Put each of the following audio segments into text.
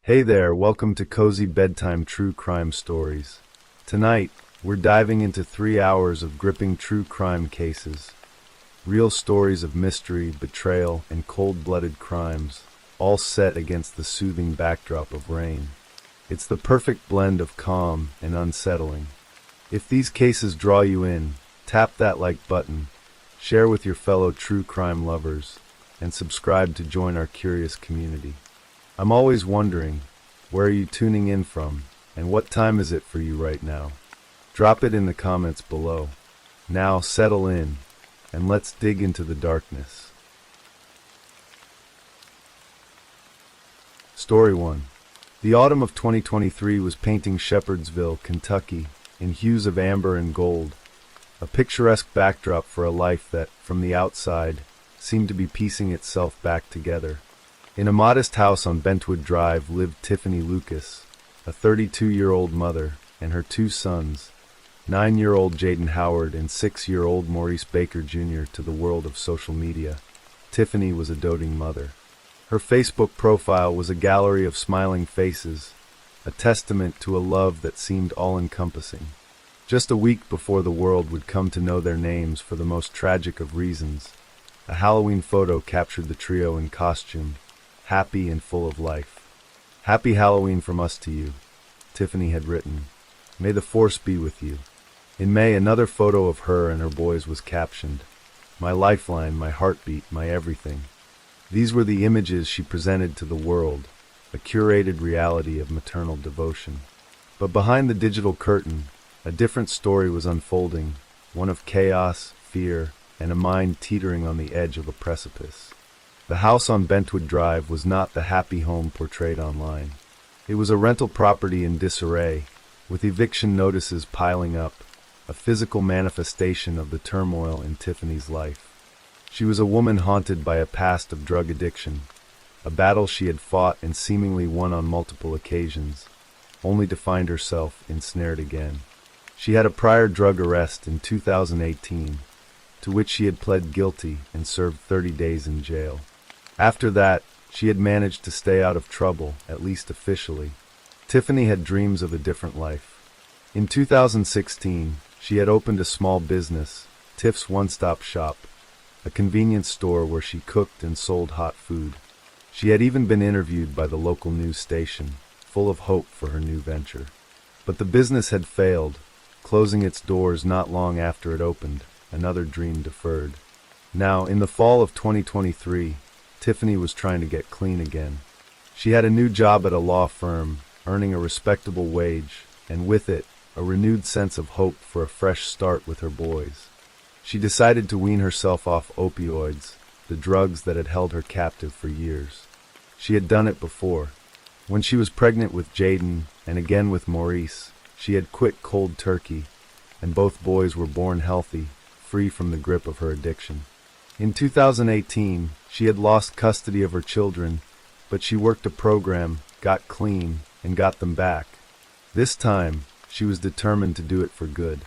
Hey there, welcome to Cozy Bedtime True Crime Stories. Tonight, we're diving into 3 hours of gripping true crime cases. Real stories of mystery, betrayal, and cold-blooded crimes, all set against the soothing backdrop of rain. It's the perfect blend of calm and unsettling. If these cases draw you in, tap that like button, share with your fellow true crime lovers, and subscribe to join our curious community. I'm always wondering, where are you tuning in from, and what time is it for you right now? Drop it in the comments below. Now settle in, and let's dig into the darkness. Story 1. The autumn of 2023 was painting Shepherdsville, Kentucky, in hues of amber and gold, a picturesque backdrop for a life that, from the outside, seemed to be piecing itself back together. In a modest house on Bentwood Drive lived Tiffany Lucas, a 32-year-old mother, and her 2 sons, 9-year-old Jaden Howard and 6-year-old Maurice Baker Jr. To the world of social media, Tiffany was a doting mother. Her Facebook profile was a gallery of smiling faces, a testament to a love that seemed all-encompassing. Just a week before the world would come to know their names for the most tragic of reasons, a Halloween photo captured the trio in costume, happy and full of life. "Happy Halloween from us to you," Tiffany had written. "May the force be with you." In May, another photo of her and her boys was captioned, "My lifeline, my heartbeat, my everything." These were the images she presented to the world, a curated reality of maternal devotion. But behind the digital curtain, a different story was unfolding, one of chaos, fear, and a mind teetering on the edge of a precipice. The house on Bentwood Drive was not the happy home portrayed online. It was a rental property in disarray, with eviction notices piling up, a physical manifestation of the turmoil in Tiffany's life. She was a woman haunted by a past of drug addiction, a battle she had fought and seemingly won on multiple occasions, only to find herself ensnared again. She had a prior drug arrest in 2018, to which she had pled guilty and served 30 days in jail. After that, she had managed to stay out of trouble, at least officially. Tiffany had dreams of a different life. In 2016, she had opened a small business, Tiff's One-Stop Shop, a convenience store where she cooked and sold hot food. She had even been interviewed by the local news station, full of hope for her new venture. But the business had failed, closing its doors not long after it opened, another dream deferred. Now, in the fall of 2023, Tiffany was trying to get clean again. She had a new job at a law firm, earning a respectable wage, and with it, a renewed sense of hope for a fresh start with her boys. She decided to wean herself off opioids, the drugs that had held her captive for years. She had done it before. When she was pregnant with Jaden, and again with Maurice, she had quit cold turkey, and both boys were born healthy, free from the grip of her addiction. In 2018, she had lost custody of her children, but she worked a program, got clean, and got them back. This time, she was determined to do it for good.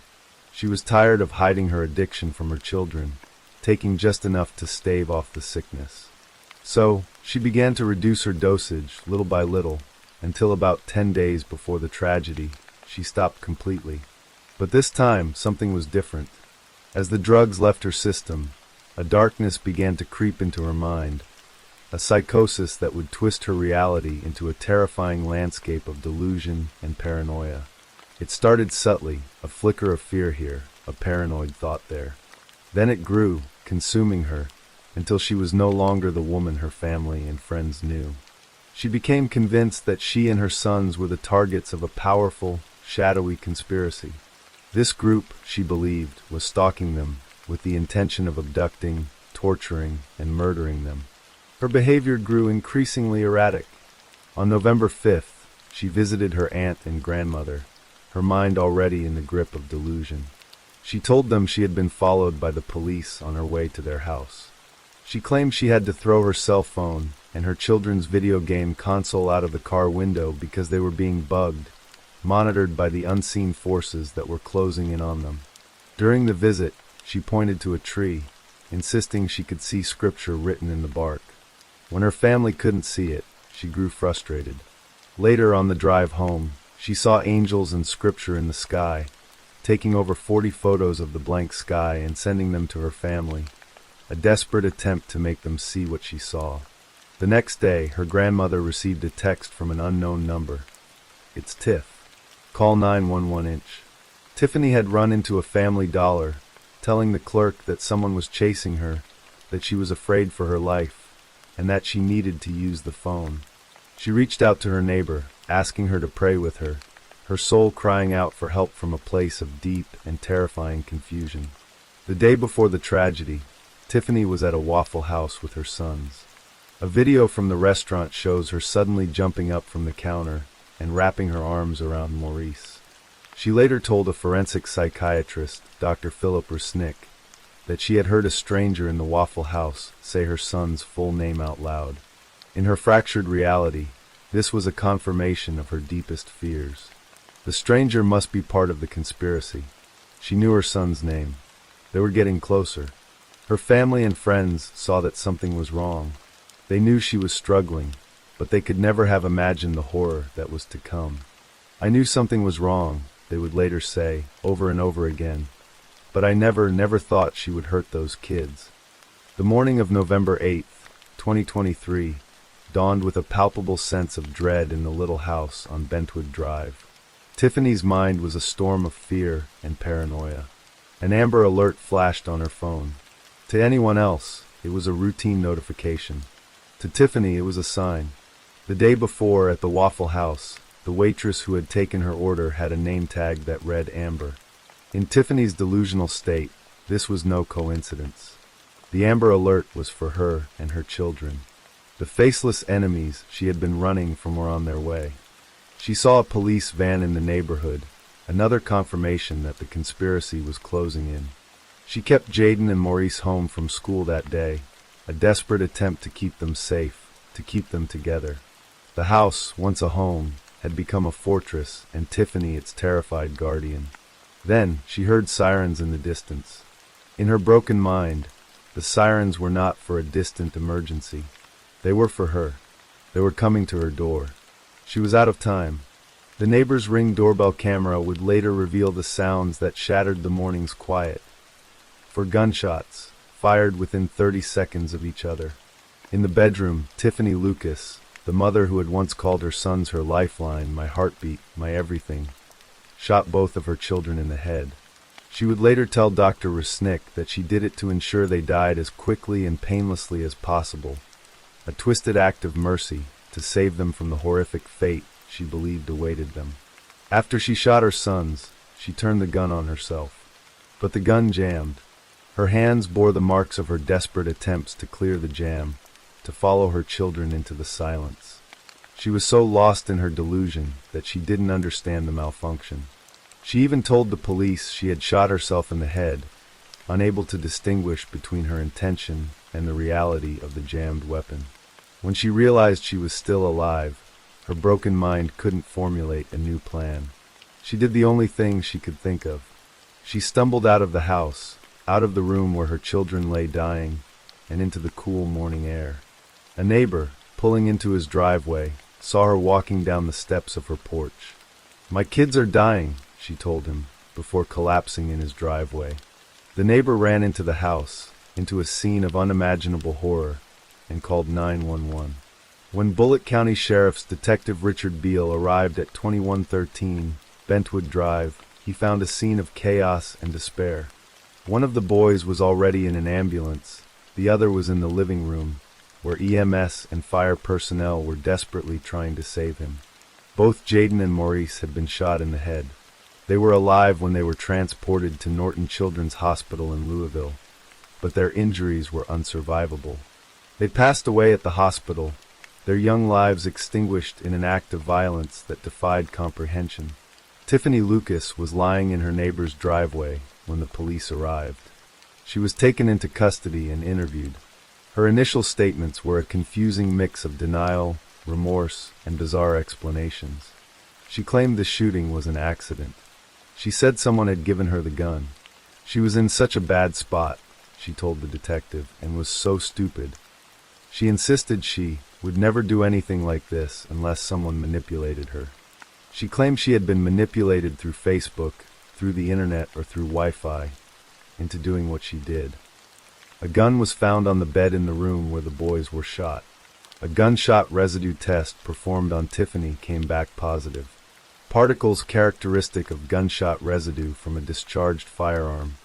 She was tired of hiding her addiction from her children, taking just enough to stave off the sickness. So, she began to reduce her dosage, little by little, until about 10 days before the tragedy, she stopped completely. But this time, something was different. As the drugs left her system, a darkness began to creep into her mind, a psychosis that would twist her reality into a terrifying landscape of delusion and paranoia. It started subtly, a flicker of fear here, a paranoid thought there. Then it grew, consuming her, until she was no longer the woman her family and friends knew. She became convinced that she and her sons were the targets of a powerful, shadowy conspiracy. This group, she believed, was stalking them, with the intention of abducting, torturing, and murdering them. Her behavior grew increasingly erratic. On November 5th, she visited her aunt and grandmother, her mind already in the grip of delusion. She told them she had been followed by the police on her way to their house. She claimed she had to throw her cell phone and her children's video game console out of the car window because they were being bugged, monitored by the unseen forces that were closing in on them. During the visit, she pointed to a tree, insisting she could see scripture written in the bark. When her family couldn't see it, she grew frustrated. Later on the drive home, she saw angels and scripture in the sky, taking over 40 photos of the blank sky and sending them to her family, a desperate attempt to make them see what she saw. The next day, her grandmother received a text from an unknown number. "It's Tiff. Call 911-inch." Tiffany had run into a Family Dollar, telling the clerk that someone was chasing her, that she was afraid for her life, and that she needed to use the phone. She reached out to her neighbor, asking her to pray with her, her soul crying out for help from a place of deep and terrifying confusion. The day before the tragedy, Tiffany was at a Waffle House with her sons. A video from the restaurant shows her suddenly jumping up from the counter and wrapping her arms around Maurice. She later told a forensic psychiatrist, Dr. Philip Resnick, that she had heard a stranger in the Waffle House say her son's full name out loud. In her fractured reality, this was a confirmation of her deepest fears. The stranger must be part of the conspiracy. She knew her son's name. They were getting closer. Her family and friends saw that something was wrong. They knew she was struggling, but they could never have imagined the horror that was to come. "I knew something was wrong," they would later say, over and over again. "But I never thought she would hurt those kids." The morning of November 8th, 2023, dawned with a palpable sense of dread in the little house on Bentwood Drive. Tiffany's mind was a storm of fear and paranoia. An Amber Alert flashed on her phone. To anyone else, it was a routine notification. To Tiffany, it was a sign. The day before, at the Waffle House, the waitress who had taken her order had a name tag that read Amber. In Tiffany's delusional state, this was no coincidence. The Amber Alert was for her and her children. The faceless enemies she had been running from were on their way. She saw a police van in the neighborhood, another confirmation that the conspiracy was closing in. She kept Jaden and Maurice home from school that day, a desperate attempt to keep them safe, to keep them together. The house, once a home, had become a fortress, and Tiffany its terrified guardian. Then she heard sirens in the distance. In her broken mind, the sirens were not for a distant emergency. They were for her. They were coming to her door. She was out of time. The neighbor's Ring doorbell camera would later reveal the sounds that shattered the morning's quiet. For gunshots, fired within 30 seconds of each other. In the bedroom, Tiffany Lucas, the mother who had once called her sons her lifeline, my heartbeat, my everything, shot both of her children in the head. She would later tell Dr. Resnick that she did it to ensure they died as quickly and painlessly as possible, a twisted act of mercy to save them from the horrific fate she believed awaited them. After she shot her sons, she turned the gun on herself. But the gun jammed. Her hands bore the marks of her desperate attempts to clear the jam, to follow her children into the silence. She was so lost in her delusion that she didn't understand the malfunction. She even told the police she had shot herself in the head, unable to distinguish between her intention and the reality of the jammed weapon. When she realized she was still alive, her broken mind couldn't formulate a new plan. She did the only thing she could think of. She stumbled out of the house, out of the room where her children lay dying, and into the cool morning air. A neighbor, pulling into his driveway, saw her walking down the steps of her porch. "My kids are dying," she told him, before collapsing in his driveway. The neighbor ran into the house, into a scene of unimaginable horror, and called 911. When Bullitt County Sheriff's Detective Richard Beal arrived at 2113 Bentwood Drive, he found a scene of chaos and despair. One of the boys was already in an ambulance, the other was in the living room, where EMS and fire personnel were desperately trying to save him. Both Jaden and Maurice had been shot in the head. They were alive when they were transported to Norton Children's Hospital in Louisville, but their injuries were unsurvivable. They passed away at the hospital, their young lives extinguished in an act of violence that defied comprehension. Tiffany Lucas was lying in her neighbor's driveway when the police arrived. She was taken into custody and interviewed. Her initial statements were a confusing mix of denial, remorse, and bizarre explanations. She claimed the shooting was an accident. She said someone had given her the gun. She was in such a bad spot, she told the detective, and was so stupid. She insisted she, would never do anything like this unless someone manipulated her. She claimed she had been manipulated through Facebook, through the internet, or through Wi-Fi into doing what she did. A gun was found on the bed in the room where the boys were shot. A gunshot residue test performed on Tiffany came back positive. Particles characteristic of gunshot residue from a discharged firearm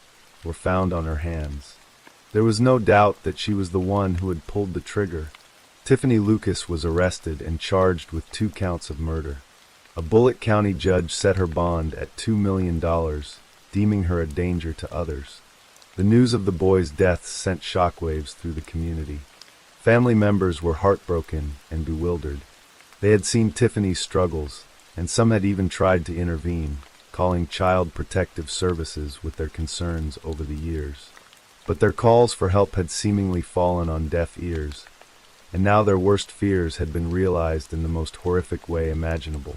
were found on her hands. There was no doubt that she was the one who had pulled the trigger. Tiffany Lucas was arrested and charged with 2 counts of murder. A Bullitt County judge set her bond at $2 million, deeming her a danger to others. The news of the boys' deaths sent shockwaves through the community. Family members were heartbroken and bewildered. They had seen Tiffany's struggles, and some had even tried to intervene, calling Child Protective Services with their concerns over the years. But their calls for help had seemingly fallen on deaf ears, and now their worst fears had been realized in the most horrific way imaginable.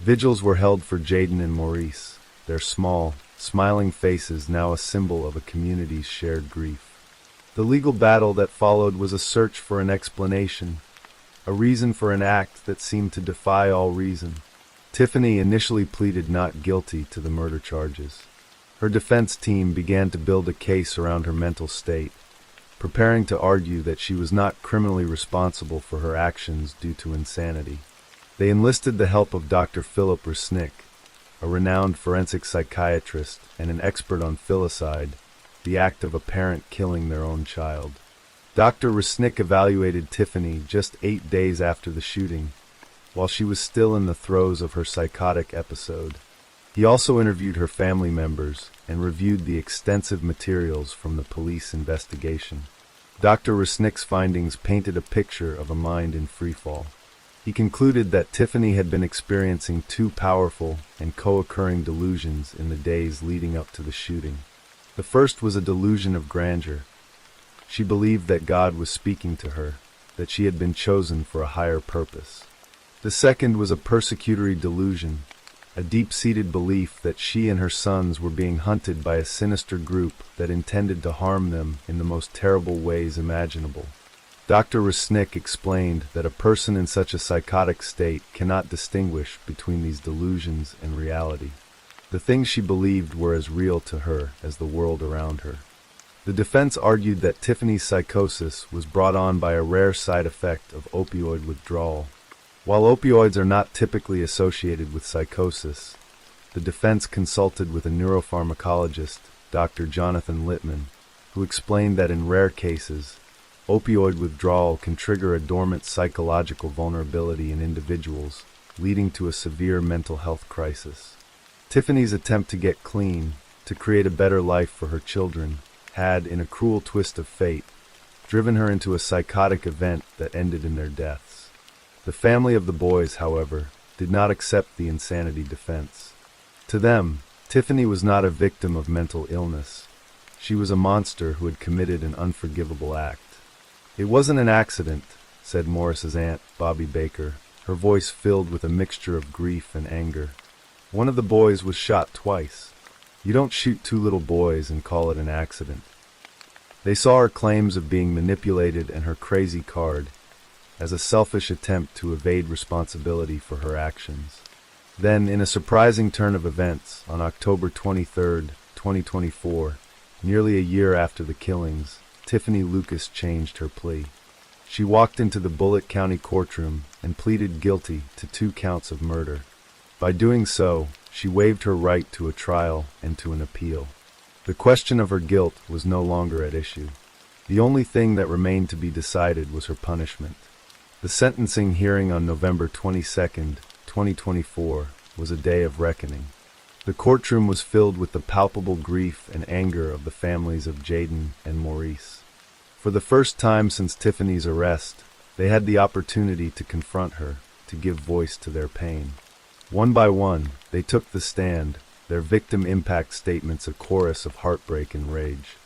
Vigils were held for Jaden and Maurice, their small, smiling faces now a symbol of a community's shared grief. The legal battle that followed was a search for an explanation, a reason for an act that seemed to defy all reason. Tiffany initially pleaded not guilty to the murder charges. Her defense team began to build a case around her mental state, preparing to argue that she was not criminally responsible for her actions due to insanity. They enlisted the help of Dr. Philip Resnick, a renowned forensic psychiatrist and an expert on filicide, the act of a parent killing their own child. Dr. Resnick evaluated Tiffany just 8 days after the shooting, while she was still in the throes of her psychotic episode. He also interviewed her family members and reviewed the extensive materials from the police investigation. Dr. Resnick's findings painted a picture of a mind in freefall. He concluded that Tiffany had been experiencing 2 powerful and co-occurring delusions in the days leading up to the shooting. The first was a delusion of grandeur. She believed that God was speaking to her, that she had been chosen for a higher purpose. The second was a persecutory delusion, a deep-seated belief that she and her sons were being hunted by a sinister group that intended to harm them in the most terrible ways imaginable. Dr. Resnick explained that a person in such a psychotic state cannot distinguish between these delusions and reality. The things she believed were as real to her as the world around her. The defense argued that Tiffany's psychosis was brought on by a rare side effect of opioid withdrawal. While opioids are not typically associated with psychosis, the defense consulted with a neuropharmacologist, Dr. Jonathan Littman, who explained that in rare cases, opioid withdrawal can trigger a dormant psychological vulnerability in individuals, leading to a severe mental health crisis. Tiffany's attempt to get clean, to create a better life for her children, had, in a cruel twist of fate, driven her into a psychotic event that ended in their deaths. The family of the boys, however, did not accept the insanity defense. To them, Tiffany was not a victim of mental illness. She was a monster who had committed an unforgivable act. "It wasn't an accident," said Morris's aunt, Bobby Baker, her voice filled with a mixture of grief and anger. "One of the boys was shot twice. You don't shoot 2 little boys and call it an accident." They saw her claims of being manipulated and her crazy card as a selfish attempt to evade responsibility for her actions. Then, in a surprising turn of events, on October 23, 2024, nearly a year after the killings, Tiffany Lucas changed her plea. She walked into the Bullitt County courtroom and pleaded guilty to 2 counts of murder. By doing so, she waived her right to a trial and to an appeal. The question of her guilt was no longer at issue. The only thing that remained to be decided was her punishment. The sentencing hearing on November 22, 2024, was a day of reckoning. The courtroom was filled with the palpable grief and anger of the families of Jaden and Maurice. For the first time since Tiffany's arrest, they had the opportunity to confront her, to give voice to their pain. One by one, they took the stand, their victim impact statements a chorus of heartbreak and rage.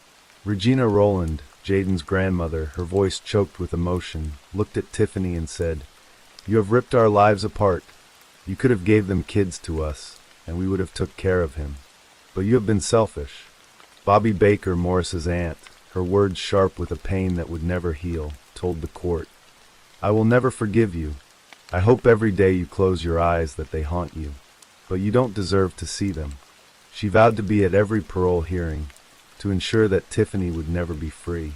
Regina Rowland, Jaden's grandmother, her voice choked with emotion, looked at Tiffany and said, "You have ripped our lives apart. You could have gave them kids to us, and we would have took care of him. But you have been selfish." Bobby Baker, Morris's aunt, her words sharp with a pain that would never heal, told the court, I will never forgive you. I hope every day you close your eyes that they haunt you. But you don't deserve to see them. She vowed to be at every parole hearing, to ensure that Tiffany would never be free.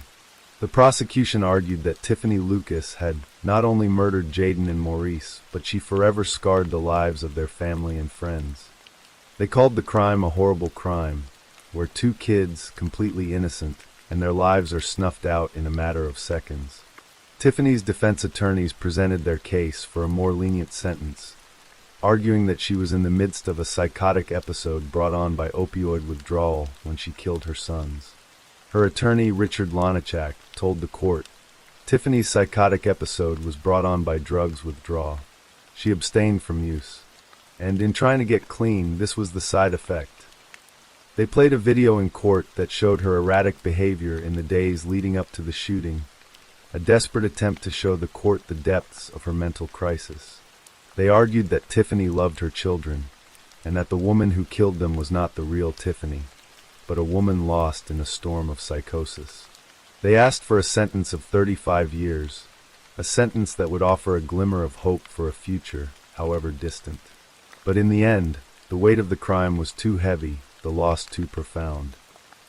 The prosecution argued that Tiffany Lucas had not only murdered Jaden and Maurice, but she forever scarred the lives of their family and friends. They called the crime a horrible crime, where two kids, completely innocent, and their lives are snuffed out in a matter of seconds. Tiffany's defense attorneys presented their case for a more lenient sentence, arguing that she was in the midst of a psychotic episode brought on by opioid withdrawal when she killed her sons. Her attorney, Richard Lonachak, told the court, Tiffany's psychotic episode was brought on by drugs withdrawal. She abstained from use. And in trying to get clean, this was the side effect. They played a video in court that showed her erratic behavior in the days leading up to the shooting, a desperate attempt to show the court the depths of her mental crisis. They argued that Tiffany loved her children, and that the woman who killed them was not the real Tiffany, but a woman lost in a storm of psychosis. They asked for a sentence of 35 years, a sentence that would offer a glimmer of hope for a future, however distant. But in the end, the weight of the crime was too heavy, the loss too profound.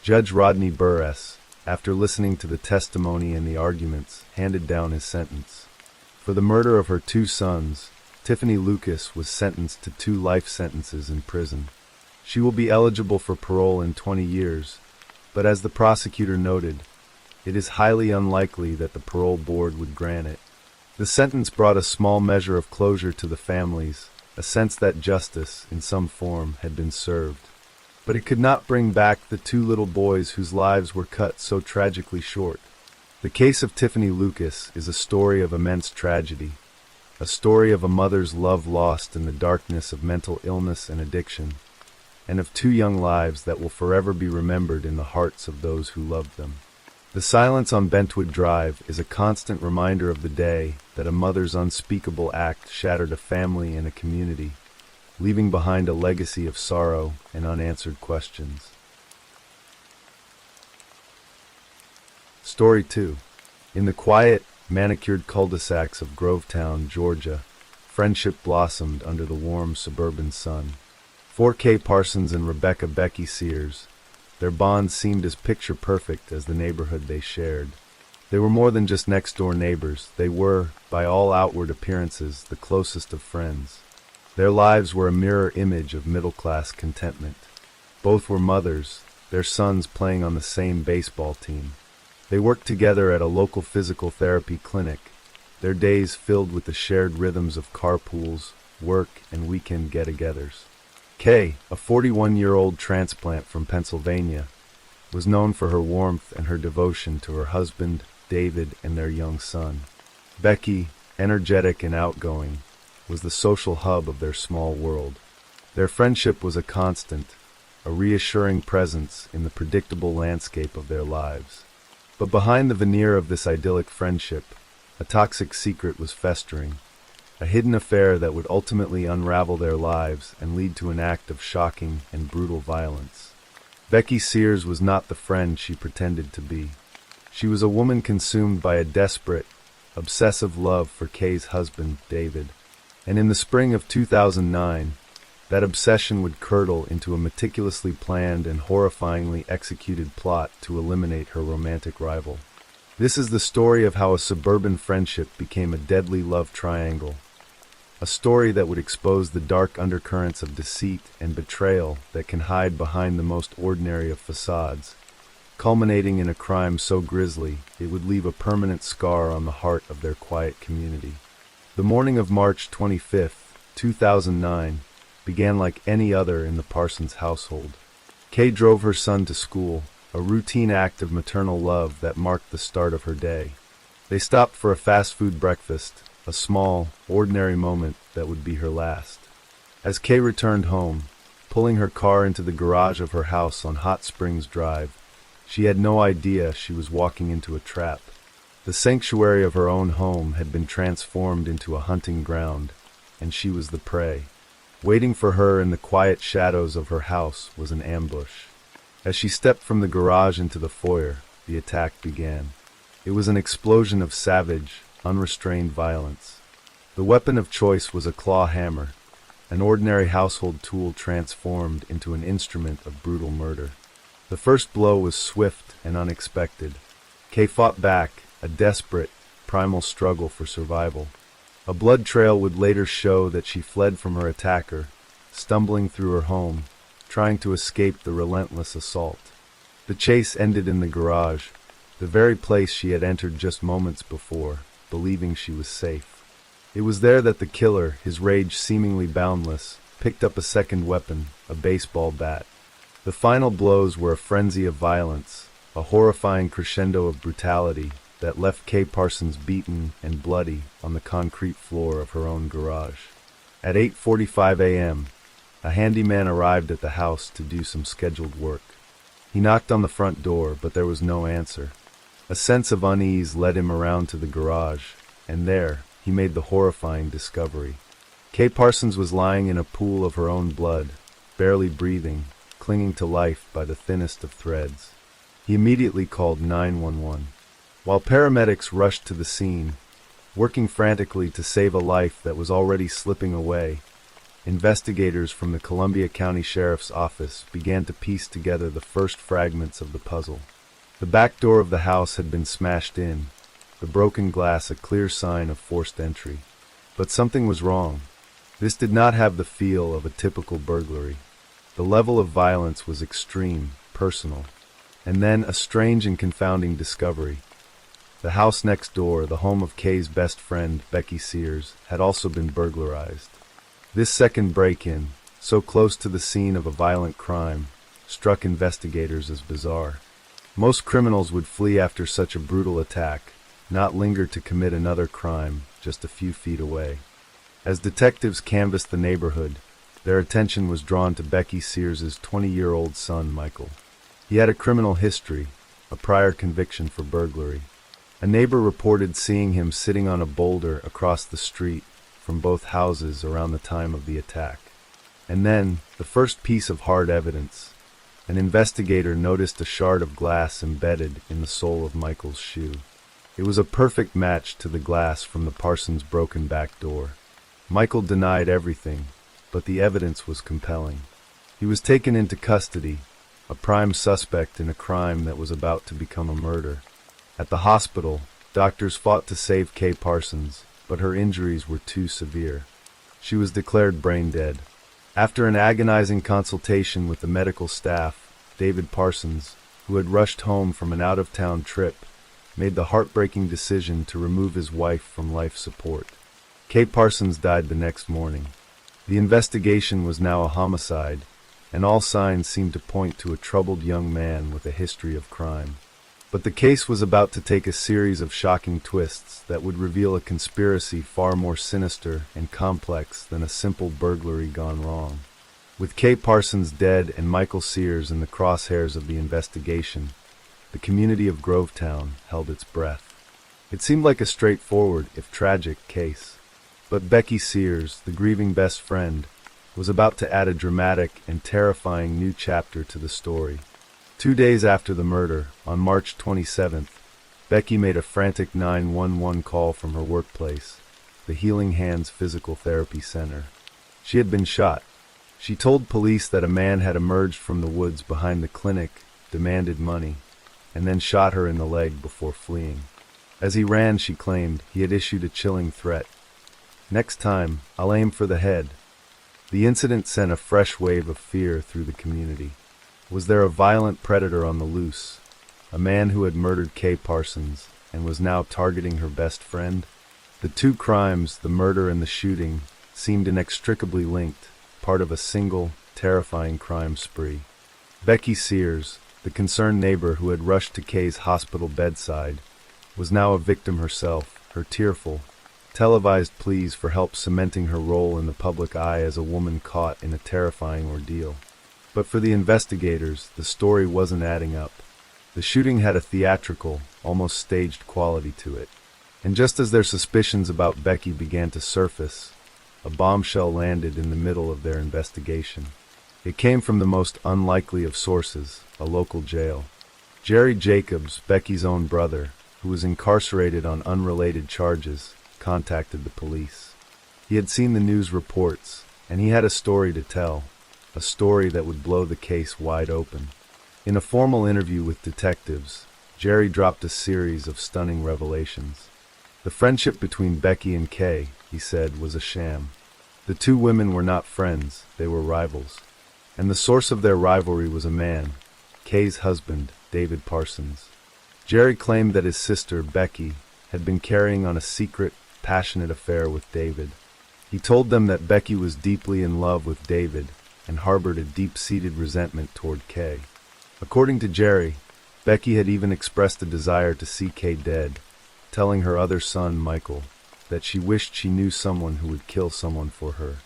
Judge Rodney Burress, after listening to the testimony and the arguments, handed down his sentence. For the murder of her two sons, Tiffany Lucas was sentenced to 2 life sentences in prison. She will be eligible for parole in 20 years, but as the prosecutor noted, it is highly unlikely that the parole board would grant it. The sentence brought a small measure of closure to the families, a sense that justice, in some form, had been served. But it could not bring back the 2 little boys whose lives were cut so tragically short. The case of Tiffany Lucas is a story of immense tragedy, a story of a mother's love lost in the darkness of mental illness and addiction, and of 2 young lives that will forever be remembered in the hearts of those who loved them. The silence on Bentwood Drive is a constant reminder of the day that a mother's unspeakable act shattered a family and a community, leaving behind a legacy of sorrow and unanswered questions. Story 2. In the quiet, manicured cul-de-sacs of Grovetown, Georgia, friendship blossomed under the warm suburban sun. 4K Parsons and Rebecca Becky Sears, their bond seemed as picture-perfect as the neighborhood they shared. They were more than just next-door neighbors. They were, by all outward appearances, the closest of friends. Their lives were a mirror image of middle-class contentment. Both were mothers, their sons playing on the same baseball team. They worked together at a local physical therapy clinic, their days filled with the shared rhythms of carpools, work, and weekend get-togethers. Kay, a 41-year-old transplant from Pennsylvania, was known for her warmth and her devotion to her husband, David, and their young son. Becky, energetic and outgoing, was the social hub of their small world. Their friendship was a constant, a reassuring presence in the predictable landscape of their lives. But behind the veneer of this idyllic friendship, a toxic secret was festering, a hidden affair that would ultimately unravel their lives and lead to an act of shocking and brutal violence. Becky Sears was not the friend she pretended to be. She was a woman consumed by a desperate, obsessive love for Kay's husband, David. And in the spring of 2009, that obsession would curdle into a meticulously planned and horrifyingly executed plot to eliminate her romantic rival. This is the story of how a suburban friendship became a deadly love triangle. A story that would expose the dark undercurrents of deceit and betrayal that can hide behind the most ordinary of facades, culminating in a crime so grisly it would leave a permanent scar on the heart of their quiet community. The morning of March 25, 2009, began like any other in the Parsons household. Kay drove her son to school, a routine act of maternal love that marked the start of her day. They stopped for a fast food breakfast, a small, ordinary moment that would be her last. As Kay returned home, pulling her car into the garage of her house on Hot Springs Drive, she had no idea she was walking into a trap. The sanctuary of her own home had been transformed into a hunting ground, and she was the prey. Waiting for her in the quiet shadows of her house was an ambush. As she stepped from the garage into the foyer, the attack began. It was an explosion of savage, unrestrained violence. The weapon of choice was a claw hammer, an ordinary household tool transformed into an instrument of brutal murder. The first blow was swift and unexpected. Kay fought back, a desperate, primal struggle for survival. A blood trail would later show that she fled from her attacker, stumbling through her home, trying to escape the relentless assault. The chase ended in the garage, the very place she had entered just moments before, believing she was safe. It was there that the killer, his rage seemingly boundless, picked up a second weapon, a baseball bat. The final blows were a frenzy of violence, a horrifying crescendo of brutality that left Kay Parsons beaten and bloody on the concrete floor of her own garage. At 8:45 a.m., a handyman arrived at the house to do some scheduled work. He knocked on the front door, but there was no answer. A sense of unease led him around to the garage, and there, he made the horrifying discovery. Kay Parsons was lying in a pool of her own blood, barely breathing, clinging to life by the thinnest of threads. He immediately called 911. While paramedics rushed to the scene, working frantically to save a life that was already slipping away, investigators from the Columbia County Sheriff's Office began to piece together the first fragments of the puzzle. The back door of the house had been smashed in, the broken glass a clear sign of forced entry. But something was wrong. This did not have the feel of a typical burglary. The level of violence was extreme, personal. And then a strange and confounding discovery. The house next door, the home of Kay's best friend, Becky Sears, had also been burglarized. This second break-in, so close to the scene of a violent crime, struck investigators as bizarre. Most criminals would flee after such a brutal attack, not linger to commit another crime just a few feet away. As detectives canvassed the neighborhood, their attention was drawn to Becky Sears' 20-year-old son, Michael. He had a criminal history, a prior conviction for burglary. A neighbor reported seeing him sitting on a boulder across the street from both houses around the time of the attack. And then, the first piece of hard evidence. An investigator noticed a shard of glass embedded in the sole of Michael's shoe. It was a perfect match to the glass from the Parsons' broken back door. Michael denied everything, but the evidence was compelling. He was taken into custody, a prime suspect in a crime that was about to become a murder. At the hospital, doctors fought to save Kay Parsons, but her injuries were too severe. She was declared brain dead. After an agonizing consultation with the medical staff, David Parsons, who had rushed home from an out-of-town trip, made the heartbreaking decision to remove his wife from life support. Kay Parsons died the next morning. The investigation was now a homicide, and all signs seemed to point to a troubled young man with a history of crime. But the case was about to take a series of shocking twists that would reveal a conspiracy far more sinister and complex than a simple burglary gone wrong. With Kay Parsons dead and Michael Sears in the crosshairs of the investigation, the community of Grovetown held its breath. It seemed like a straightforward, if tragic, case. But Becky Sears, the grieving best friend, was about to add a dramatic and terrifying new chapter to the story. 2 days after the murder, on March 27th, Becky made a frantic 911 call from her workplace, the Healing Hands Physical Therapy Center. She had been shot. She told police that a man had emerged from the woods behind the clinic, demanded money, and then shot her in the leg before fleeing. As he ran, she claimed, he had issued a chilling threat. "Next time, I'll aim for the head." The incident sent a fresh wave of fear through the community. Was there a violent predator on the loose? A man who had murdered Kay Parsons and was now targeting her best friend? The two crimes, the murder and the shooting, seemed inextricably linked, part of a single, terrifying crime spree. Becky Sears, the concerned neighbor who had rushed to Kay's hospital bedside, was now a victim herself, her tearful, televised pleas for help cementing her role in the public eye as a woman caught in a terrifying ordeal. But for the investigators, the story wasn't adding up. The shooting had a theatrical, almost staged quality to it. And just as their suspicions about Becky began to surface, a bombshell landed in the middle of their investigation. It came from the most unlikely of sources, a local jail. Jerry Jacobs, Becky's own brother, who was incarcerated on unrelated charges, contacted the police. He had seen the news reports, and he had a story to tell, a story that would blow the case wide open. In a formal interview with detectives, Jerry dropped a series of stunning revelations. The friendship between Becky and Kay, he said, was a sham. The two women were not friends, they were rivals. And the source of their rivalry was a man, Kay's husband, David Parsons. Jerry claimed that his sister, Becky, had been carrying on a secret, passionate affair with David. He told them that Becky was deeply in love with David and harbored a deep-seated resentment toward Kay. According to Jerry, Becky had even expressed a desire to see Kay dead, telling her other son, Michael, that she wished she knew someone who would kill someone for her.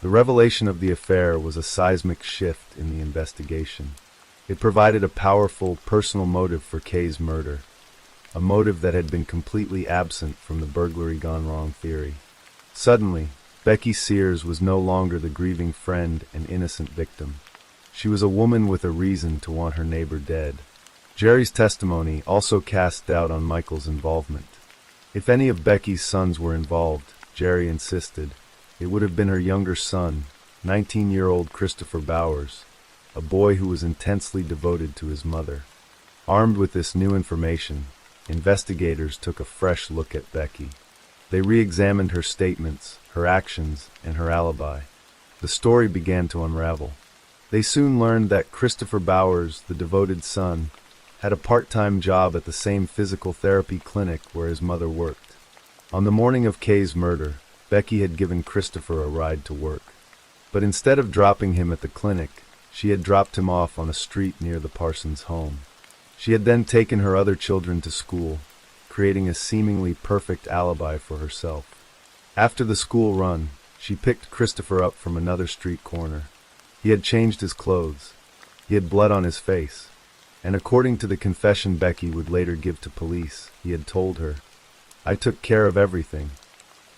The revelation of the affair was a seismic shift in the investigation. It provided a powerful, personal motive for Kay's murder, a motive that had been completely absent from the burglary gone wrong theory. Suddenly, Becky Sears was no longer the grieving friend and innocent victim. She was a woman with a reason to want her neighbor dead. Jerry's testimony also cast doubt on Michael's involvement. If any of Becky's sons were involved, Jerry insisted, it would have been her younger son, 19-year-old Christopher Bowers, a boy who was intensely devoted to his mother. Armed with this new information, investigators took a fresh look at Becky. They re-examined her statements, her actions, and her alibi. The story began to unravel. They soon learned that Christopher Bowers, the devoted son, had a part-time job at the same physical therapy clinic where his mother worked. On the morning of Kay's murder, Becky had given Christopher a ride to work. But instead of dropping him at the clinic, she had dropped him off on a street near the Parsons' home. She had then taken her other children to school, creating a seemingly perfect alibi for herself. After the school run, she picked Christopher up from another street corner. He had changed his clothes. He had blood on his face. And according to the confession Becky would later give to police, he had told her, "I took care of everything."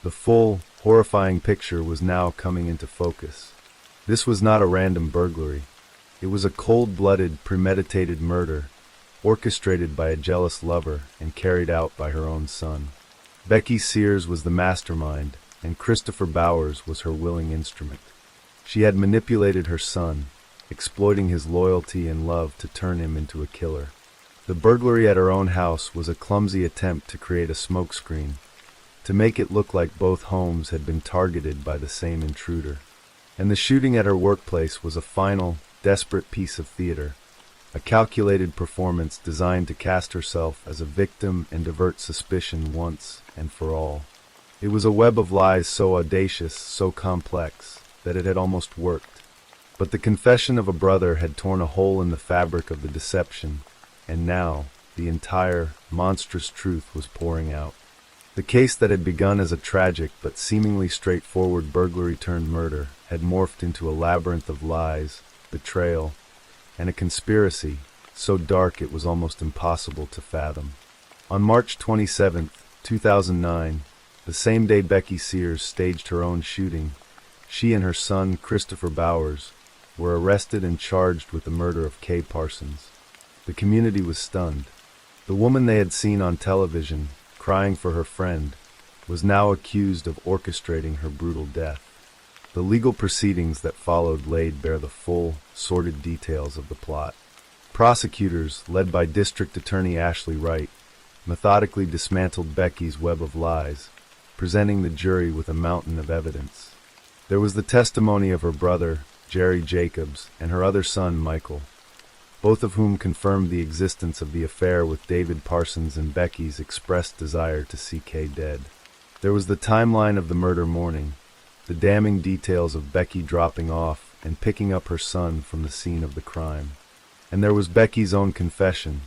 The full, horrifying picture was now coming into focus. This was not a random burglary. It was a cold-blooded, premeditated murder, orchestrated by a jealous lover and carried out by her own son. Becky Sears was the mastermind, and Christopher Bowers was her willing instrument. She had manipulated her son, exploiting his loyalty and love to turn him into a killer. The burglary at her own house was a clumsy attempt to create a smokescreen, to make it look like both homes had been targeted by the same intruder. And the shooting at her workplace was a final, desperate piece of theater, a calculated performance designed to cast herself as a victim and divert suspicion once and for all. It was a web of lies so audacious, so complex, that it had almost worked. But the confession of a brother had torn a hole in the fabric of the deception, and now the entire, monstrous truth was pouring out. The case that had begun as a tragic but seemingly straightforward burglary-turned-murder had morphed into a labyrinth of lies, betrayal, and a conspiracy so dark it was almost impossible to fathom. On March 27, 2009, the same day Becky Sears staged her own shooting, she and her son, Christopher Bowers, were arrested and charged with the murder of Kay Parsons. The community was stunned. The woman they had seen on television, crying for her friend, was now accused of orchestrating her brutal death. The legal proceedings that followed laid bare the full, sordid details of the plot. Prosecutors, led by District Attorney Ashley Wright, methodically dismantled Becky's web of lies, presenting the jury with a mountain of evidence. There was the testimony of her brother, Jerry Jacobs, and her other son, Michael, both of whom confirmed the existence of the affair with David Parsons and Becky's expressed desire to see Kay dead. There was the timeline of the murder morning, the damning details of Becky dropping off and picking up her son from the scene of the crime. And there was Becky's own confession,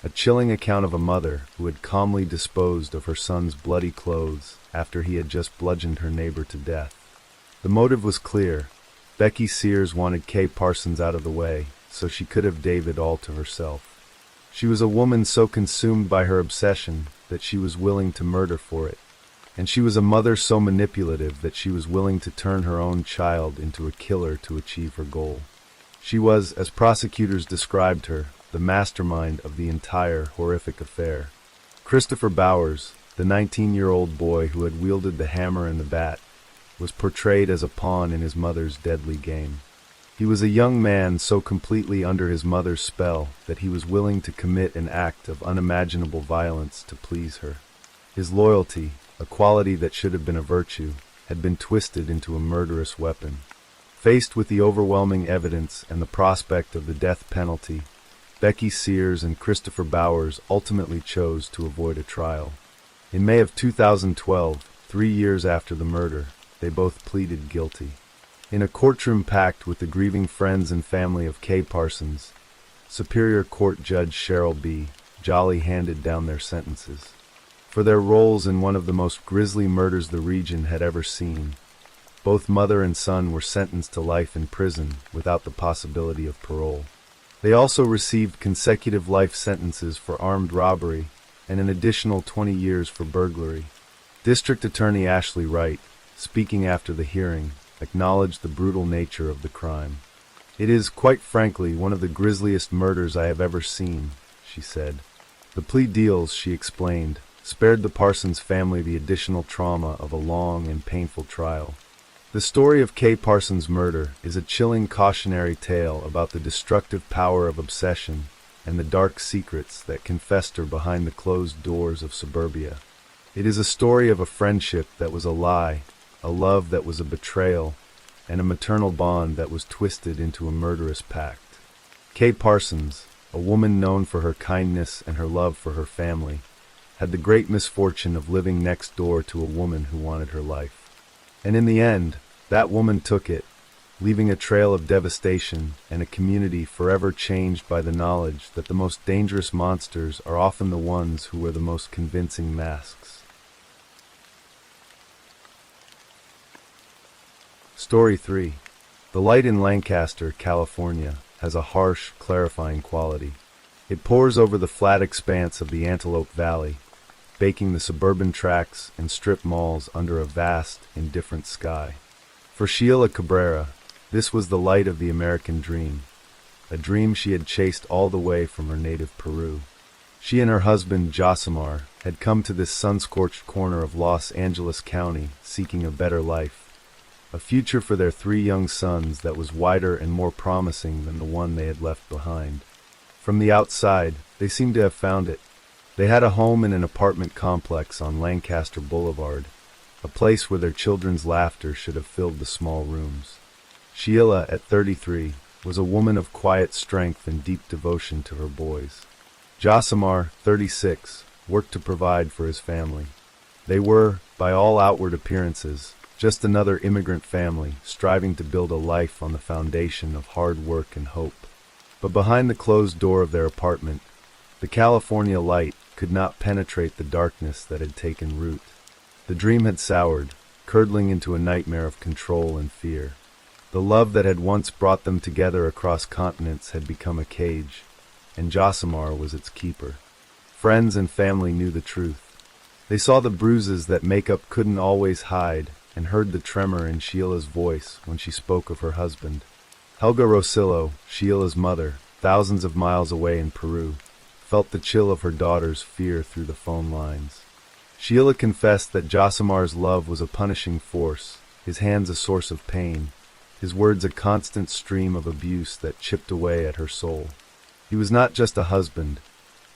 a chilling account of a mother who had calmly disposed of her son's bloody clothes after he had just bludgeoned her neighbor to death. The motive was clear. Becky Sears wanted Kay Parsons out of the way, so she could have David all to herself. She was a woman so consumed by her obsession that she was willing to murder for it. And she was a mother so manipulative that she was willing to turn her own child into a killer to achieve her goal. She was, as prosecutors described her, the mastermind of the entire horrific affair. Christopher Bowers, the 19-year-old boy who had wielded the hammer and the bat, was portrayed as a pawn in his mother's deadly game. He was a young man so completely under his mother's spell that he was willing to commit an act of unimaginable violence to please her. His loyalty, a quality that should have been a virtue, had been twisted into a murderous weapon. Faced with the overwhelming evidence and the prospect of the death penalty, Becky Sears and Christopher Bowers ultimately chose to avoid a trial. In May of 2012, 3 years after the murder, they both pleaded guilty. In a courtroom packed with the grieving friends and family of Kay Parsons, Superior Court Judge Cheryl B. Jolly handed down their sentences. For their roles in one of the most grisly murders the region had ever seen, both mother and son were sentenced to life in prison without the possibility of parole. They also received consecutive life sentences for armed robbery and an additional 20 years for burglary. District Attorney Ashley Wright, speaking after the hearing, acknowledged the brutal nature of the crime. "It is, quite frankly, one of the grisliest murders I have ever seen," she said. The plea deals, she explained, spared the Parsons family the additional trauma of a long and painful trial. The story of Kay Parsons' murder is a chilling cautionary tale about the destructive power of obsession and the dark secrets that can fester behind the closed doors of suburbia. It is a story of a friendship that was a lie, a love that was a betrayal, and a maternal bond that was twisted into a murderous pact. Kay Parsons, a woman known for her kindness and her love for her family, had the great misfortune of living next door to a woman who wanted her life. And in the end, that woman took it, leaving a trail of devastation and a community forever changed by the knowledge that the most dangerous monsters are often the ones who wear the most convincing masks. Story 3. The light in Lancaster, California, has a harsh, clarifying quality. It pours over the flat expanse of the Antelope Valley, baking the suburban tracks and strip malls under a vast, indifferent sky. For Sheila Cabrera, this was the light of the American dream, a dream she had chased all the way from her native Peru. She and her husband, Josimar, had come to this sun-scorched corner of Los Angeles County seeking a better life, a future for their 3 young sons that was wider and more promising than the one they had left behind. From the outside, they seemed to have found it. They had a home in an apartment complex on Lancaster Boulevard, a place where their children's laughter should have filled the small rooms. Sheila, at 33, was a woman of quiet strength and deep devotion to her boys. Josimar, 36, worked to provide for his family. They were, by all outward appearances, just another immigrant family striving to build a life on the foundation of hard work and hope. But behind the closed door of their apartment, the California light could not penetrate the darkness that had taken root. The dream had soured, curdling into a nightmare of control and fear. The love that had once brought them together across continents had become a cage, and Josimar was its keeper. Friends and family knew the truth. They saw the bruises that makeup couldn't always hide, and heard the tremor in Sheila's voice when she spoke of her husband. Helga Rosillo, Sheila's mother, thousands of miles away in Peru, felt the chill of her daughter's fear through the phone lines. Sheila confessed that Josimar's love was a punishing force, his hands a source of pain, his words a constant stream of abuse that chipped away at her soul. He was not just a husband.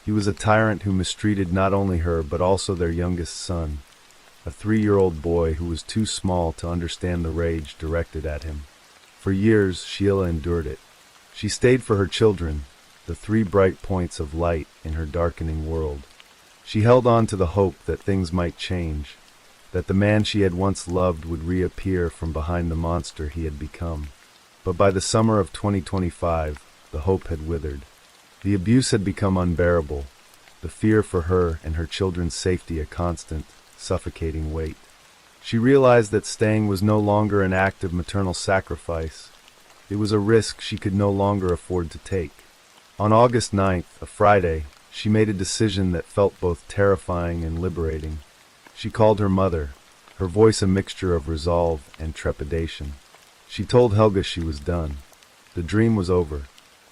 He was a tyrant who mistreated not only her but also their youngest son, a 3-year-old boy who was too small to understand the rage directed at him. For years, Sheila endured it. She stayed for her children, the 3 bright points of light in her darkening world. She held on to the hope that things might change, that the man she had once loved would reappear from behind the monster he had become. But by the summer of 2025, the hope had withered. The abuse had become unbearable, the fear for her and her children's safety a constant, suffocating weight. She realized that staying was no longer an act of maternal sacrifice. It was a risk she could no longer afford to take. On August 9th, a Friday, she made a decision that felt both terrifying and liberating. She called her mother, her voice a mixture of resolve and trepidation. She told Helga she was done. The dream was over.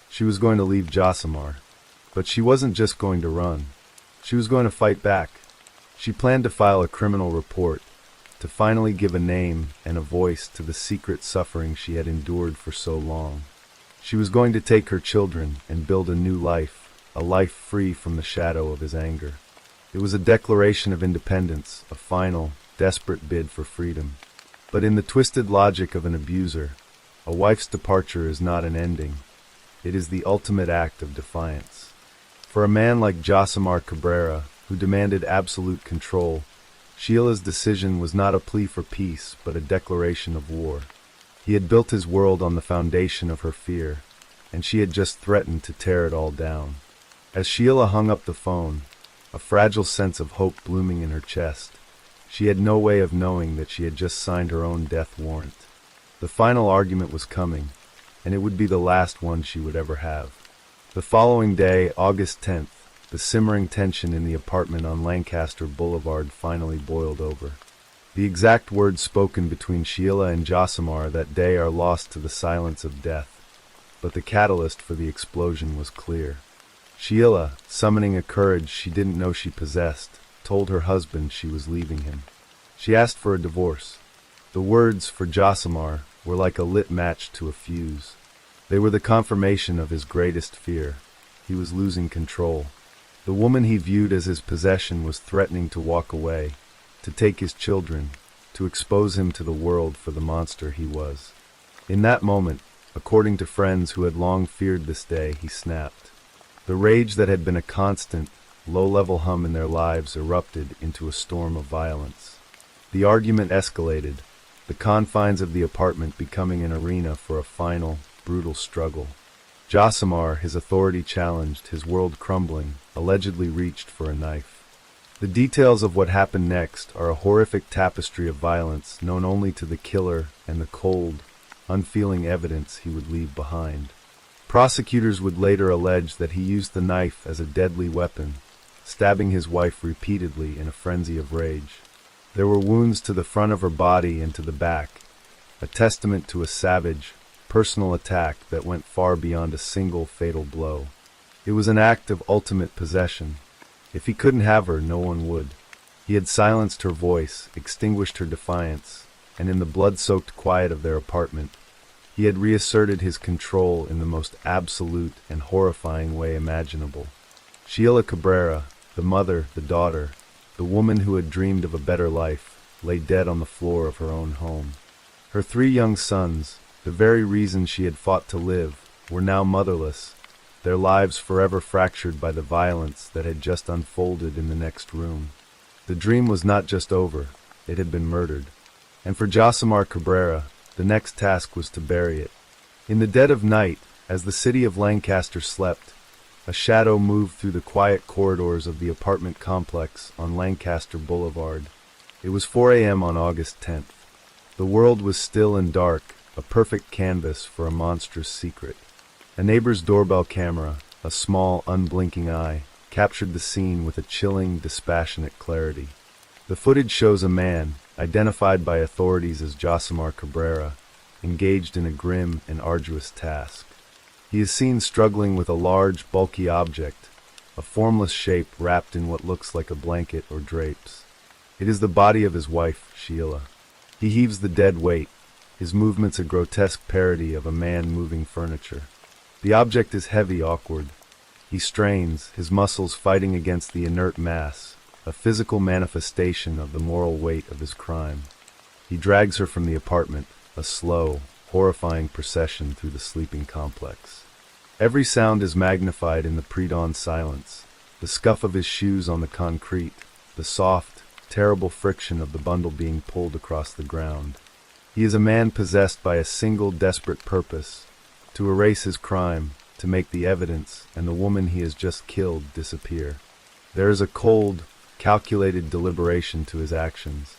She was going to leave Josimar. But she wasn't just going to run. She was going to fight back. She planned to file a criminal report, to finally give a name and a voice to the secret suffering she had endured for so long. She was going to take her children and build a new life, a life free from the shadow of his anger. It was a declaration of independence, a final, desperate bid for freedom. But in the twisted logic of an abuser, a wife's departure is not an ending. It is the ultimate act of defiance. For a man like Josimar Cabrera, who demanded absolute control, Sheila's decision was not a plea for peace, but a declaration of war. He had built his world on the foundation of her fear, and she had just threatened to tear it all down. As Sheila hung up the phone, a fragile sense of hope blooming in her chest, she had no way of knowing that she had just signed her own death warrant. The final argument was coming, and it would be the last one she would ever have. The following day, August 10th, the simmering tension in the apartment on Lancaster Boulevard finally boiled over. The exact words spoken between Sheila and Josimar that day are lost to the silence of death, but the catalyst for the explosion was clear. Sheila, summoning a courage she didn't know she possessed, told her husband she was leaving him. She asked for a divorce. The words, for Josimar, were like a lit match to a fuse. They were the confirmation of his greatest fear. He was losing control. The woman he viewed as his possession was threatening to walk away, to take his children, to expose him to the world for the monster he was. In that moment, according to friends who had long feared this day, he snapped. The rage that had been a constant, low-level hum in their lives erupted into a storm of violence. The argument escalated, the confines of the apartment becoming an arena for a final, brutal struggle. Josimar, his authority challenged, his world crumbling, allegedly reached for a knife. The details of what happened next are a horrific tapestry of violence known only to the killer and the cold, unfeeling evidence he would leave behind. Prosecutors would later allege that he used the knife as a deadly weapon, stabbing his wife repeatedly in a frenzy of rage. There were wounds to the front of her body and to the back, a testament to a savage, personal attack that went far beyond a single fatal blow. It was an act of ultimate possession. If he couldn't have her, no one would. He had silenced her voice, extinguished her defiance, and in the blood-soaked quiet of their apartment, he had reasserted his control in the most absolute and horrifying way imaginable. Sheila Cabrera, the mother, the daughter, the woman who had dreamed of a better life, lay dead on the floor of her own home. Her 3 young sons, the very reason she had fought to live, were now motherless, their lives forever fractured by the violence that had just unfolded in the next room. The dream was not just over, it had been murdered. And for Josimar Cabrera, the next task was to bury it. In the dead of night, as the city of Lancaster slept, a shadow moved through the quiet corridors of the apartment complex on Lancaster Boulevard. It was 4 a.m. on August 10th. The world was still and dark, a perfect canvas for a monstrous secret. A neighbor's doorbell camera, a small, unblinking eye, captured the scene with a chilling, dispassionate clarity. The footage shows a man, identified by authorities as Josimar Cabrera, engaged in a grim and arduous task. He is seen struggling with a large, bulky object, a formless shape wrapped in what looks like a blanket or drapes. It is the body of his wife, Sheila. He heaves the dead weight, his movements a grotesque parody of a man moving furniture. The object is heavy, awkward. He strains, his muscles fighting against the inert mass, a physical manifestation of the moral weight of his crime. He drags her from the apartment, a slow, horrifying procession through the sleeping complex. Every sound is magnified in the pre-dawn silence, the scuff of his shoes on the concrete, the soft, terrible friction of the bundle being pulled across the ground. He is a man possessed by a single desperate purpose, to erase his crime, to make the evidence and the woman he has just killed disappear. There is a cold, calculated deliberation to his actions.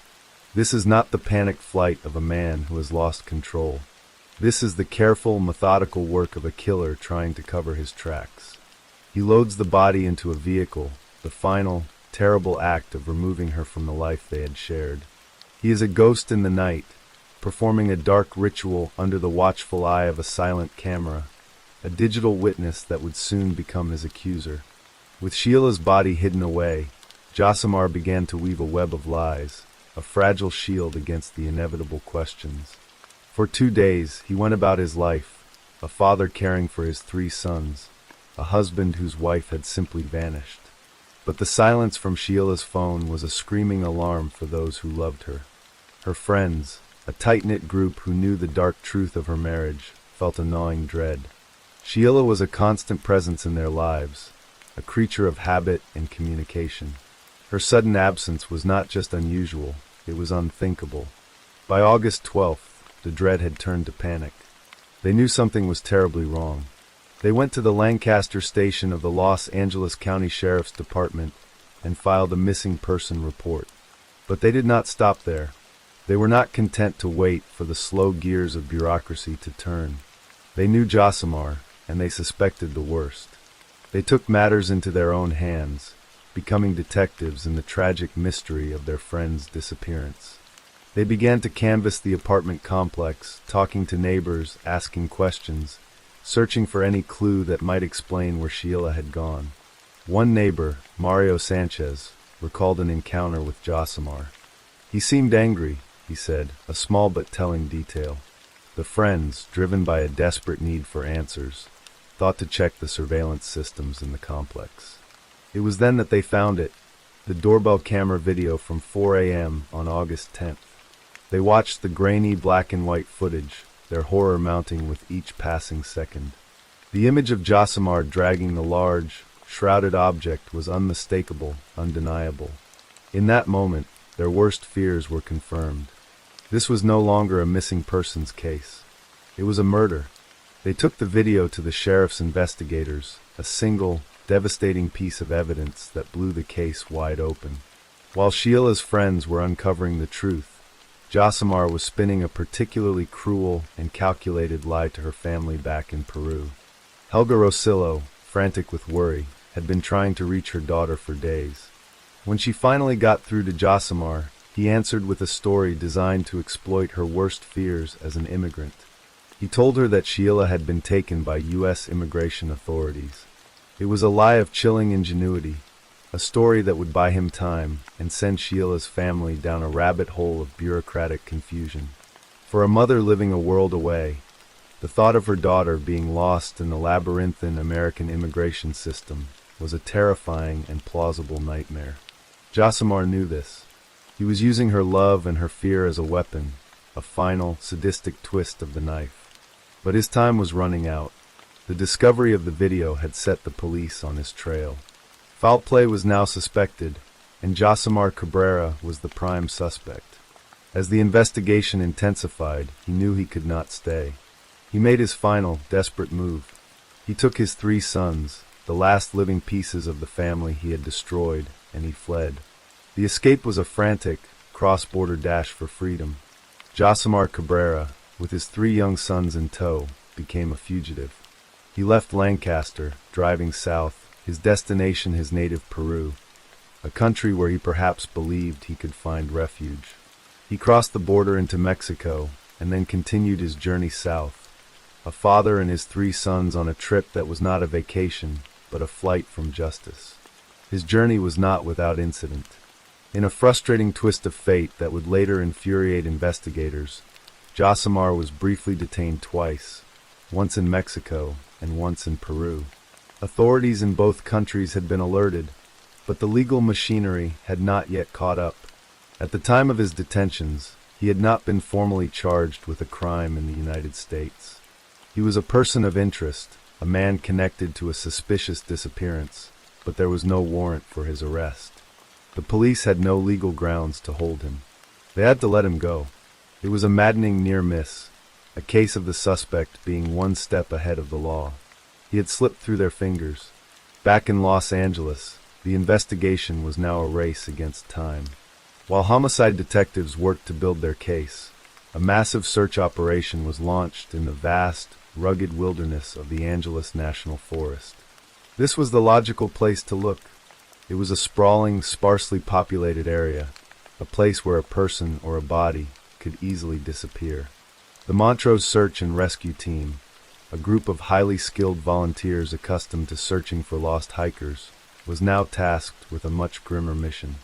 This is not the panicked flight of a man who has lost control. This is the careful, methodical work of a killer trying to cover his tracks. He loads the body into a vehicle, the final, terrible act of removing her from the life they had shared. He is a ghost in the night, performing a dark ritual under the watchful eye of a silent camera, a digital witness that would soon become his accuser. With Sheila's body hidden away, Josimar began to weave a web of lies, a fragile shield against the inevitable questions. For 2 days, he went about his life, a father caring for his 3 sons, a husband whose wife had simply vanished. But the silence from Sheila's phone was a screaming alarm for those who loved her. Her friends, a tight-knit group who knew the dark truth of her marriage, felt a gnawing dread. Sheila was a constant presence in their lives, a creature of habit and communication. Her sudden absence was not just unusual, it was unthinkable. By August 12th, the dread had turned to panic. They knew something was terribly wrong. They went to the Lancaster station of the Los Angeles County Sheriff's Department and filed a missing person report. But they did not stop there. They were not content to wait for the slow gears of bureaucracy to turn. They knew Josimar, and they suspected the worst. They took matters into their own hands, becoming detectives in the tragic mystery of their friend's disappearance. They began to canvass the apartment complex, talking to neighbors, asking questions, searching for any clue that might explain where Sheila had gone. One neighbor, Mario Sanchez, recalled an encounter with Josimar. He seemed angry, he said, a small but telling detail. The friends, driven by a desperate need for answers, thought to check the surveillance systems in the complex. It was then that they found it, the doorbell camera video from 4 a.m. on August 10th. They watched the grainy black and white footage, their horror mounting with each passing second. The image of Josimar dragging the large, shrouded object was unmistakable, undeniable. In that moment, their worst fears were confirmed. This was no longer a missing persons case. It was a murder. They took the video to the sheriff's investigators, a single, devastating piece of evidence that blew the case wide open. While Sheila's friends were uncovering the truth, Josimar was spinning a particularly cruel and calculated lie to her family back in Peru. Helga Rosillo, frantic with worry, had been trying to reach her daughter for days. When she finally got through to Josimar, he answered with a story designed to exploit her worst fears as an immigrant. He told her that Sheila had been taken by U.S. immigration authorities. It was a lie of chilling ingenuity, a story that would buy him time and send Sheila's family down a rabbit hole of bureaucratic confusion. For a mother living a world away, the thought of her daughter being lost in the labyrinthine American immigration system was a terrifying and plausible nightmare. Josimar knew this. He was using her love and her fear as a weapon, a final, sadistic twist of the knife. But his time was running out. The discovery of the video had set the police on his trail. Foul play was now suspected, and Josimar Cabrera was the prime suspect. As the investigation intensified, he knew he could not stay. He made his final, desperate move. He took his 3 sons, the last living pieces of the family he had destroyed, and he fled. The escape was a frantic, cross-border dash for freedom. Josimar Cabrera, with his 3 young sons in tow, became a fugitive. He left Lancaster, driving south, his destination his native Peru, a country where he perhaps believed he could find refuge. He crossed the border into Mexico, and then continued his journey south, a father and his 3 sons on a trip that was not a vacation, but a flight from justice. His journey was not without incident. In a frustrating twist of fate that would later infuriate investigators, Josimar was briefly detained twice, once in Mexico and once in Peru. Authorities in both countries had been alerted, but the legal machinery had not yet caught up. At the time of his detentions, he had not been formally charged with a crime in the United States. He was a person of interest, a man connected to a suspicious disappearance, but there was no warrant for his arrest. The police had no legal grounds to hold him. They had to let him go. It was a maddening near miss, a case of the suspect being one step ahead of the law. He had slipped through their fingers. Back in Los Angeles, the investigation was now a race against time. While homicide detectives worked to build their case, a massive search operation was launched in the vast, rugged wilderness of the Angeles National Forest. This was the logical place to look. It was a sprawling, sparsely populated area, a place where a person or a body could easily disappear. The Montrose Search and Rescue Team, a group of highly skilled volunteers accustomed to searching for lost hikers, was now tasked with a much grimmer mission.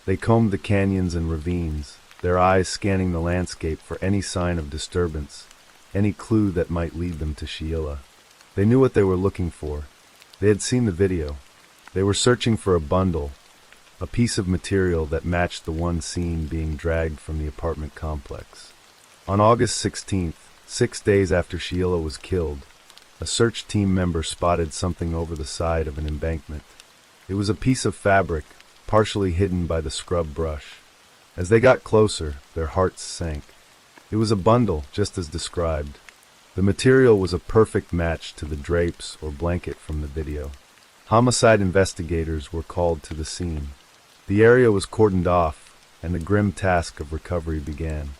They combed the canyons and ravines, their eyes scanning the landscape for any sign of disturbance, any clue that might lead them to Sheila. They knew what they were looking for. They had seen the video. They were searching for a bundle, a piece of material that matched the one seen being dragged from the apartment complex. On August 16th, 6 days after Sheila was killed, a search team member spotted something over the side of an embankment. It was a piece of fabric, partially hidden by the scrub brush. As they got closer, their hearts sank. It was a bundle, just as described. The material was a perfect match to the drapes or blanket from the video. Homicide investigators were called to the scene. The area was cordoned off, and the grim task of recovery began.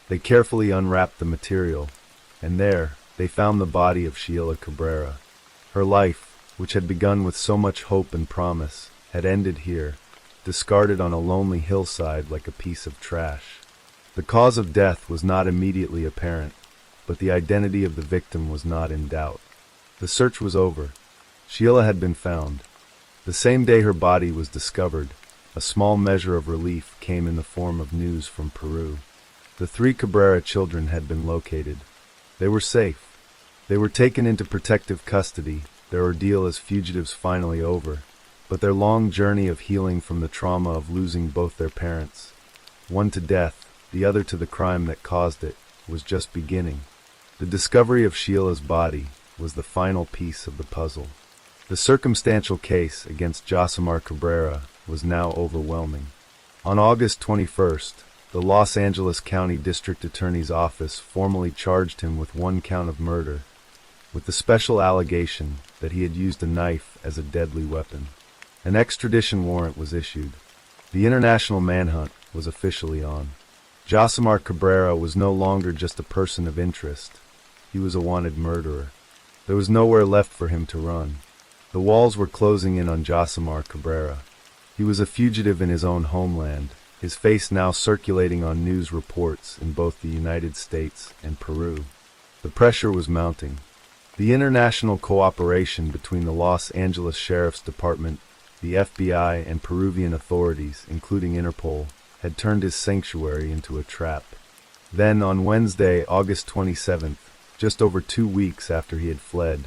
They carefully unwrapped the material, and there, they found the body of Sheila Cabrera. Her life, which had begun with so much hope and promise, had ended here, discarded on a lonely hillside like a piece of trash. The cause of death was not immediately apparent, but the identity of the victim was not in doubt. The search was over. Sheila had been found. The same day her body was discovered, a small measure of relief came in the form of news from Peru. The 3 Cabrera children had been located. They were safe. They were taken into protective custody, their ordeal as fugitives finally over, but their long journey of healing from the trauma of losing both their parents, one to death, the other to the crime that caused it, was just beginning. The discovery of Sheila's body was the final piece of the puzzle. The circumstantial case against Josimar Cabrera was now overwhelming. On August 21st, the Los Angeles County District Attorney's Office formally charged him with 1 count of murder, with the special allegation that he had used a knife as a deadly weapon. An extradition warrant was issued. The international manhunt was officially on. Josimar Cabrera was no longer just a person of interest. He was a wanted murderer. There was nowhere left for him to run. The walls were closing in on Josimar Cabrera. He was a fugitive in his own homeland, his face now circulating on news reports in both the United States and Peru. The pressure was mounting. The international cooperation between the Los Angeles Sheriff's Department, the FBI, and Peruvian authorities, including Interpol, had turned his sanctuary into a trap. Then, on Wednesday, August 27th, just over 2 weeks after he had fled,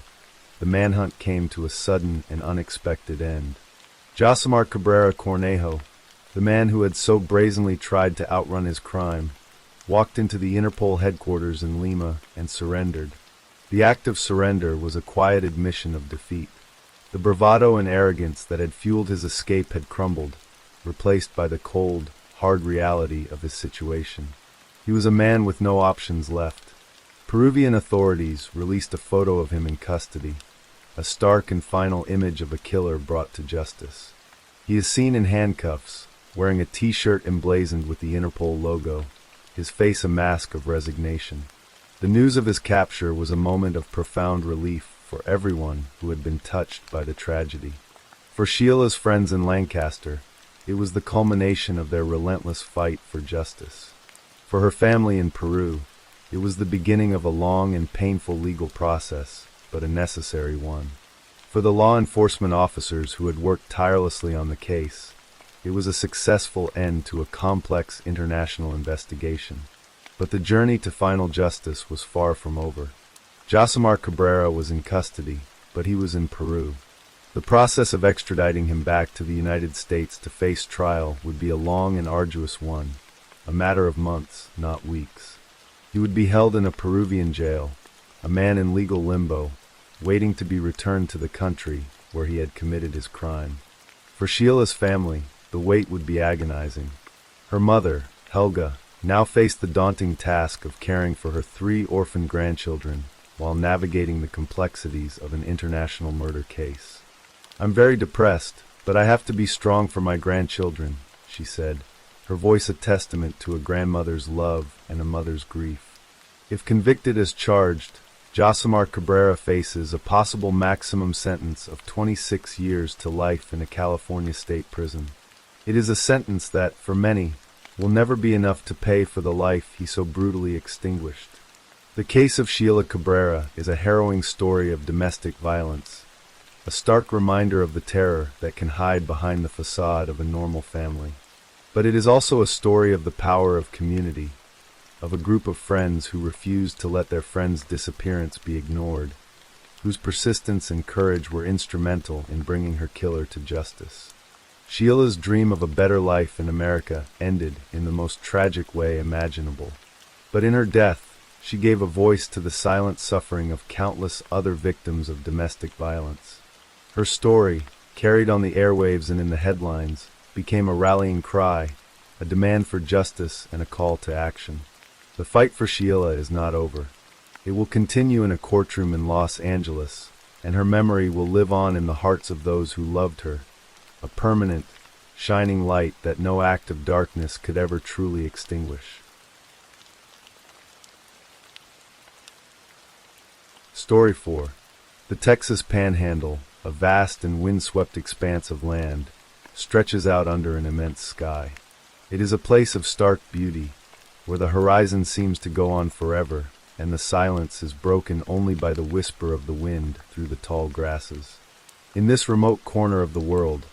the manhunt came to a sudden and unexpected end. Josimar Cabrera Cornejo, the man who had so brazenly tried to outrun his crime, walked into the Interpol headquarters in Lima and surrendered. The act of surrender was a quiet admission of defeat. The bravado and arrogance that had fueled his escape had crumbled, replaced by the cold, hard reality of his situation. He was a man with no options left. Peruvian authorities released a photo of him in custody, a stark and final image of a killer brought to justice. He is seen in handcuffs, wearing a t-shirt emblazoned with the Interpol logo, his face a mask of resignation. The news of his capture was a moment of profound relief for everyone who had been touched by the tragedy. For Sheila's friends in Lancaster, it was the culmination of their relentless fight for justice. For her family in Peru, it was the beginning of a long and painful legal process, but a necessary one. For the law enforcement officers who had worked tirelessly on the case, it was a successful end to a complex international investigation. But the journey to final justice was far from over. Josimar Cabrera was in custody, but he was in Peru. The process of extraditing him back to the United States to face trial would be a long and arduous one, a matter of months, not weeks. He would be held in a Peruvian jail, a man in legal limbo, waiting to be returned to the country where he had committed his crime. For Sheila's family, the wait would be agonizing. Her mother, Helga, now faced the daunting task of caring for her 3 orphan grandchildren while navigating the complexities of an international murder case. "I'm very depressed, but I have to be strong for my grandchildren," she said, her voice a testament to a grandmother's love and a mother's grief. If convicted as charged, Josimar Cabrera faces a possible maximum sentence of 26 years to life in a California state prison. It is a sentence that, for many, will never be enough to pay for the life he so brutally extinguished. The case of Sheila Cabrera is a harrowing story of domestic violence, a stark reminder of the terror that can hide behind the facade of a normal family. But it is also a story of the power of community, of a group of friends who refused to let their friend's disappearance be ignored, whose persistence and courage were instrumental in bringing her killer to justice. Sheila's dream of a better life in America ended in the most tragic way imaginable. But in her death, she gave a voice to the silent suffering of countless other victims of domestic violence. Her story, carried on the airwaves and in the headlines, became a rallying cry, a demand for justice and a call to action. The fight for Sheila is not over. It will continue in a courtroom in Los Angeles, and her memory will live on in the hearts of those who loved her, a permanent, shining light that no act of darkness could ever truly extinguish. Story 4. The Texas Panhandle, a vast and windswept expanse of land, stretches out under an immense sky. It is a place of stark beauty, where the horizon seems to go on forever, and the silence is broken only by the whisper of the wind through the tall grasses. In this remote corner of the world,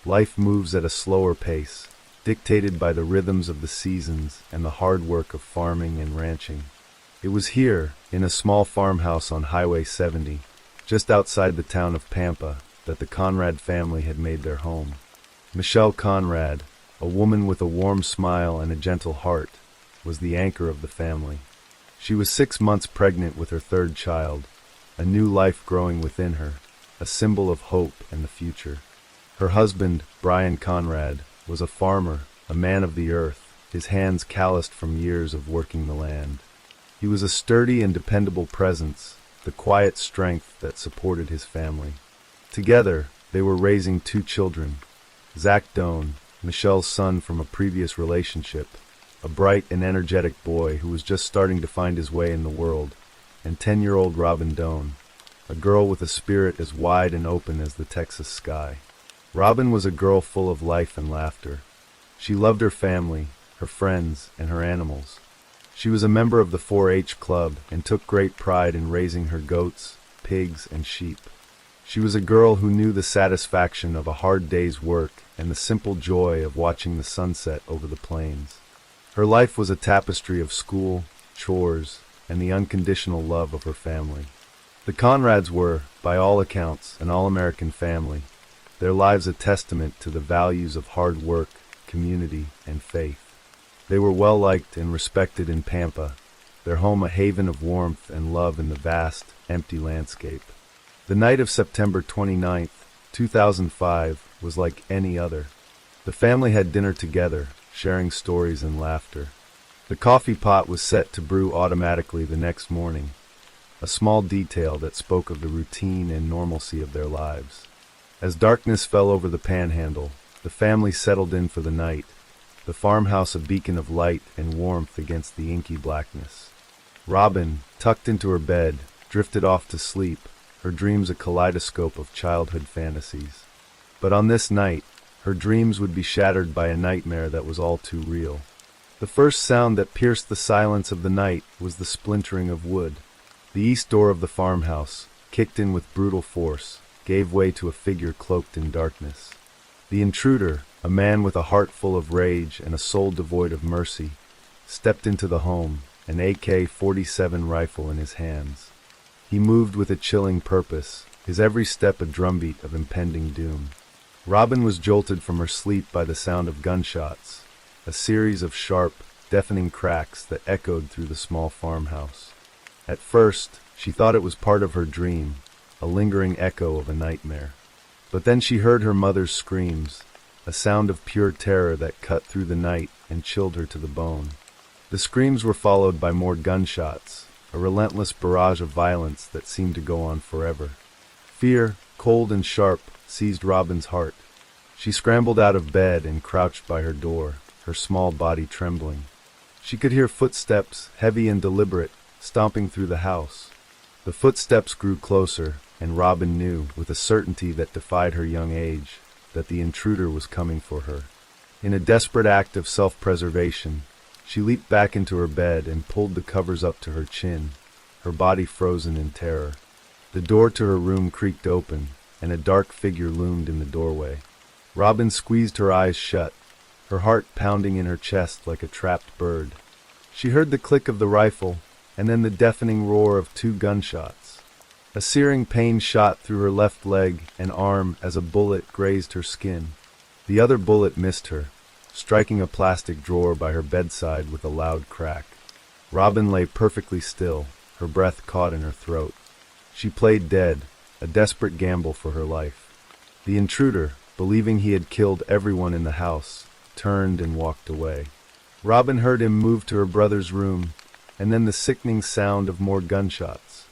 life moves at a slower pace, dictated by the rhythms of the seasons and the hard work of farming and ranching. It was here, in a small farmhouse on Highway 70, just outside the town of Pampa, that the Conrad family had made their home. Michelle Conrad, a woman with a warm smile and a gentle heart, was the anchor of the family. She was 6 months pregnant with her third child, a new life growing within her, a symbol of hope and the future. Her husband, Brian Conrad, was a farmer, a man of the earth, his hands calloused from years of working the land. He was a sturdy and dependable presence, the quiet strength that supported his family. Together, they were raising 2 children, Zach Doan, Michelle's son from a previous relationship, a bright and energetic boy who was just starting to find his way in the world, and 10-year-old Robin Doan, a girl with a spirit as wide and open as the Texas sky. Robin was a girl full of life and laughter. She loved her family, her friends, and her animals. She was a member of the 4-H club and took great pride in raising her goats, pigs, and sheep. She was a girl who knew the satisfaction of a hard day's work and the simple joy of watching the sunset over the plains. Her life was a tapestry of school, chores, and the unconditional love of her family. The Conrads were, by all accounts, an all-American family, their lives a testament to the values of hard work, community, and faith. They were well-liked and respected in Pampa, their home a haven of warmth and love in the vast, empty landscape. The night of September 29, 2005, was like any other. The family had dinner together, sharing stories and laughter. The coffee pot was set to brew automatically the next morning, a small detail that spoke of the routine and normalcy of their lives. As darkness fell over the Panhandle, the family settled in for the night, the farmhouse a beacon of light and warmth against the inky blackness. Robin, tucked into her bed, drifted off to sleep, her dreams a kaleidoscope of childhood fantasies. But on this night, her dreams would be shattered by a nightmare that was all too real. The first sound that pierced the silence of the night was the splintering of wood. The east door of the farmhouse, kicked in with brutal force, gave way to a figure cloaked in darkness. The intruder, a man with a heart full of rage and a soul devoid of mercy, stepped into the home, an AK-47 rifle in his hands. He moved with a chilling purpose, his every step a drumbeat of impending doom. Robin was jolted from her sleep by the sound of gunshots, a series of sharp, deafening cracks that echoed through the small farmhouse. At first, she thought it was part of her dream, a lingering echo of a nightmare. But then she heard her mother's screams, a sound of pure terror that cut through the night and chilled her to the bone. The screams were followed by more gunshots, a relentless barrage of violence that seemed to go on forever. Fear, cold and sharp, seized Robin's heart. She scrambled out of bed and crouched by her door, her small body trembling. She could hear footsteps, heavy and deliberate, stomping through the house. The footsteps grew closer, and Robin knew, with a certainty that defied her young age, that the intruder was coming for her. In a desperate act of self-preservation, she leaped back into her bed and pulled the covers up to her chin, her body frozen in terror. The door to her room creaked open, and a dark figure loomed in the doorway. Robin squeezed her eyes shut, her heart pounding in her chest like a trapped bird. She heard the click of the rifle, and then the deafening roar of 2 gunshots. A searing pain shot through her left leg and arm as a bullet grazed her skin. The other bullet missed her, striking a plastic drawer by her bedside with a loud crack. Robin lay perfectly still, her breath caught in her throat. She played dead, a desperate gamble for her life. The intruder, believing he had killed everyone in the house, turned and walked away. Robin heard him move to her brother's room, and then the sickening sound of more gunshots.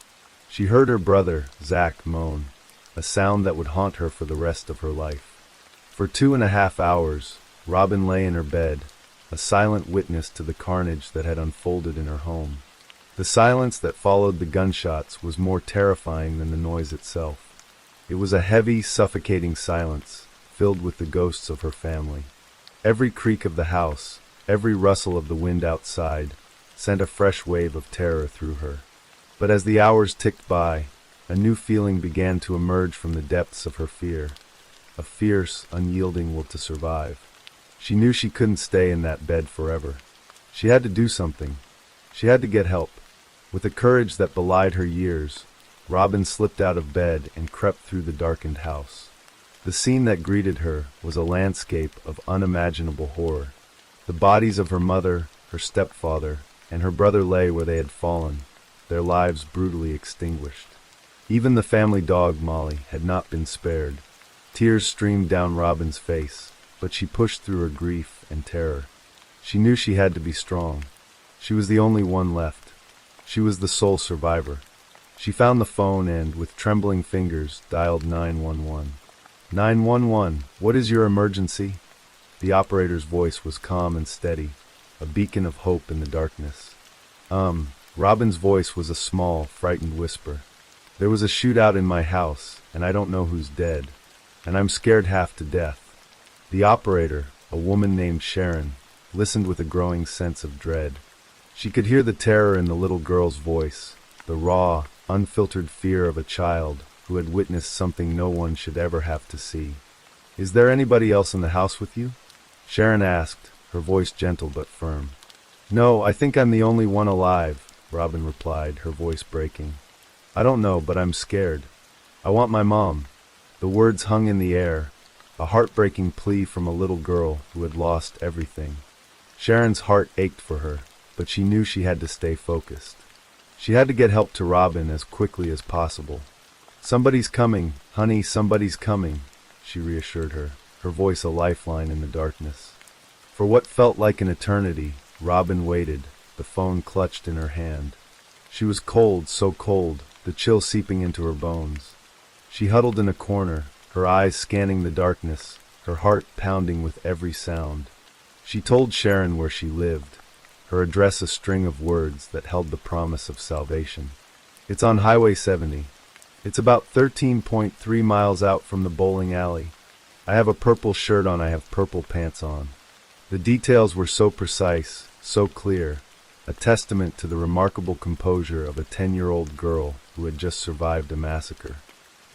She heard her brother, Zach, moan, a sound that would haunt her for the rest of her life. For 2.5 hours, Robin lay in her bed, a silent witness to the carnage that had unfolded in her home. The silence that followed the gunshots was more terrifying than the noise itself. It was a heavy, suffocating silence, filled with the ghosts of her family. Every creak of the house, every rustle of the wind outside, sent a fresh wave of terror through her. But as the hours ticked by, a new feeling began to emerge from the depths of her fear, a fierce, unyielding will to survive. She knew she couldn't stay in that bed forever. She had to do something. She had to get help. With a courage that belied her years, Robin slipped out of bed and crept through the darkened house. The scene that greeted her was a landscape of unimaginable horror. The bodies of her mother, her stepfather, and her brother lay where they had fallen, their lives brutally extinguished. Even the family dog, Molly, had not been spared. Tears streamed down Robin's face, but she pushed through her grief and terror. She knew she had to be strong. She was the only one left. She was the sole survivor. She found the phone and, with trembling fingers, dialed 911. 911, what is your emergency? The operator's voice was calm and steady, a beacon of hope in the darkness. Robin's voice was a small, frightened whisper. There was a shootout in my house, and I don't know who's dead, and I'm scared half to death. The operator, a woman named Sharon, listened with a growing sense of dread. She could hear the terror in the little girl's voice, the raw, unfiltered fear of a child who had witnessed something no one should ever have to see. Is there anybody else in the house with you? Sharon asked, her voice gentle but firm. No, I think I'm the only one alive, Robin replied, her voice breaking. I don't know, but I'm scared. I want my mom. The words hung in the air, a heartbreaking plea from a little girl who had lost everything. Sharon's heart ached for her, but she knew she had to stay focused. She had to get help to Robin as quickly as possible. Somebody's coming, honey, somebody's coming, she reassured her, her voice a lifeline in the darkness. For what felt like an eternity, Robin waited, the phone clutched in her hand. She was cold, so cold, the chill seeping into her bones. She huddled in a corner, her eyes scanning the darkness, her heart pounding with every sound. She told Sharon where she lived, her address a string of words that held the promise of salvation. It's on Highway 70. It's about 13.3 miles out from the bowling alley. I have a purple shirt on, I have purple pants on. The details were so precise, so clear, a testament to the remarkable composure of a 10-year-old girl who had just survived a massacre.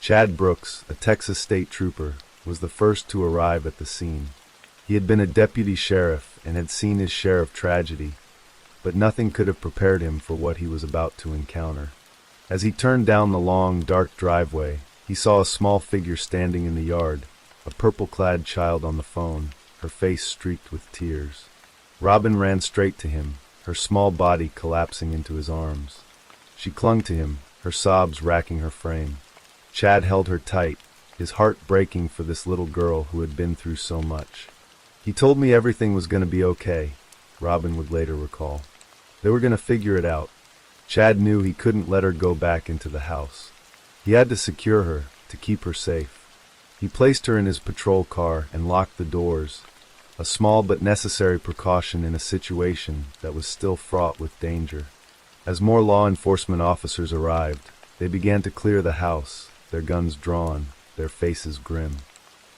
Chad Brooks, a Texas state trooper, was the first to arrive at the scene. He had been a deputy sheriff and had seen his share of tragedy, but nothing could have prepared him for what he was about to encounter. As he turned down the long, dark driveway, he saw a small figure standing in the yard, a purple-clad child on the phone, her face streaked with tears. Robin ran straight to him, her small body collapsing into his arms. She clung to him, her sobs racking her frame. Chad held her tight, his heart breaking for this little girl who had been through so much. He told me everything was going to be okay, Robin would later recall. They were going to figure it out. Chad knew he couldn't let her go back into the house. He had to secure her, to keep her safe. He placed her in his patrol car and locked the doors, a small but necessary precaution in a situation that was still fraught with danger. As more law enforcement officers arrived, they began to clear the house, their guns drawn, their faces grim.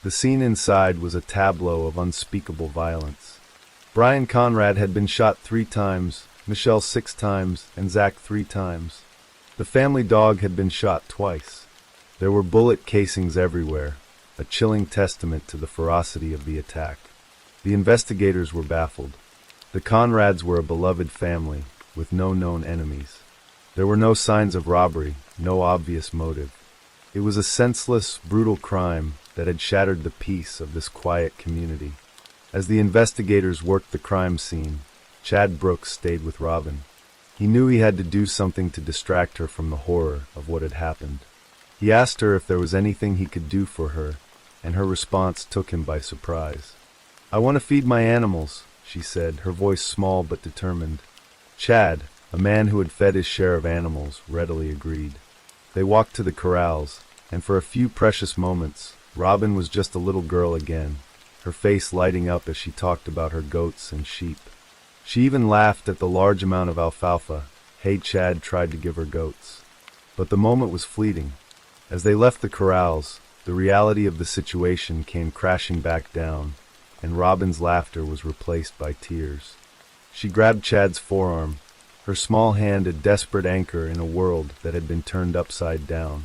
The scene inside was a tableau of unspeakable violence. Brian Conrad had been shot 3 times, Michelle 6 times, and Zach 3 times. The family dog had been shot twice. There were bullet casings everywhere, a chilling testament to the ferocity of the attack. The investigators were baffled. The Conrads were a beloved family, with no known enemies. There were no signs of robbery, no obvious motive. It was a senseless, brutal crime that had shattered the peace of this quiet community. As the investigators worked the crime scene, Chad Brooks stayed with Robin. He knew he had to do something to distract her from the horror of what had happened. He asked her if there was anything he could do for her, and her response took him by surprise. "I want to feed my animals," she said, her voice small but determined. Chad, a man who had fed his share of animals, readily agreed. They walked to the corrals, and for a few precious moments, Robin was just a little girl again, her face lighting up as she talked about her goats and sheep. She even laughed at the large amount of alfalfa Chad tried to give her goats. But the moment was fleeting. As they left the corrals, the reality of the situation came crashing back down, and Robin's laughter was replaced by tears. She grabbed Chad's forearm, her small hand a desperate anchor in a world that had been turned upside down.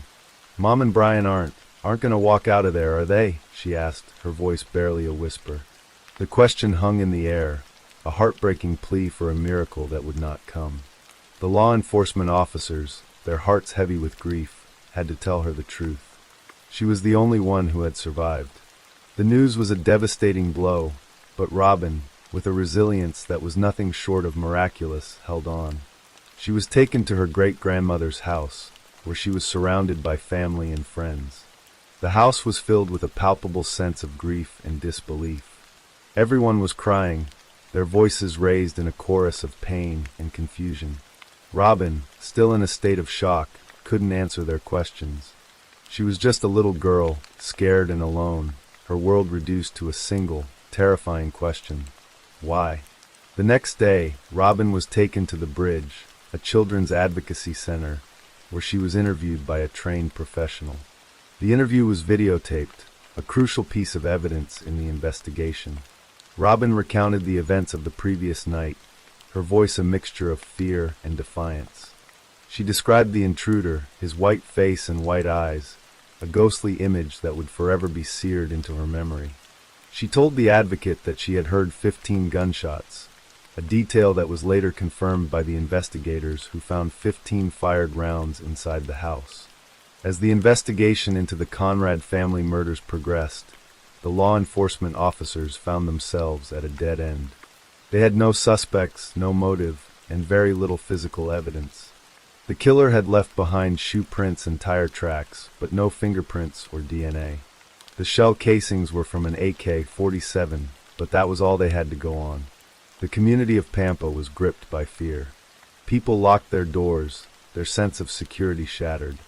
"Mom and Brian aren't gonna walk out of there, are they?" she asked, her voice barely a whisper. The question hung in the air, a heartbreaking plea for a miracle that would not come. The law enforcement officers, their hearts heavy with grief, had to tell her the truth. She was the only one who had survived. The news was a devastating blow, but Robin, with a resilience that was nothing short of miraculous, held on. She was taken to her great-grandmother's house, where she was surrounded by family and friends. The house was filled with a palpable sense of grief and disbelief. Everyone was crying, their voices raised in a chorus of pain and confusion. Robin, still in a state of shock, couldn't answer their questions. She was just a little girl, scared and alone, her world reduced to a single, terrifying question. Why? The next day, Robin was taken to the Bridge, a children's advocacy center, where she was interviewed by a trained professional. The interview was videotaped, a crucial piece of evidence in the investigation. Robin recounted the events of the previous night, her voice a mixture of fear and defiance. She described the intruder, his white face and white eyes, a ghostly image that would forever be seared into her memory. She told the advocate that she had heard 15 gunshots, a detail that was later confirmed by the investigators who found 15 fired rounds inside the house. As the investigation into the Conrad family murders progressed, the law enforcement officers found themselves at a dead end. They had no suspects, no motive, and very little physical evidence. The killer had left behind shoe prints and tire tracks, but no fingerprints or DNA. The shell casings were from an AK-47, but that was all they had to go on. The community of Pampa was gripped by fear. People locked their doors, their sense of security shattered.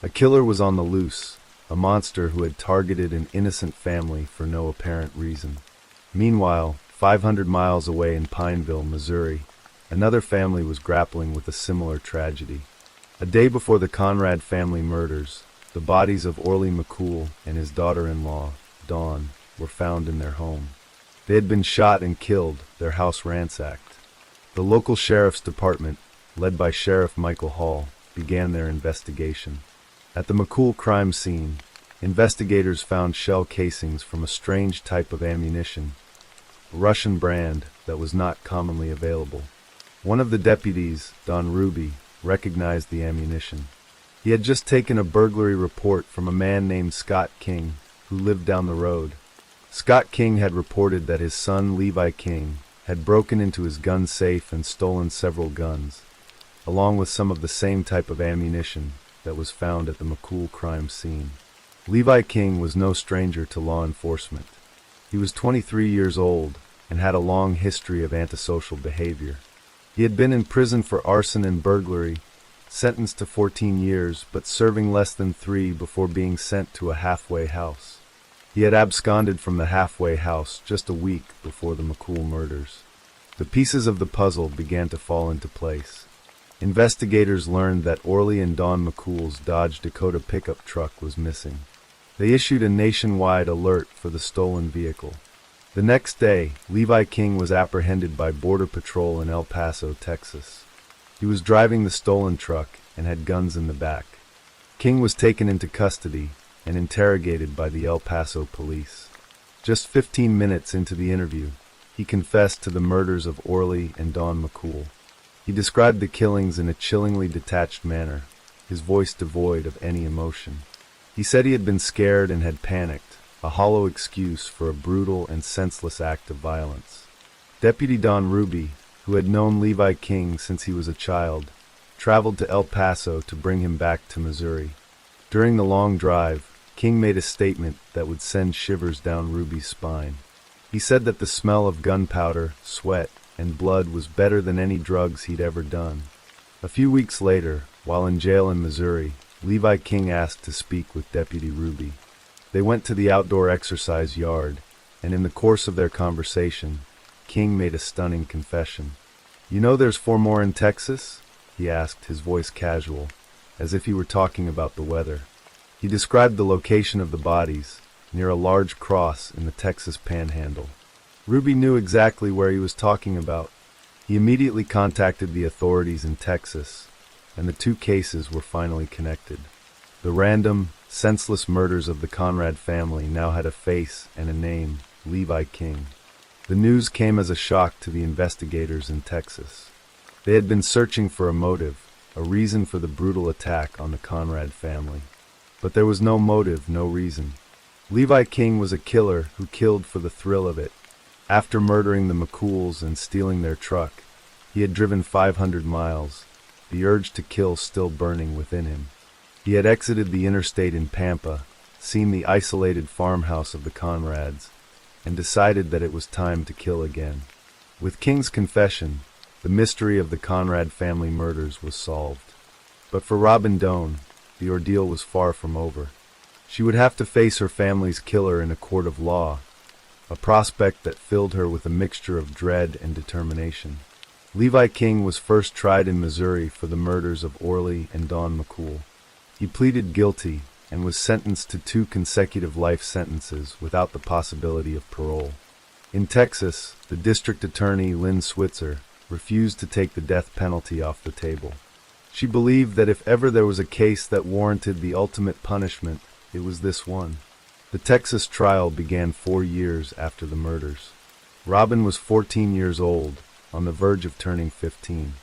A killer was on the loose, a monster who had targeted an innocent family for no apparent reason. Meanwhile, 500 miles away in Pineville, Missouri, another family was grappling with a similar tragedy. A day before the Conrad family murders, the bodies of Orly McCool and his daughter-in-law, Dawn, were found in their home. They had been shot and killed, their house ransacked. The local sheriff's department, led by Sheriff Michael Hall, began their investigation. At the McCool crime scene, investigators found shell casings from a strange type of ammunition, a Russian brand that was not commonly available. One of the deputies, Don Ruby, recognized the ammunition. He had just taken a burglary report from a man named Scott King, who lived down the road. Scott King had reported that his son, Levi King, had broken into his gun safe and stolen several guns, along with some of the same type of ammunition that was found at the McCool crime scene. Levi King was no stranger to law enforcement. He was 23 years old and had a long history of antisocial behavior. He had been in prison for arson and burglary, sentenced to 14 years, but serving less than 3 before being sent to a halfway house. He had absconded from the halfway house just a week before the McCool murders. The pieces of the puzzle began to fall into place. Investigators learned that Orly and Dawn McCool's Dodge Dakota pickup truck was missing. They issued a nationwide alert for the stolen vehicle. The next day, Levi King was apprehended by Border Patrol in El Paso, Texas. He was driving the stolen truck and had guns in the back. King was taken into custody and interrogated by the El Paso police. Just 15 minutes into the interview, he confessed to the murders of Orly and Dawn McCool. He described the killings in a chillingly detached manner, his voice devoid of any emotion. He said he had been scared and had panicked, a hollow excuse for a brutal and senseless act of violence. Deputy Don Ruby, who had known Levi King since he was a child, traveled to El Paso to bring him back to Missouri. During the long drive, King made a statement that would send shivers down Ruby's spine. He said that the smell of gunpowder, sweat, and blood was better than any drugs he'd ever done. A few weeks later, while in jail in Missouri, Levi King asked to speak with Deputy Ruby. They went to the outdoor exercise yard, and in the course of their conversation, King made a stunning confession. "You know there's 4 more in Texas?" he asked, his voice casual, as if he were talking about the weather. He described the location of the bodies, near a large cross in the Texas Panhandle. Ruby knew exactly where he was talking about. He immediately contacted the authorities in Texas, and the 2 cases were finally connected. The random, senseless murders of the Conrad family now had a face and a name: Levi King. The news came as a shock to the investigators in Texas. They had been searching for a motive, a reason for the brutal attack on the Conrad family. But there was no motive, no reason. Levi King was a killer who killed for the thrill of it. After murdering the McCools and stealing their truck, he had driven 500 miles, the urge to kill still burning within him. He had exited the interstate in Pampa, seen the isolated farmhouse of the Conrads, and decided that it was time to kill again. With King's confession, the mystery of the Conrad family murders was solved. But for Robin Doan, the ordeal was far from over. She would have to face her family's killer in a court of law, a prospect that filled her with a mixture of dread and determination. Levi King was first tried in Missouri for the murders of Orly and Dawn McCool. He pleaded guilty and was sentenced to 2 consecutive life sentences without the possibility of parole. In Texas, the district attorney, Lynn Switzer, refused to take the death penalty off the table. She believed that if ever there was a case that warranted the ultimate punishment, it was this one. The Texas trial began 4 years after the murders. Robin was 14 years old, on the verge of turning 15.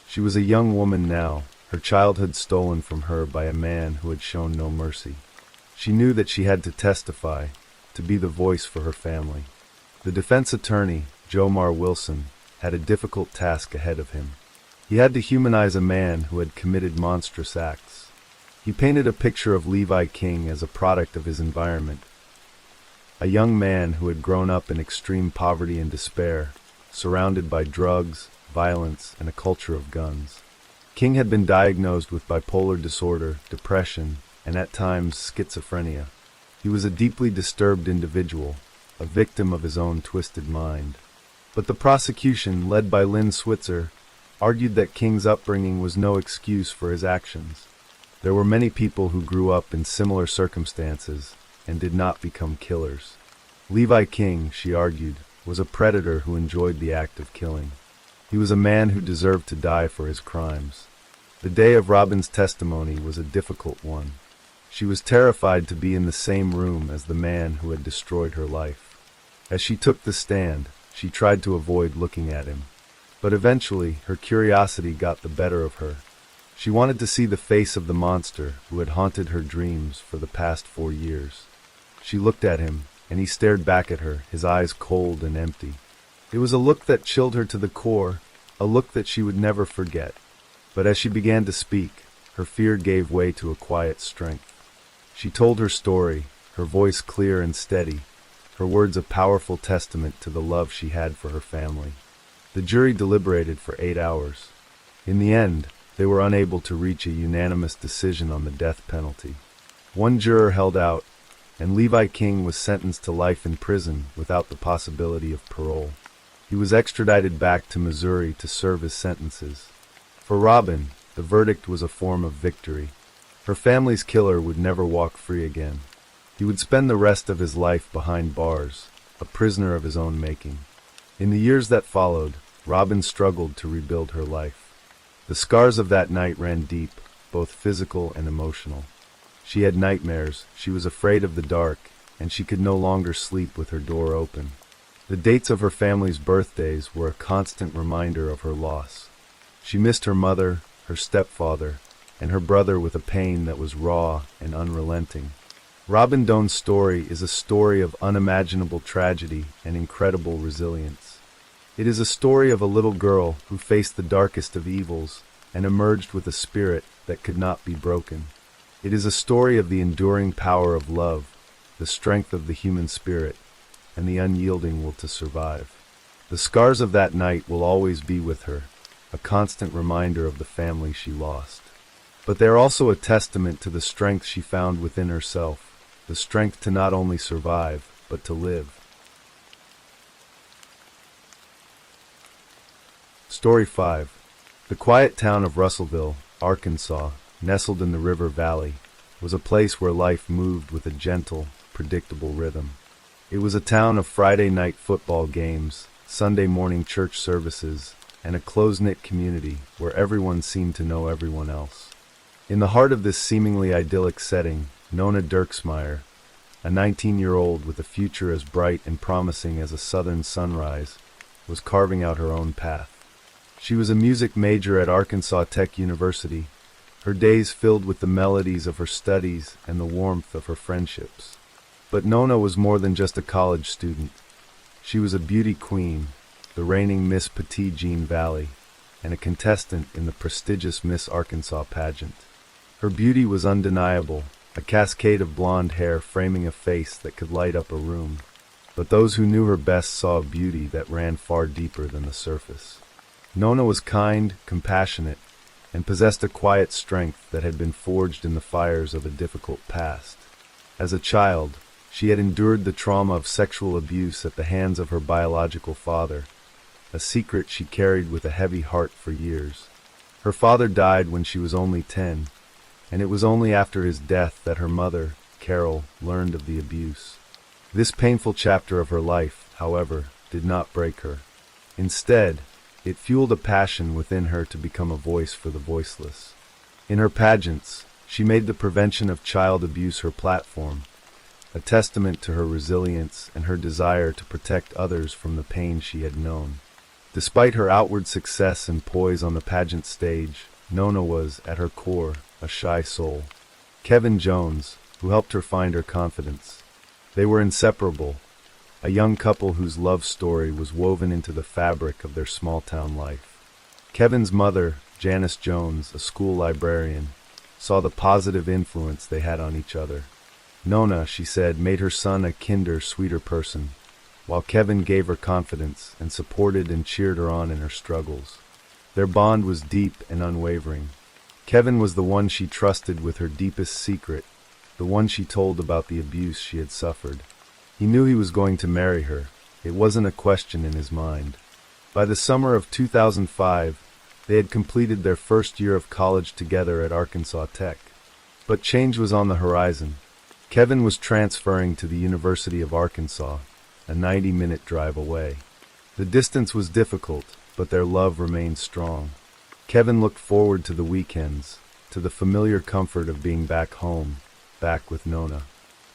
She was a young woman now, her childhood stolen from her by a man who had shown no mercy. She knew that she had to testify, to be the voice for her family. The defense attorney, Jomar Wilson, had a difficult task ahead of him. He had to humanize a man who had committed monstrous acts. He painted a picture of Levi King as a product of his environment, a young man who had grown up in extreme poverty and despair, surrounded by drugs, violence, and a culture of guns. King had been diagnosed with bipolar disorder, depression, and at times schizophrenia. He was a deeply disturbed individual, a victim of his own twisted mind. But the prosecution, led by Lynn Switzer, argued that King's upbringing was no excuse for his actions. There were many people who grew up in similar circumstances and did not become killers. Levi King, she argued, was a predator who enjoyed the act of killing. He was a man who deserved to die for his crimes. The day of Robin's testimony was a difficult one. She was terrified to be in the same room as the man who had destroyed her life. As she took the stand, she tried to avoid looking at him. But eventually, her curiosity got the better of her. She wanted to see the face of the monster who had haunted her dreams for the past 4 years. She looked at him, and he stared back at her, his eyes cold and empty. It was a look that chilled her to the core, a look that she would never forget. But as she began to speak, her fear gave way to a quiet strength. She told her story, her voice clear and steady, her words a powerful testament to the love she had for her family. The jury deliberated for 8 hours. In the end, they were unable to reach a unanimous decision on the death penalty. One juror held out, and Levi King was sentenced to life in prison without the possibility of parole. He was extradited back to Missouri to serve his sentences. For Robin, the verdict was a form of victory. Her family's killer would never walk free again. He would spend the rest of his life behind bars, a prisoner of his own making. In the years that followed, Robin struggled to rebuild her life. The scars of that night ran deep, both physical and emotional. She had nightmares, she was afraid of the dark, and she could no longer sleep with her door open. The dates of her family's birthdays were a constant reminder of her loss. She missed her mother, her stepfather, and her brother with a pain that was raw and unrelenting. Robin Doan's story is a story of unimaginable tragedy and incredible resilience. It is a story of a little girl who faced the darkest of evils and emerged with a spirit that could not be broken. It is a story of the enduring power of love, the strength of the human spirit, and the unyielding will to survive. The scars of that night will always be with her, a constant reminder of the family she lost. But they are also a testament to the strength she found within herself, the strength to not only survive, but to live. Story 5. The quiet town of Russellville, Arkansas, nestled in the river valley, was a place where life moved with a gentle, predictable rhythm. It was a town of Friday night football games, Sunday morning church services, and a close-knit community where everyone seemed to know everyone else. In the heart of this seemingly idyllic setting, Nona Dirksmeyer, a 19-year-old with a future as bright and promising as a southern sunrise, was carving out her own path. She was a music major at Arkansas Tech University, her days filled with the melodies of her studies and the warmth of her friendships. But Nona was more than just a college student. She was a beauty queen, the reigning Miss Petit Jean Valley, and a contestant in the prestigious Miss Arkansas pageant. Her beauty was undeniable, a cascade of blonde hair framing a face that could light up a room. But those who knew her best saw a beauty that ran far deeper than the surface. Nona was kind, compassionate, and possessed a quiet strength that had been forged in the fires of a difficult past. As a child, she had endured the trauma of sexual abuse at the hands of her biological father, a secret she carried with a heavy heart for years. Her father died when she was only 10, and it was only after his death that her mother, Carol, learned of the abuse. This painful chapter of her life, however, did not break her. Instead, it fueled a passion within her to become a voice for the voiceless. In her pageants, she made the prevention of child abuse her platform, a testament to her resilience and her desire to protect others from the pain she had known. Despite her outward success and poise on the pageant stage, Nona was, at her core, a shy soul. Kevin Jones, who helped her find her confidence. They were inseparable, a young couple whose love story was woven into the fabric of their small-town life. Kevin's mother, Janice Jones, a school librarian, saw the positive influence they had on each other. Nona, she said, made her son a kinder, sweeter person, while Kevin gave her confidence and supported and cheered her on in her struggles. Their bond was deep and unwavering. Kevin was the one she trusted with her deepest secret, the one she told about the abuse she had suffered. He knew he was going to marry her. It wasn't a question in his mind. By the summer of 2005, they had completed their first year of college together at Arkansas Tech. But change was on the horizon. Kevin was transferring to the University of Arkansas, a 90-minute drive away. The distance was difficult, but their love remained strong. Kevin looked forward to the weekends, to the familiar comfort of being back home, back with Nona.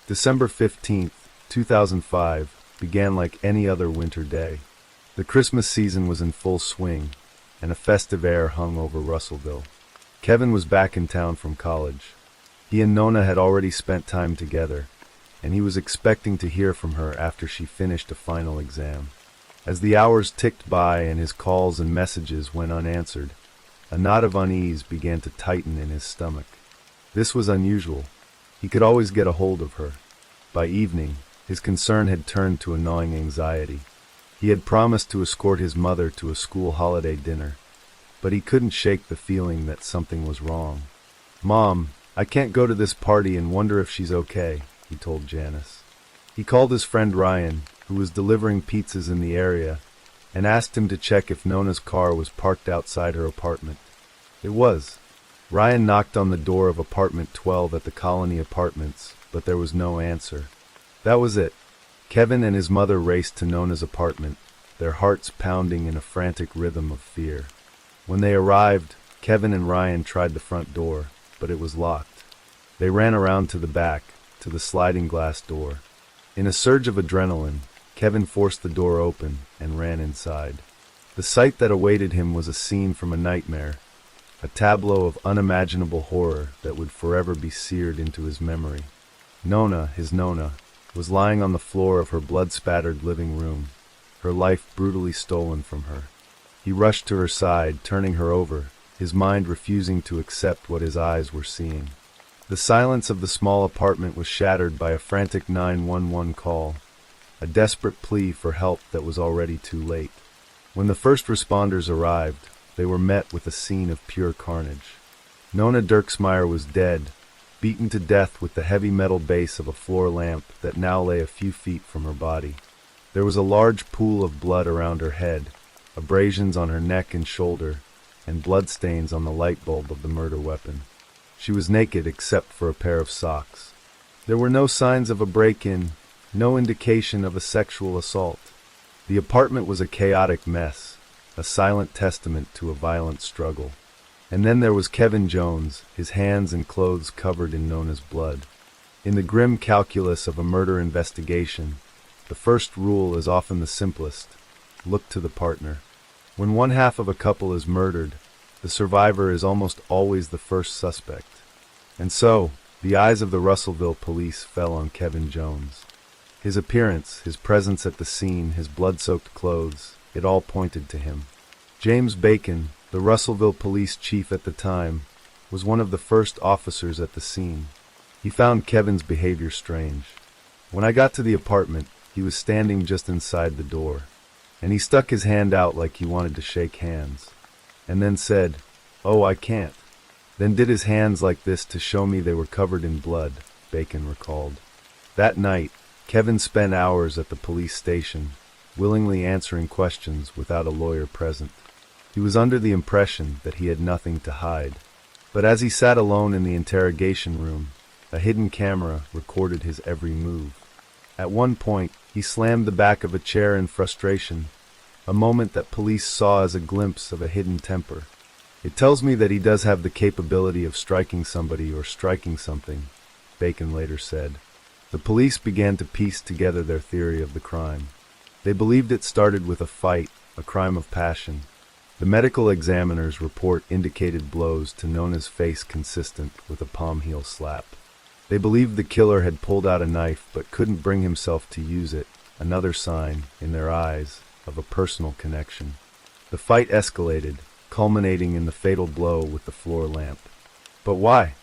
December 15th, 2005 began like any other winter day. The Christmas season was in full swing, and a festive air hung over Russellville. Kevin was back in town from college. He and Nona had already spent time together, and he was expecting to hear from her after she finished a final exam. As the hours ticked by and his calls and messages went unanswered, a knot of unease began to tighten in his stomach. This was unusual. He could always get a hold of her. By evening, his concern had turned to a gnawing anxiety. He had promised to escort his mother to a school holiday dinner, but he couldn't shake the feeling that something was wrong. "Mom, I can't go to this party and wonder if she's okay," he told Janice. He called his friend Ryan, who was delivering pizzas in the area, and asked him to check if Nona's car was parked outside her apartment. It was. Ryan knocked on the door of apartment 12 at the Colony Apartments, but there was no answer. That was it. Kevin and his mother raced to Nona's apartment, their hearts pounding in a frantic rhythm of fear. When they arrived, Kevin and Ryan tried the front door, but it was locked. They ran around to the back, to the sliding glass door. In a surge of adrenaline, Kevin forced the door open and ran inside. The sight that awaited him was a scene from a nightmare, a tableau of unimaginable horror that would forever be seared into his memory. Nona, his Nona, was lying on the floor of her blood-spattered living room, her life brutally stolen from her. He rushed to her side, turning her over, his mind refusing to accept what his eyes were seeing. The silence of the small apartment was shattered by a frantic 911 call, a desperate plea for help that was already too late. When the first responders arrived, they were met with a scene of pure carnage. Nona Dirksmeyer was dead, beaten to death with the heavy metal base of a floor lamp that now lay a few feet from her body. There was a large pool of blood around her head, abrasions on her neck and shoulder, and bloodstains on the light bulb of the murder weapon. She was naked except for a pair of socks. There were no signs of a break-in, no indication of a sexual assault. The apartment was a chaotic mess, a silent testament to a violent struggle. And then there was Kevin Jones, his hands and clothes covered in Nona's blood. In the grim calculus of a murder investigation, the first rule is often the simplest: look to the partner. When one half of a couple is murdered, the survivor is almost always the first suspect. And so, the eyes of the Russellville police fell on Kevin Jones. His appearance, his presence at the scene, his blood-soaked clothes, it all pointed to him. James Bacon, the Russellville police chief at the time, was one of the first officers at the scene. He found Kevin's behavior strange. When I got to the apartment, he was standing just inside the door, and he stuck his hand out like he wanted to shake hands, and then said, "Oh, I can't." Then did his hands like this to show me they were covered in blood, Bacon recalled. That night, Kevin spent hours at the police station, willingly answering questions without a lawyer present. He was under the impression that he had nothing to hide. But as he sat alone in the interrogation room, a hidden camera recorded his every move. At one point, he slammed the back of a chair in frustration, a moment that police saw as a glimpse of a hidden temper. "It tells me that he does have the capability of striking somebody or striking something," Bacon later said. The police began to piece together their theory of the crime. They believed it started with a fight, a crime of passion. The medical examiner's report indicated blows to Nona's face consistent with a palm heel slap. They believed the killer had pulled out a knife but couldn't bring himself to use it, another sign, in their eyes, of a personal connection. The fight escalated, culminating in the fatal blow with the floor lamp. But why?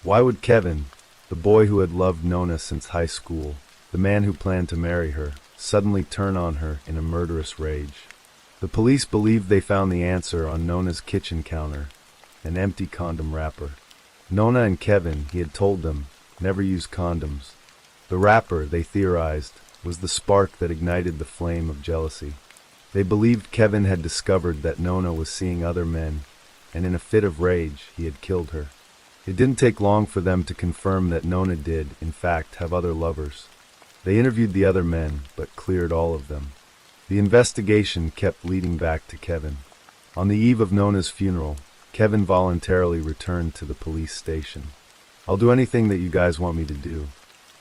Why would Kevin, the boy who had loved Nona since high school, the man who planned to marry her, suddenly turn on her in a murderous rage? The police believed they found the answer on Nona's kitchen counter, an empty condom wrapper. Nona and Kevin, he had told them, never used condoms. The wrapper, they theorized, was the spark that ignited the flame of jealousy. They believed Kevin had discovered that Nona was seeing other men, and in a fit of rage, he had killed her. It didn't take long for them to confirm that Nona did, in fact, have other lovers. They interviewed the other men, but cleared all of them. The investigation kept leading back to Kevin. On the eve of Nona's funeral, Kevin voluntarily returned to the police station. "I'll do anything that you guys want me to do.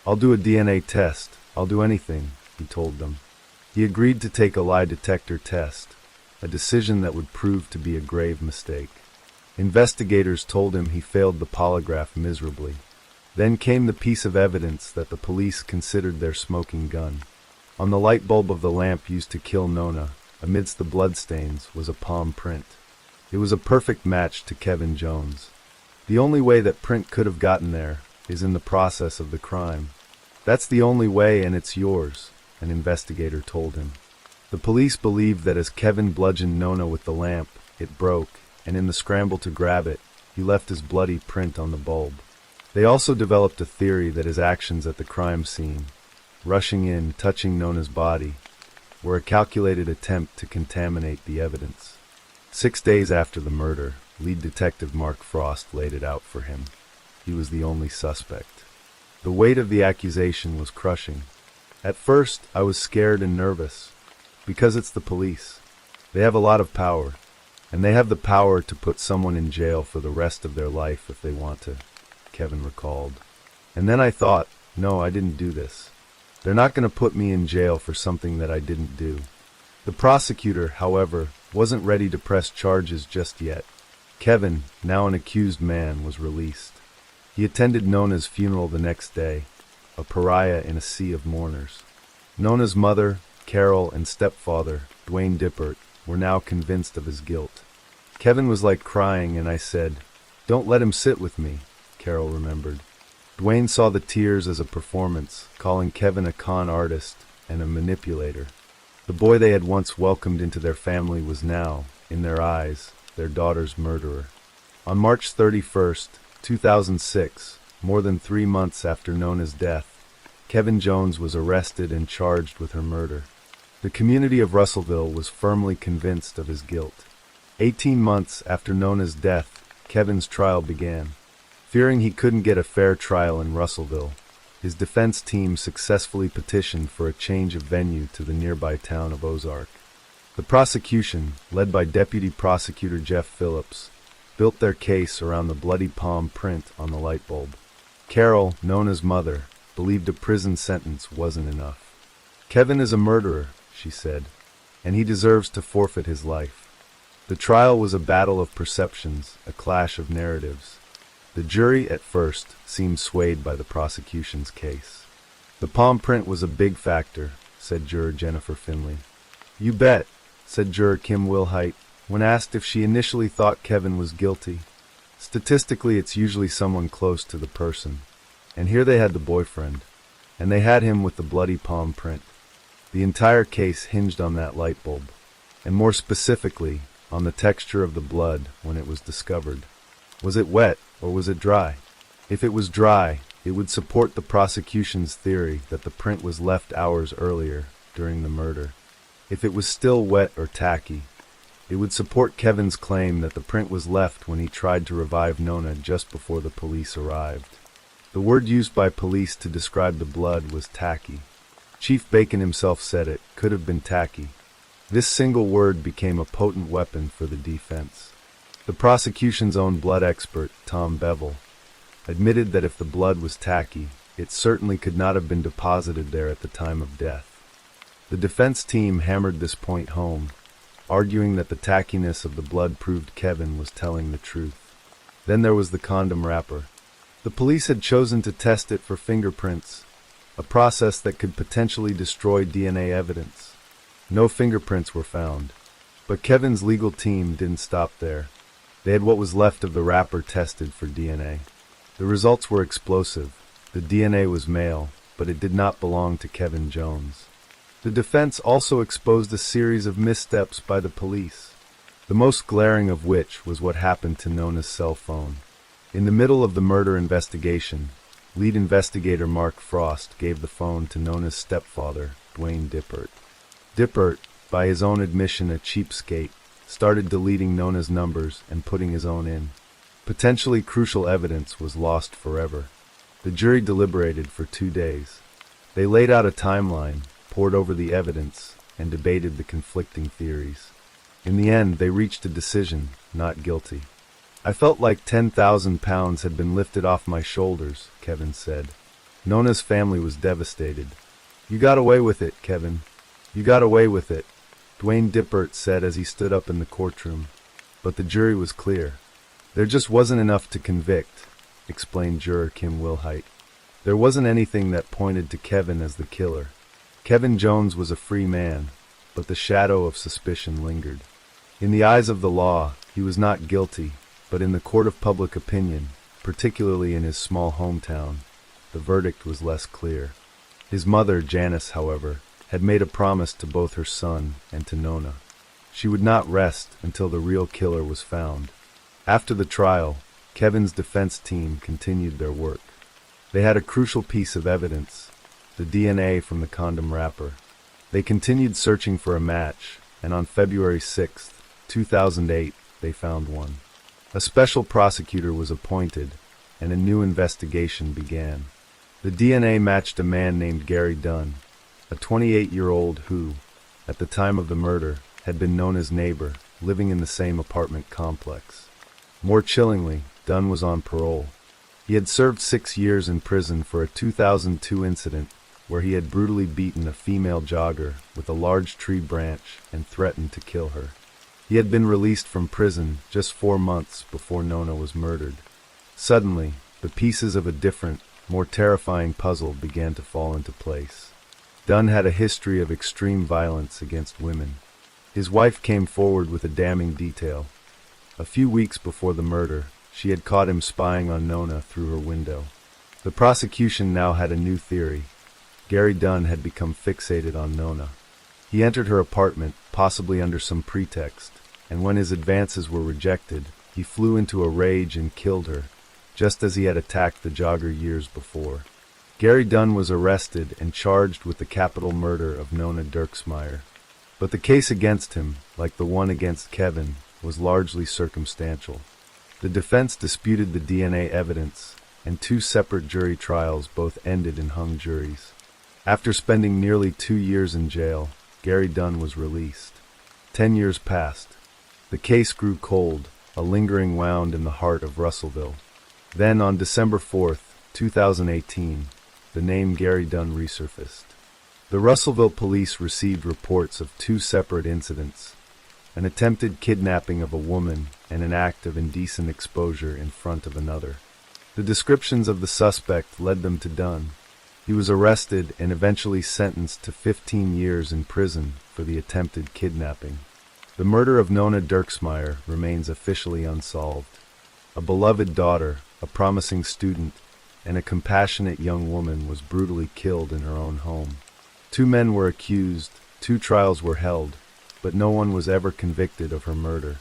I'll do a DNA test. I'll do anything," he told them. He agreed to take a lie detector test, a decision that would prove to be a grave mistake. Investigators told him he failed the polygraph miserably. Then came the piece of evidence that the police considered their smoking gun. On the light bulb of the lamp used to kill Nona, amidst the bloodstains, was a palm print. It was a perfect match to Kevin Jones. The only way that print could have gotten there is in the process of the crime. "That's the only way, and it's yours," an investigator told him. The police believed that as Kevin bludgeoned Nona with the lamp, it broke, and in the scramble to grab it, he left his bloody print on the bulb. They also developed a theory that his actions at the crime scene, rushing in, touching Nona's body, were a calculated attempt to contaminate the evidence. 6 days after the murder, lead detective Mark Frost laid it out for him. He was the only suspect. The weight of the accusation was crushing. At first, I was scared and nervous, because it's the police. They have a lot of power, and they have the power to put someone in jail for the rest of their life if they want to. Kevin recalled. And then I thought, no, I didn't do this. They're not going to put me in jail for something that I didn't do. The prosecutor, however, wasn't ready to press charges just yet. Kevin, now an accused man, was released. He attended Nona's funeral the next day, a pariah in a sea of mourners. Nona's mother, Carol, and stepfather, Dwayne Dippert, were now convinced of his guilt. Kevin was like crying, and I said, "Don't let him sit with me," Carol remembered. Dwayne saw the tears as a performance, calling Kevin a con artist and a manipulator. The boy they had once welcomed into their family was now, in their eyes, their daughter's murderer. On March 31st, 2006, more than 3 months after Nona's death, Kevin Jones was arrested and charged with her murder. The community of Russellville was firmly convinced of his guilt. 18 months after Nona's death, Kevin's trial began. Fearing he couldn't get a fair trial in Russellville, his defense team successfully petitioned for a change of venue to the nearby town of Ozark. The prosecution, led by Deputy Prosecutor Jeff Phillips, built their case around the bloody palm print on the light bulb. Carol, Nona's mother, believed a prison sentence wasn't enough. "Kevin is a murderer," she said, "and he deserves to forfeit his life." The trial was a battle of perceptions, a clash of narratives. The jury, at first, seemed swayed by the prosecution's case. "The palm print was a big factor," said juror Jennifer Finley. "You bet," said juror Kim Wilhite, when asked if she initially thought Kevin was guilty. "Statistically, it's usually someone close to the person. And here they had the boyfriend. And they had him with the bloody palm print. The entire case hinged on that light bulb. And more specifically, on the texture of the blood when it was discovered. Was it wet, or was it dry? If it was dry, it would support the prosecution's theory that the print was left hours earlier, during the murder. If it was still wet or tacky, it would support Kevin's claim that the print was left when he tried to revive Nona just before the police arrived. The word used by police to describe the blood was tacky. Chief Bacon himself said it could have been tacky. This single word became a potent weapon for the defense. The prosecution's own blood expert, Tom Bevel, admitted that if the blood was tacky, it certainly could not have been deposited there at the time of death. The defense team hammered this point home, arguing that the tackiness of the blood proved Kevin was telling the truth. Then there was the condom wrapper. The police had chosen to test it for fingerprints, a process that could potentially destroy DNA evidence. No fingerprints were found, but Kevin's legal team didn't stop there. They had what was left of the wrapper tested for DNA. The results were explosive. The DNA was male, but it did not belong to Kevin Jones. The defense also exposed a series of missteps by the police, the most glaring of which was what happened to Nona's cell phone. In the middle of the murder investigation, lead investigator Mark Frost gave the phone to Nona's stepfather, Dwayne Dippert. Dippert, by his own admission a cheapskate, started deleting Nona's numbers and putting his own in. Potentially crucial evidence was lost forever. The jury deliberated for 2 days. They laid out a timeline, pored over the evidence, and debated the conflicting theories. In the end, they reached a decision, not guilty. "I felt like 10,000 pounds had been lifted off my shoulders," Kevin said. Nona's family was devastated. "You got away with it, Kevin. You got away with it," Dwayne Dippert said as he stood up in the courtroom. But the jury was clear. "There just wasn't enough to convict," explained juror Kim Wilhite. "There wasn't anything that pointed to Kevin as the killer. Kevin Jones was a free man, but the shadow of suspicion lingered. In the eyes of the law, he was not guilty, but in the court of public opinion, particularly in his small hometown, the verdict was less clear. His mother, Janice, however, had made a promise to both her son and to Nona. She would not rest until the real killer was found. After the trial, Kevin's defense team continued their work. They had a crucial piece of evidence, the DNA from the condom wrapper. They continued searching for a match, and on February 6, 2008, they found one. A special prosecutor was appointed, and a new investigation began. The DNA matched a man named Gary Dunn, a 28-year-old who, at the time of the murder, had been Nona's neighbor, living in the same apartment complex. More chillingly, Dunn was on parole. He had served 6 years in prison for a 2002 incident where he had brutally beaten a female jogger with a large tree branch and threatened to kill her. He had been released from prison just 4 months before Nona was murdered. Suddenly, the pieces of a different, more terrifying puzzle began to fall into place. Dunn had a history of extreme violence against women. His wife came forward with a damning detail. A few weeks before the murder, she had caught him spying on Nona through her window. The prosecution now had a new theory. Gary Dunn had become fixated on Nona. He entered her apartment, possibly under some pretext, and when his advances were rejected, he flew into a rage and killed her, just as he had attacked the jogger years before. Gary Dunn was arrested and charged with the capital murder of Nona Dirksmeyer. But the case against him, like the one against Kevin, was largely circumstantial. The defense disputed the DNA evidence, and 2 separate jury trials both ended in hung juries. After spending nearly 2 years in jail, Gary Dunn was released. 10 years passed. The case grew cold, a lingering wound in the heart of Russellville. Then, on December 4th, 2018, the name Gary Dunn resurfaced. The Russellville police received reports of 2 separate incidents: an attempted kidnapping of a woman and an act of indecent exposure in front of another. The descriptions of the suspect led them to Dunn. He was arrested and eventually sentenced to 15 years in prison for the attempted kidnapping. The murder of Nona Dirksmeyer remains officially unsolved. A beloved daughter, a promising student, and a compassionate young woman was brutally killed in her own home. 2 men were accused, 2 trials were held, but no one was ever convicted of her murder.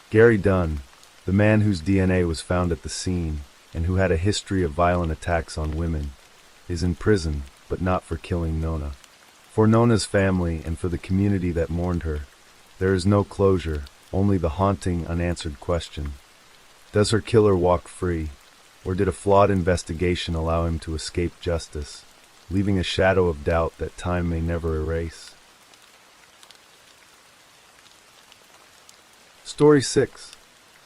Gary Dunn, the man whose DNA was found at the scene and who had a history of violent attacks on women, is in prison, but not for killing Nona. For Nona's family and for the community that mourned her, there is no closure, only the haunting, unanswered question: does her killer walk free, or did a flawed investigation allow him to escape justice, leaving a shadow of doubt that time may never erase? Story 6.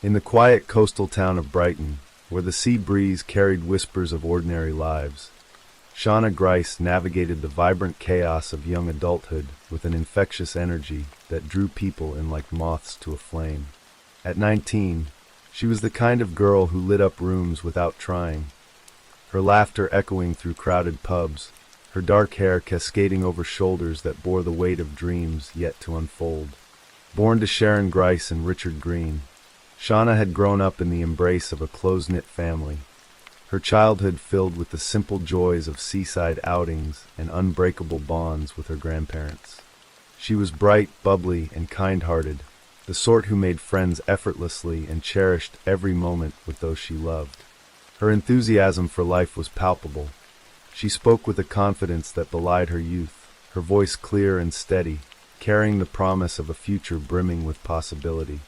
In the quiet coastal town of Brighton, where the sea breeze carried whispers of ordinary lives, Shauna Grice navigated the vibrant chaos of young adulthood with an infectious energy that drew people in like moths to a flame. At 19, she was the kind of girl who lit up rooms without trying, her laughter echoing through crowded pubs, her dark hair cascading over shoulders that bore the weight of dreams yet to unfold. Born to Sharon Grice and Richard Green, Shauna had grown up in the embrace of a close-knit family, her childhood filled with the simple joys of seaside outings and unbreakable bonds with her grandparents. She was bright, bubbly, and kind-hearted, the sort who made friends effortlessly and cherished every moment with those she loved. Her enthusiasm for life was palpable. She spoke with a confidence that belied her youth, her voice clear and steady, carrying the promise of a future brimming with possibility.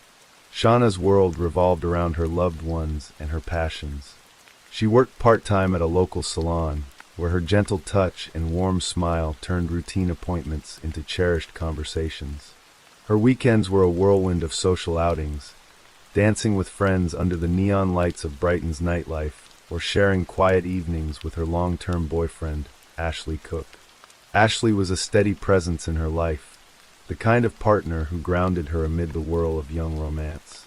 Shauna's world revolved around her loved ones and her passions. She worked part-time at a local salon, where her gentle touch and warm smile turned routine appointments into cherished conversations. Her weekends were a whirlwind of social outings, dancing with friends under the neon lights of Brighton's nightlife, or sharing quiet evenings with her long-term boyfriend, Ashley Cook. Ashley was a steady presence in her life, the kind of partner who grounded her amid the whirl of young romance.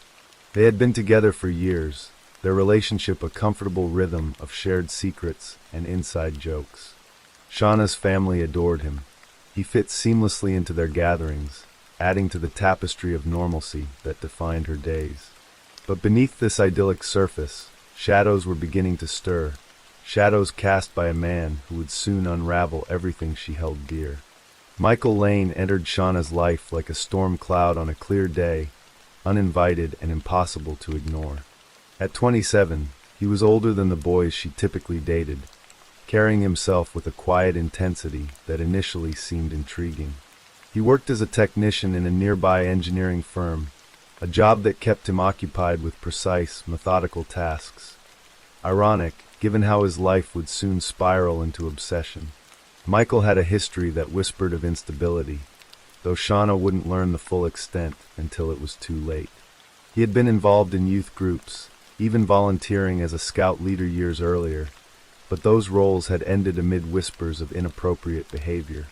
They had been together for years, their relationship a comfortable rhythm of shared secrets and inside jokes. Shauna's family adored him. He fit seamlessly into their gatherings, adding to the tapestry of normalcy that defined her days. But beneath this idyllic surface, shadows were beginning to stir, shadows cast by a man who would soon unravel everything she held dear. Michael Lane entered Shauna's life like a storm cloud on a clear day, uninvited and impossible to ignore. At 27, he was older than the boys she typically dated, carrying himself with a quiet intensity that initially seemed intriguing. He worked as a technician in a nearby engineering firm, a job that kept him occupied with precise, methodical tasks. Ironic, given how his life would soon spiral into obsession. Michael had a history that whispered of instability, though Shauna wouldn't learn the full extent until it was too late. He had been involved in youth groups, even volunteering as a scout leader years earlier, but those roles had ended amid whispers of inappropriate behavior.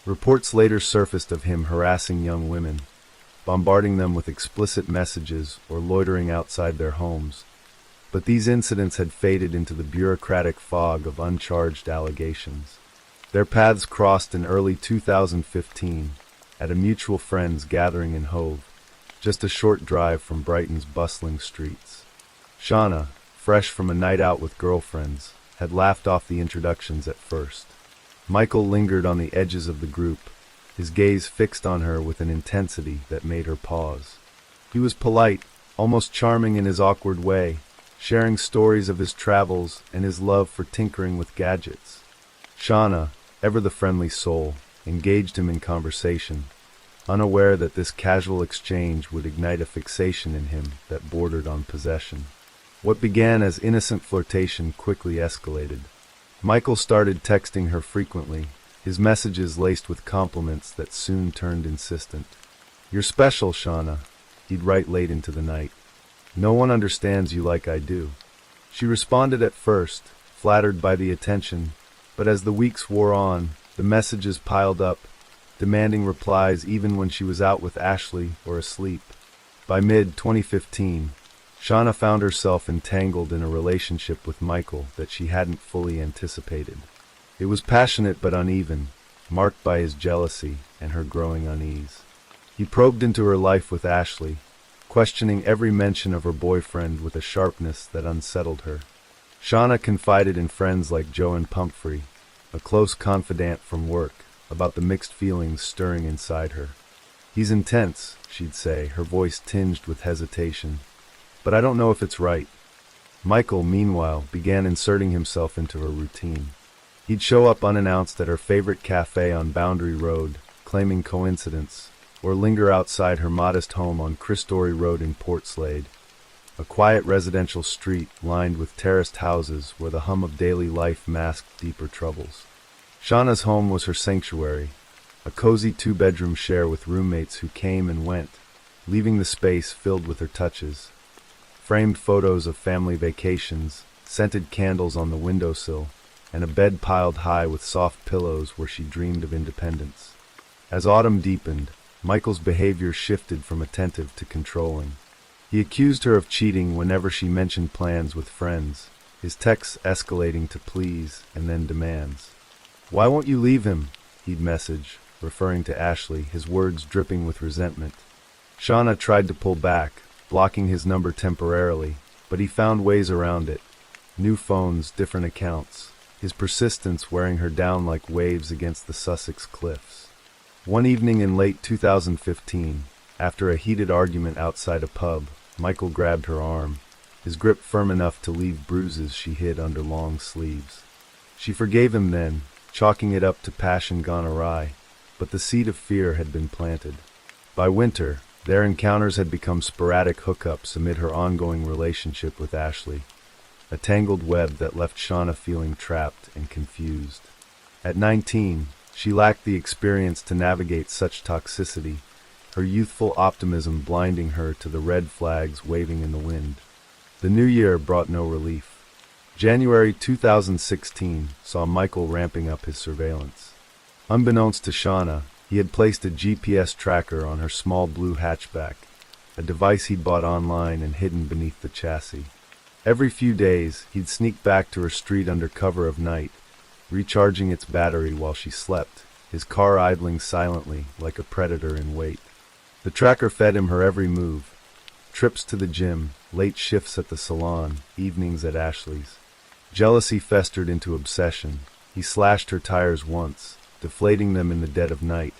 Reports later surfaced of him harassing young women, bombarding them with explicit messages or loitering outside their homes. But these incidents had faded into the bureaucratic fog of uncharged allegations. Their paths crossed in early 2015 at a mutual friend's gathering in Hove, just a short drive from Brighton's bustling streets. Shauna, fresh from a night out with girlfriends, had laughed off the introductions at first. Michael lingered on the edges of the group, his gaze fixed on her with an intensity that made her pause. He was polite, almost charming in his awkward way, sharing stories of his travels and his love for tinkering with gadgets. Shauna, ever the friendly soul, engaged him in conversation, unaware that this casual exchange would ignite a fixation in him that bordered on possession. What began as innocent flirtation quickly escalated. Michael started texting her frequently, his messages laced with compliments that soon turned insistent. "You're special, Shauna," he'd write late into the night. "No one understands you like I do." She responded at first, flattered by the attention, but as the weeks wore on, the messages piled up, demanding replies even when she was out with Ashley or asleep. By mid-2015, Shauna found herself entangled in a relationship with Michael that she hadn't fully anticipated. It was passionate but uneven, marked by his jealousy and her growing unease. He probed into her life with Ashley, questioning every mention of her boyfriend with a sharpness that unsettled her. Shauna confided in friends like Joe and Pumphrey, a close confidant from work, about the mixed feelings stirring inside her. "He's intense," she'd say, her voice tinged with hesitation, "but I don't know if it's right." Michael, meanwhile, began inserting himself into her routine. He'd show up unannounced at her favorite cafe on Boundary Road, claiming coincidence, or linger outside her modest home on Christory Road in Port Slade, a quiet residential street lined with terraced houses where the hum of daily life masked deeper troubles. Shauna's home was her sanctuary, a cozy two-bedroom share with roommates who came and went, leaving the space filled with her touches. Framed photos of family vacations, scented candles on the windowsill, and a bed piled high with soft pillows where she dreamed of independence. As autumn deepened, Michael's behavior shifted from attentive to controlling. He accused her of cheating whenever she mentioned plans with friends, his texts escalating to pleas and then demands. "Why won't you leave him?" he'd message, referring to Ashley, his words dripping with resentment. Shauna tried to pull back, blocking his number temporarily, but he found ways around it. New phones, different accounts, his persistence wearing her down like waves against the Sussex cliffs. One evening in late 2015, after a heated argument outside a pub, Michael grabbed her arm, his grip firm enough to leave bruises she hid under long sleeves. She forgave him then, chalking it up to passion gone awry, but the seed of fear had been planted. By winter, their encounters had become sporadic hookups amid her ongoing relationship with Ashley, a tangled web that left Shauna feeling trapped and confused. At 19, she lacked the experience to navigate such toxicity, her youthful optimism blinding her to the red flags waving in the wind. The new year brought no relief. January 2016 saw Michael ramping up his surveillance. Unbeknownst to Shauna, he had placed a GPS tracker on her small blue hatchback, a device he'd bought online and hidden beneath the chassis. Every few days, he'd sneak back to her street under cover of night, recharging its battery while she slept, his car idling silently like a predator in wait. The tracker fed him her every move: trips to the gym, late shifts at the salon, evenings at Ashley's. Jealousy festered into obsession. He slashed her tires once, deflating them in the dead of night,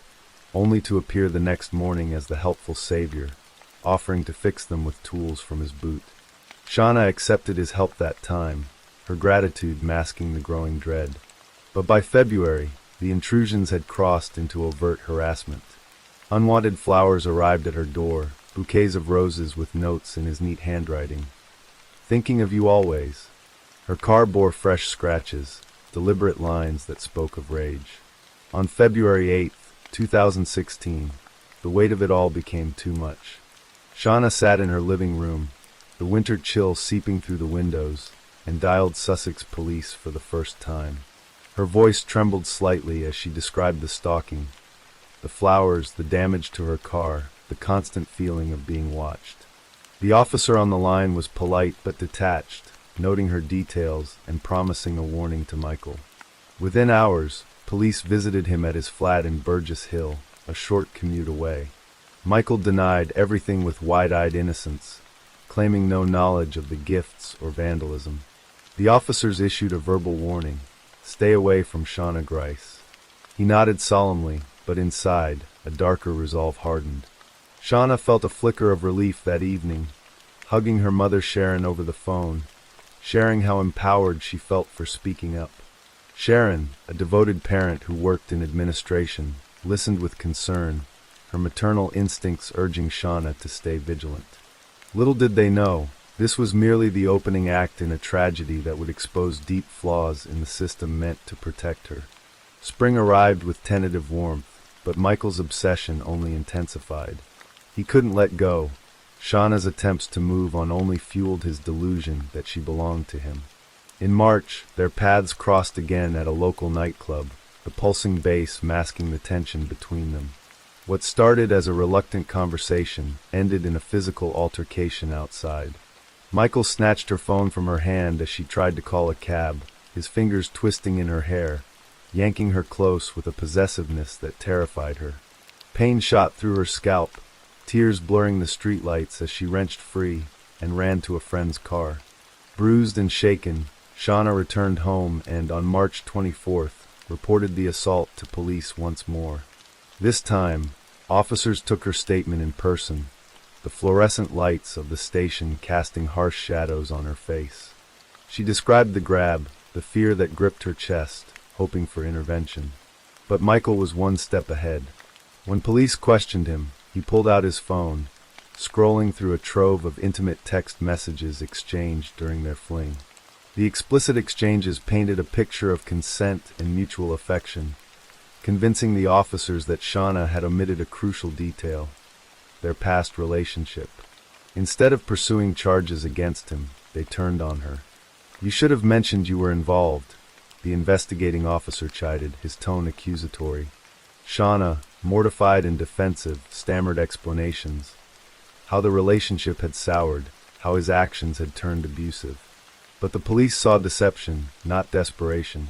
only to appear the next morning as the helpful savior, offering to fix them with tools from his boot. Shauna accepted his help that time, her gratitude masking the growing dread. But by February, the intrusions had crossed into overt harassment. Unwanted flowers arrived at her door, bouquets of roses with notes in his neat handwriting. "Thinking of you always." Her car bore fresh scratches, deliberate lines that spoke of rage. On February 8th, 2016, the weight of it all became too much. Shauna sat in her living room, the winter chill seeping through the windows, and dialed Sussex police for the first time. Her voice trembled slightly as she described the stalking, the flowers, the damage to her car, the constant feeling of being watched. The officer on the line was polite but detached, noting her details and promising a warning to Michael. Within hours, police visited him at his flat in Burgess Hill, a short commute away. Michael denied everything with wide-eyed innocence, claiming no knowledge of the gifts or vandalism. The officers issued a verbal warning: stay away from Shauna Grice. He nodded solemnly, but inside, a darker resolve hardened. Shauna felt a flicker of relief that evening, hugging her mother Sharon over the phone, sharing how empowered she felt for speaking up. Sharon, a devoted parent who worked in administration, listened with concern, her maternal instincts urging Shauna to stay vigilant. Little did they know, this was merely the opening act in a tragedy that would expose deep flaws in the system meant to protect her. Spring arrived with tentative warmth, but Michael's obsession only intensified. He couldn't let go. Shauna's attempts to move on only fueled his delusion that she belonged to him. In March, their paths crossed again at a local nightclub, the pulsing bass masking the tension between them. What started as a reluctant conversation ended in a physical altercation outside. Michael snatched her phone from her hand as she tried to call a cab, his fingers twisting in her hair, yanking her close with a possessiveness that terrified her. Pain shot through her scalp, tears blurring the streetlights as she wrenched free and ran to a friend's car. Bruised and shaken, Shauna returned home and, on March 24th, reported the assault to police once more. This time, officers took her statement in person, the fluorescent lights of the station casting harsh shadows on her face. She described the grab, the fear that gripped her chest, hoping for intervention. But Michael was one step ahead. When police questioned him, he pulled out his phone, scrolling through a trove of intimate text messages exchanged during their fling. The explicit exchanges painted a picture of consent and mutual affection, convincing the officers that Shauna had omitted a crucial detail: their past relationship. Instead of pursuing charges against him, they turned on her. "You should have mentioned you were involved," the investigating officer chided, his tone accusatory. Shauna, mortified and defensive, stammered explanations: how the relationship had soured, how his actions had turned abusive. But the police saw deception, not desperation.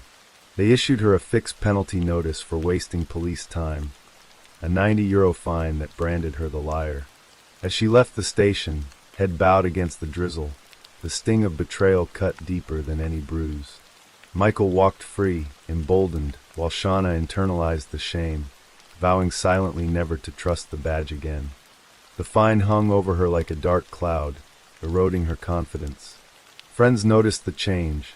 They issued her a fixed penalty notice for wasting police time, a €90 fine that branded her the liar. As she left the station, head bowed against the drizzle, the sting of betrayal cut deeper than any bruise. Michael walked free, emboldened, while Shauna internalized the shame, vowing silently never to trust the badge again. The fine hung over her like a dark cloud, eroding her confidence. Friends noticed the change.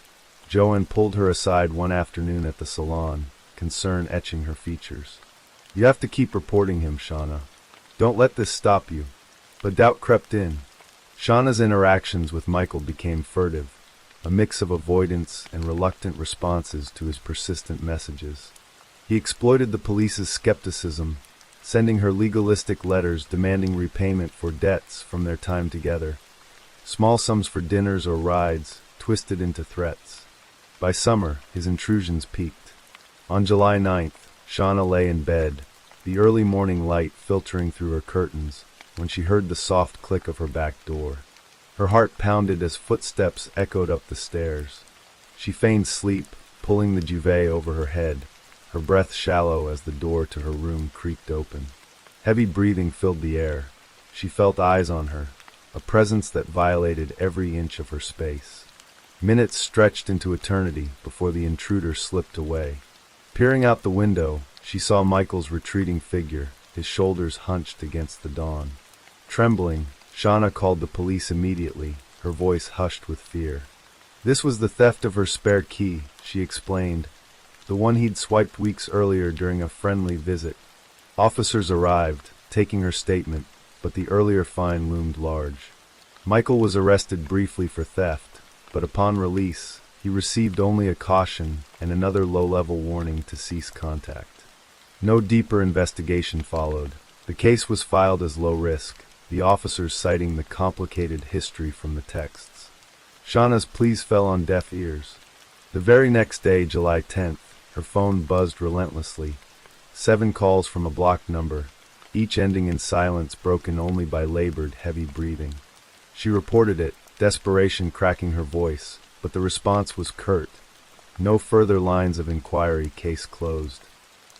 Joanne pulled her aside one afternoon at the salon, concern etching her features. "You have to keep reporting him, Shauna. Don't let this stop you." But doubt crept in. Shauna's interactions with Michael became furtive, a mix of avoidance and reluctant responses to his persistent messages. He exploited the police's skepticism, sending her legalistic letters demanding repayment for debts from their time together. Small sums for dinners or rides, twisted into threats. By summer, his intrusions peaked. On July 9th, Shauna lay in bed, the early morning light filtering through her curtains, when she heard the soft click of her back door. Her heart pounded as footsteps echoed up the stairs. She feigned sleep, pulling the duvet over her head, her breath shallow as the door to her room creaked open. Heavy breathing filled the air. She felt eyes on her, a presence that violated every inch of her space. Minutes stretched into eternity before the intruder slipped away. Peering out the window, she saw Michael's retreating figure, his shoulders hunched against the dawn. Trembling, Shauna called the police immediately, her voice hushed with fear. This was the theft of her spare key, she explained, the one he'd swiped weeks earlier during a friendly visit. Officers arrived, taking her statement, but the earlier fine loomed large. Michael was arrested briefly for theft, but upon release, he received only a caution and another low-level warning to cease contact. No deeper investigation followed. The case was filed as low risk, the officers citing the complicated history from the texts. Shauna's pleas fell on deaf ears. The very next day, July 10th, her phone buzzed relentlessly. 7 calls from a blocked number, each ending in silence broken only by labored, heavy breathing. She reported it, desperation cracking her voice, but the response was curt. No further lines of inquiry, case closed.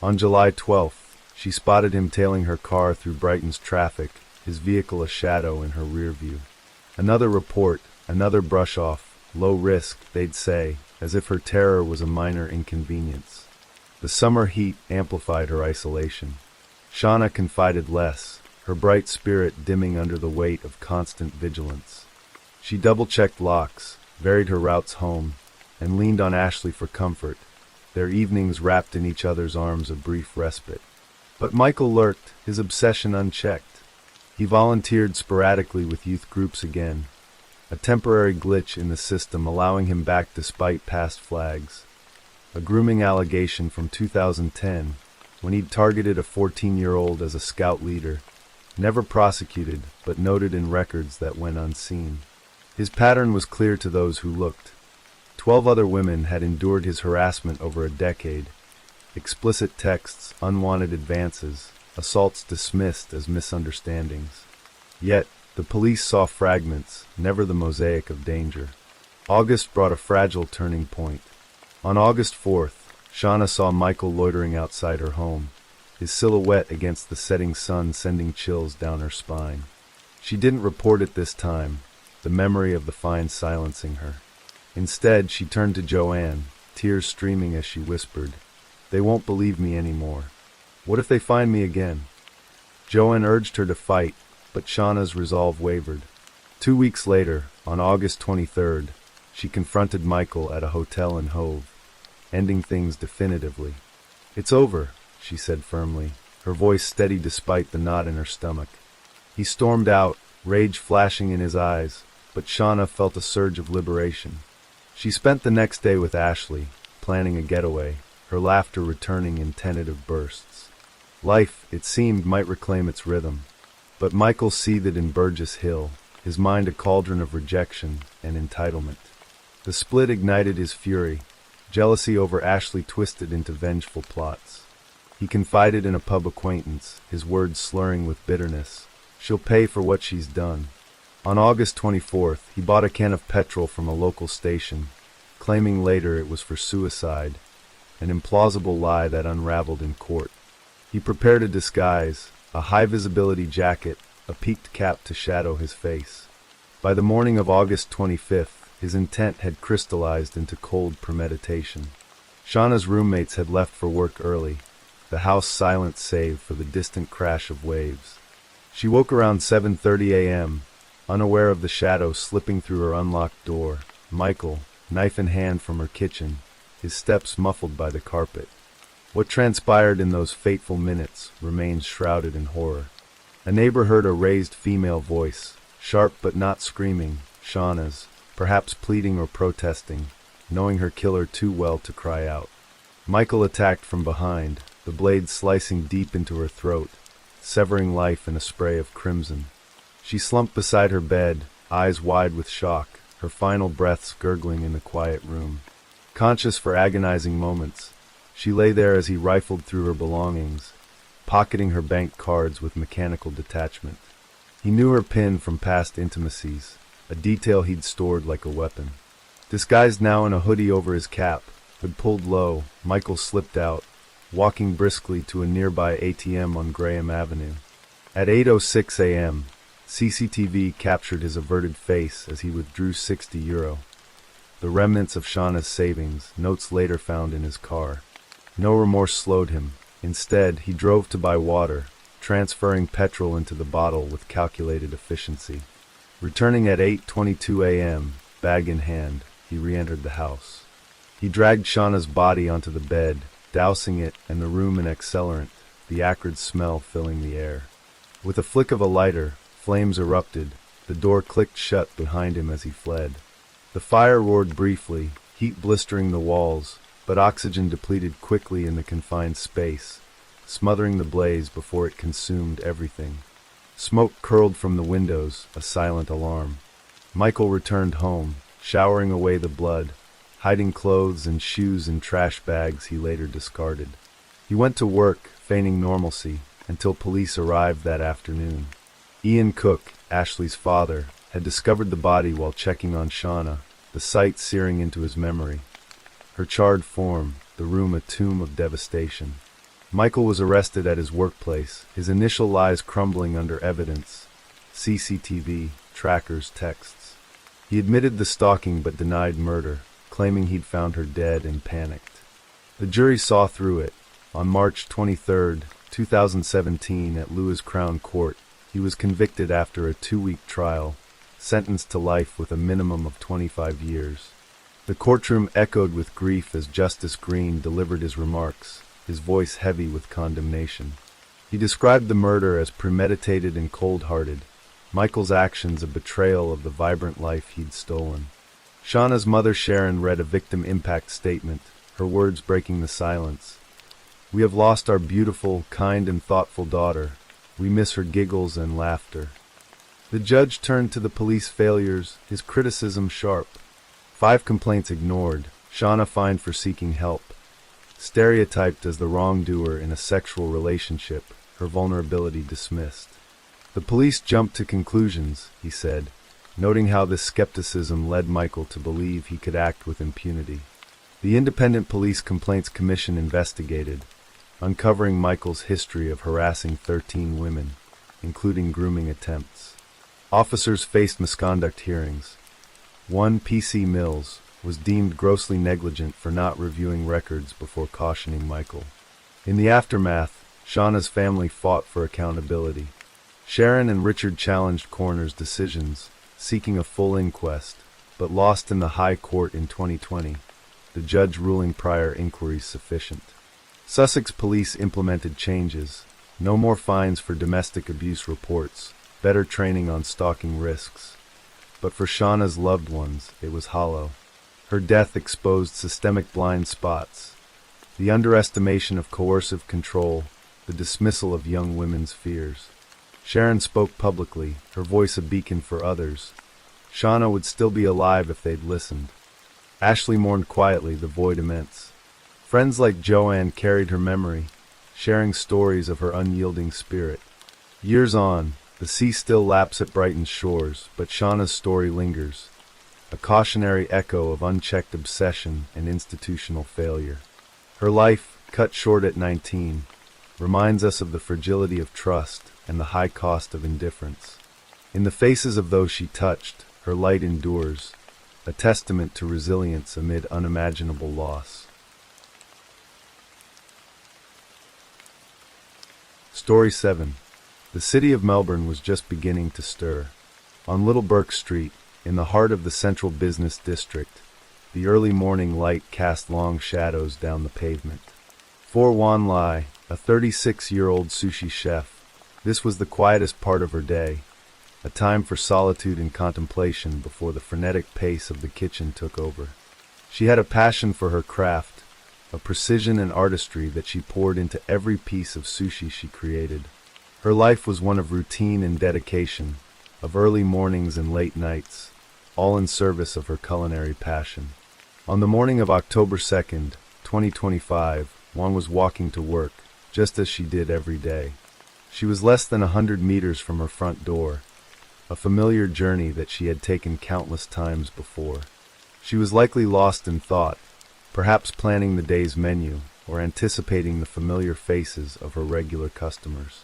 On July 12th, she spotted him tailing her car through Brighton's traffic, his vehicle a shadow in her rear view. Another report, another brush-off, low risk, they'd say, as if her terror was a minor inconvenience. The summer heat amplified her isolation. Shauna confided less, her bright spirit dimming under the weight of constant vigilance. She double-checked locks, varied her routes home, and leaned on Ashley for comfort, their evenings wrapped in each other's arms a brief respite. But Michael lurked, his obsession unchecked. He volunteered sporadically with youth groups again, a temporary glitch in the system allowing him back despite past flags. A grooming allegation from 2010, when he'd targeted a 14-year-old as a scout leader, never prosecuted but noted in records that went unseen. His pattern was clear to those who looked. 12 other women had endured his harassment over a decade. Explicit texts, unwanted advances, assaults dismissed as misunderstandings. Yet, the police saw fragments, never the mosaic of danger. August brought a fragile turning point. On August 4th, Shauna saw Michael loitering outside her home, his silhouette against the setting sun sending chills down her spine. She didn't report it this time, the memory of the find silencing her. Instead, she turned to Joanne, tears streaming as she whispered, "They won't believe me anymore. What if they find me again?" Joanne urged her to fight, but Shauna's resolve wavered. 2 weeks later, on August 23rd, she confronted Michael at a hotel in Hove, ending things definitively. "It's over," she said firmly, her voice steady despite the knot in her stomach. He stormed out, rage flashing in his eyes, but Shauna felt a surge of liberation. She spent the next day with Ashley, planning a getaway, her laughter returning in tentative bursts. Life, it seemed, might reclaim its rhythm. But Michael seethed in Burgess Hill, his mind a cauldron of rejection and entitlement. The split ignited his fury. Jealousy over Ashley twisted into vengeful plots. He confided in a pub acquaintance, his words slurring with bitterness. "She'll pay for what she's done." On August 24th, he bought a can of petrol from a local station, claiming later it was for suicide, an implausible lie that unraveled in court. He prepared a disguise, a high-visibility jacket, a peaked cap to shadow his face. By the morning of August 25th, his intent had crystallized into cold premeditation. Shauna's roommates had left for work early, the house silent save for the distant crash of waves. She woke around 7:30 a.m., unaware of the shadow slipping through her unlocked door. Michael, knife in hand from her kitchen, his steps muffled by the carpet. What transpired in those fateful minutes remains shrouded in horror. A neighbor heard a raised female voice, sharp but not screaming, Shauna's, perhaps pleading or protesting, knowing her killer too well to cry out. Michael attacked from behind, the blade slicing deep into her throat, severing life in a spray of crimson. She slumped beside her bed, eyes wide with shock, her final breaths gurgling in the quiet room. Conscious for agonizing moments, she lay there as he rifled through her belongings, pocketing her bank cards with mechanical detachment. He knew her PIN from past intimacies, a detail he'd stored like a weapon. Disguised now in a hoodie over his cap, hood pulled low, Michael slipped out, walking briskly to a nearby ATM on Graham Avenue. At 8:06 a.m., CCTV captured his averted face as he withdrew €60, the remnants of Shauna's savings, notes later found in his car. No remorse slowed him. Instead, he drove to buy water, transferring petrol into the bottle with calculated efficiency. Returning at 8:22 a.m., bag in hand, he re-entered the house. He dragged Shauna's body onto the bed, dousing it and the room in accelerant, the acrid smell filling the air. With a flick of a lighter, flames erupted, the door clicked shut behind him as he fled. The fire roared briefly, heat blistering the walls, but oxygen depleted quickly in the confined space, smothering the blaze before it consumed everything. Smoke curled from the windows, a silent alarm. Michael returned home, showering away the blood, hiding clothes and shoes in trash bags he later discarded. He went to work, feigning normalcy, until police arrived that afternoon. Ian Cook, Ashley's father, had discovered the body while checking on Shauna, the sight searing into his memory. Her charred form, the room a tomb of devastation. Michael was arrested at his workplace, his initial lies crumbling under evidence. CCTV, trackers, texts. He admitted the stalking but denied murder, claiming he'd found her dead and panicked. The jury saw through it. On March 23, 2017, at Lewis Crown Court, he was convicted after a 2-week trial, sentenced to life with a minimum of 25 years. The courtroom echoed with grief as Justice Green delivered his remarks, his voice heavy with condemnation. He described the murder as premeditated and cold-hearted, Michael's actions a betrayal of the vibrant life he'd stolen. Shauna's mother Sharon read a victim impact statement, her words breaking the silence. "We have lost our beautiful, kind and thoughtful daughter. We miss her giggles and laughter." The judge turned to the police failures, his criticism sharp. 5 complaints ignored, Shauna fined for seeking help. Stereotyped as the wrongdoer in a sexual relationship, her vulnerability dismissed. "The police jumped to conclusions," he said, noting how this skepticism led Michael to believe he could act with impunity. The Independent Police Complaints Commission investigated, uncovering Michael's history of harassing 13 women, including grooming attempts. Officers faced misconduct hearings. One, P.C. Mills, was deemed grossly negligent for not reviewing records before cautioning Michael. In the aftermath, Shauna's family fought for accountability. Sharon and Richard challenged coroner's decisions, seeking a full inquest, but lost in the High Court in 2020, the judge ruling prior inquiries sufficient. Sussex police implemented changes: no more fines for domestic abuse reports, better training on stalking risks. But for Shauna's loved ones, it was hollow. Her death exposed systemic blind spots: the underestimation of coercive control, the dismissal of young women's fears. Sharon spoke publicly, her voice a beacon for others. Shauna would still be alive if they'd listened. Ashley mourned quietly, the void immense. Friends like Joanne carried her memory, sharing stories of her unyielding spirit. Years on, the sea still laps at Brighton's shores, but Shauna's story lingers, a cautionary echo of unchecked obsession and institutional failure. Her life, cut short at 19, reminds us of the fragility of trust and the high cost of indifference. In the faces of those she touched, her light endures, a testament to resilience amid unimaginable loss. Story 7. The city of Melbourne was just beginning to stir. On Little Burke Street, in the heart of the central business district, the early morning light cast long shadows down the pavement. For Wan Lai, a 36-year-old sushi chef, this was the quietest part of her day, a time for solitude and contemplation before the frenetic pace of the kitchen took over. She had a passion for her craft, a precision and artistry that she poured into every piece of sushi she created. Her life was one of routine and dedication, of early mornings and late nights, all in service of her culinary passion. On the morning of October 2nd, 2025, Wan was walking to work, just as she did every day. She was less than 100 meters from her front door, a familiar journey that she had taken countless times before. She was likely lost in thought, perhaps planning the day's menu or anticipating the familiar faces of her regular customers.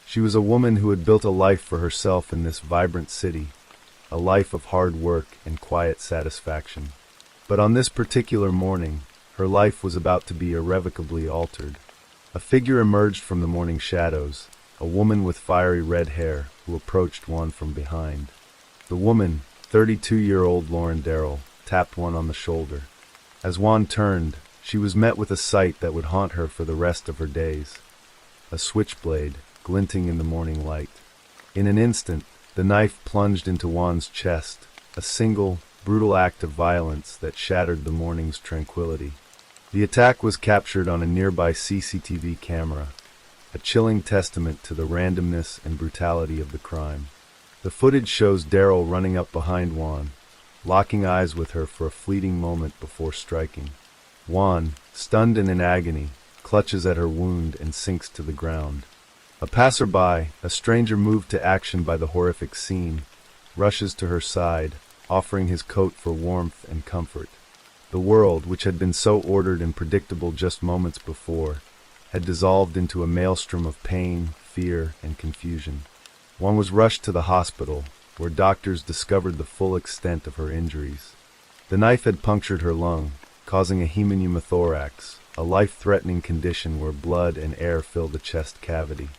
She was a woman who had built a life for herself in this vibrant city, a life of hard work and quiet satisfaction. But on this particular morning, her life was about to be irrevocably altered. A figure emerged from the morning shadows, a woman with fiery red hair who approached Wan from behind. The woman, 32-year-old Lauren Darrell, tapped Wan on the shoulder. As Wan turned, she was met with a sight that would haunt her for the rest of her days: a switchblade, glinting in the morning light. In an instant, the knife plunged into Wan's chest, a single, brutal act of violence that shattered the morning's tranquility. The attack was captured on a nearby CCTV camera, a chilling testament to the randomness and brutality of the crime. The footage shows Daryl running up behind Juan, locking eyes with her for a fleeting moment before striking. Juan, stunned and in agony, clutches at her wound and sinks to the ground. A passerby, a stranger moved to action by the horrific scene, rushes to her side, offering his coat for warmth and comfort. The world, which had been so ordered and predictable just moments before, had dissolved into a maelstrom of pain, fear, and confusion. One was rushed to the hospital, where doctors discovered the full extent of her injuries. The knife had punctured her lung, causing a pneumothorax, a life-threatening condition where blood and air fill the chest cavity.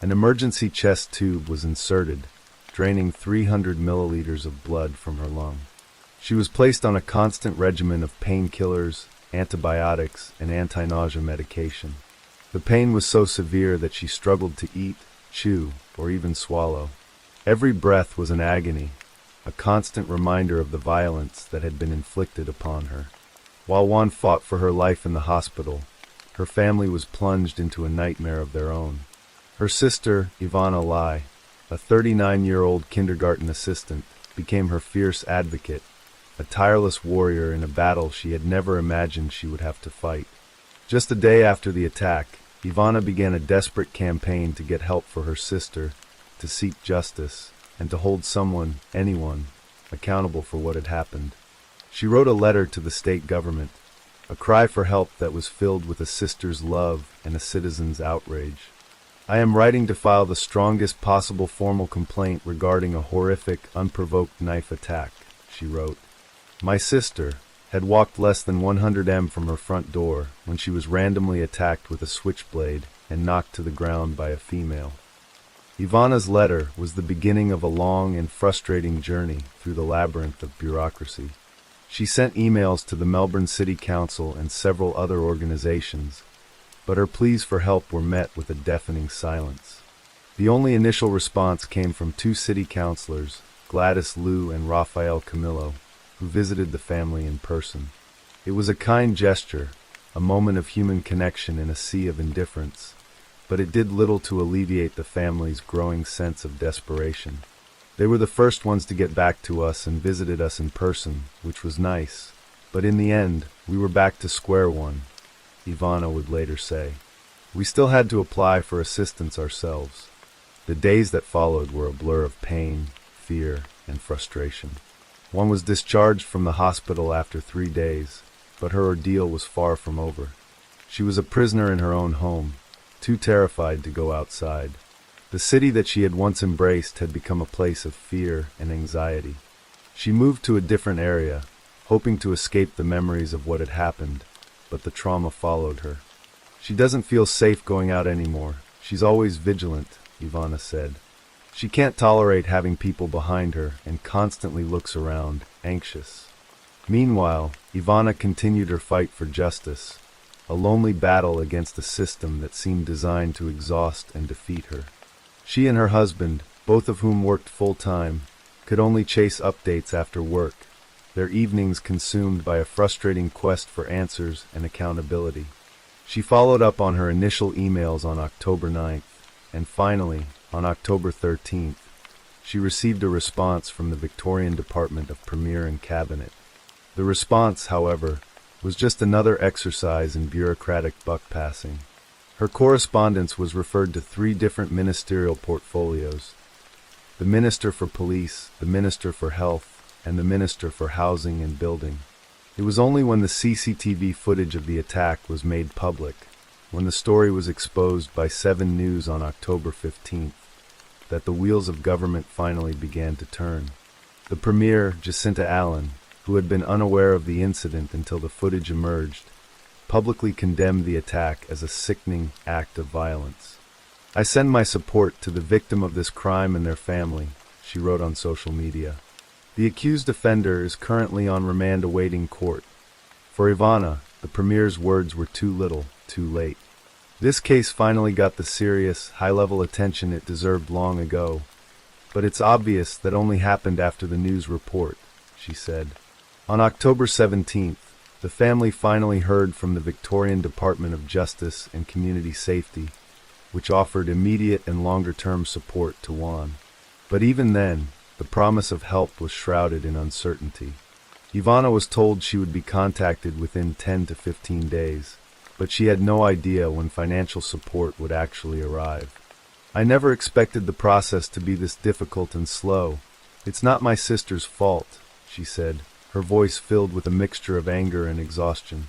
An emergency chest tube was inserted, draining 300 milliliters of blood from her lung. She was placed on a constant regimen of painkillers, antibiotics, and anti-nausea medication. The pain was so severe that she struggled to eat, chew, or even swallow. Every breath was an agony, a constant reminder of the violence that had been inflicted upon her. While Juan fought for her life in the hospital, her family was plunged into a nightmare of their own. Her sister, Ivana Lai, a 39-year-old kindergarten assistant, became her fierce advocate, a tireless warrior in a battle she had never imagined she would have to fight. Just a day after the attack, Ivana began a desperate campaign to get help for her sister, to seek justice, and to hold someone, anyone, accountable for what had happened. She wrote a letter to the state government, a cry for help that was filled with a sister's love and a citizen's outrage. "I am writing to file the strongest possible formal complaint regarding a horrific, unprovoked knife attack," she wrote. "My sister had walked less than 100 m from her front door when she was randomly attacked with a switchblade and knocked to the ground by a female." Ivana's letter was the beginning of a long and frustrating journey through the labyrinth of bureaucracy. She sent emails to the Melbourne City Council and several other organizations, but her pleas for help were met with a deafening silence. The only initial response came from two city councilors, Gladys Liu and Rafael Camillo, who visited the family in person. It was a kind gesture, a moment of human connection in a sea of indifference, but it did little to alleviate the family's growing sense of desperation. They were the first ones to get back to us and visited us in person, which was nice, but in the end, we were back to square one, Ivana would later say. We still had to apply for assistance ourselves. The days that followed were a blur of pain, fear, and frustration. One was discharged from the hospital after 3 days, but her ordeal was far from over. She was a prisoner in her own home, too terrified to go outside. The city that she had once embraced had become a place of fear and anxiety. She moved to a different area, hoping to escape the memories of what had happened, but the trauma followed her. "She doesn't feel safe going out anymore. She's always vigilant," Ivana said. "She can't tolerate having people behind her and constantly looks around, anxious." Meanwhile, Ivana continued her fight for justice, a lonely battle against a system that seemed designed to exhaust and defeat her. She and her husband, both of whom worked full-time, could only chase updates after work, their evenings consumed by a frustrating quest for answers and accountability. She followed up on her initial emails on October 9th, and finally, on October 13th, she received a response from the Victorian Department of Premier and Cabinet. The response, however, was just another exercise in bureaucratic buck-passing. Her correspondence was referred to 3 different ministerial portfolios: the Minister for Police, the Minister for Health, and the Minister for Housing and Building. It was only when the CCTV footage of the attack was made public, when the story was exposed by 7 News on October 15th, that the wheels of government finally began to turn. The Premier, Jacinta Allen, who had been unaware of the incident until the footage emerged, publicly condemned the attack as a sickening act of violence. "I send my support to the victim of this crime and their family," she wrote on social media. The accused offender is currently on remand awaiting court. For Ivana, the Premier's words were too little, too late. This case finally got the serious, high-level attention it deserved long ago, but it's obvious that only happened after the news report, she said. On October 17th, the family finally heard from the Victorian Department of Justice and Community Safety, which offered immediate and longer-term support to Juan. But even then, the promise of help was shrouded in uncertainty. Ivana was told she would be contacted within 10 to 15 days, but she had no idea when financial support would actually arrive. "I never expected the process to be this difficult and slow. It's not my sister's fault," she said, her voice filled with a mixture of anger and exhaustion.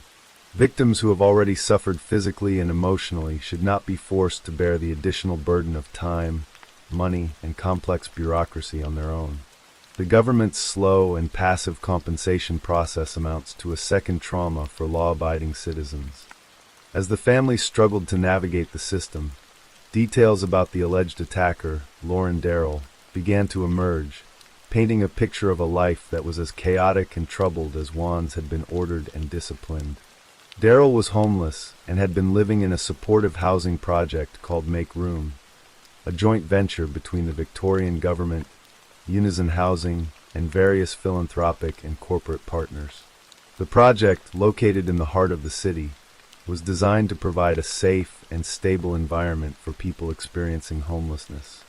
Victims who have already suffered physically and emotionally should not be forced to bear the additional burden of time, money, and complex bureaucracy on their own. The government's slow and passive compensation process amounts to a second trauma for law-abiding citizens. As the family struggled to navigate the system, details about the alleged attacker, Lauren Darrell, began to emerge, painting a picture of a life that was as chaotic and troubled as Juan's had been ordered and disciplined. Darrell was homeless and had been living in a supportive housing project called Make Room, a joint venture between the Victorian government, Unison Housing, and various philanthropic and corporate partners. The project, located in the heart of the city, was designed to provide a safe and stable environment for people experiencing homelessness.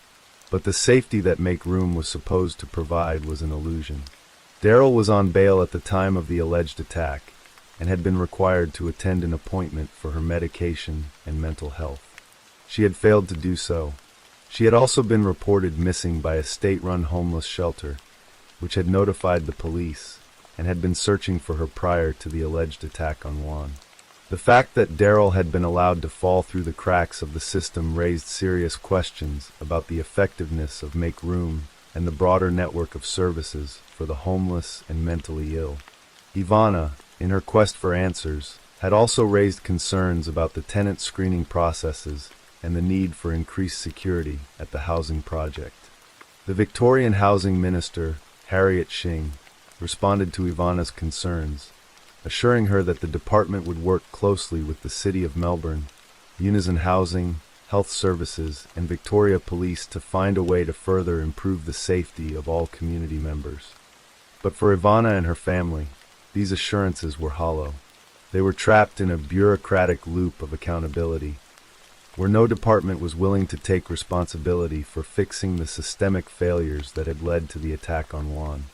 But the safety that Make Room was supposed to provide was an illusion. Darrell was on bail at the time of the alleged attack and had been required to attend an appointment for her medication and mental health. She had failed to do so. She had also been reported missing by a state-run homeless shelter, which had notified the police and had been searching for her prior to the alleged attack on Juan. The fact that Darrell had been allowed to fall through the cracks of the system raised serious questions about the effectiveness of Make Room and the broader network of services for the homeless and mentally ill. Ivana, in her quest for answers, had also raised concerns about the tenant screening processes and the need for increased security at the housing project. The Victorian Housing Minister, Harriet Shing, responded to Ivana's concerns, assuring her that the department would work closely with the City of Melbourne, Unison Housing, Health Services, and Victoria Police to find a way to further improve the safety of all community members. But for Ivana and her family, these assurances were hollow. They were trapped in a bureaucratic loop of accountability, where no department was willing to take responsibility for fixing the systemic failures that had led to the attack on Juan.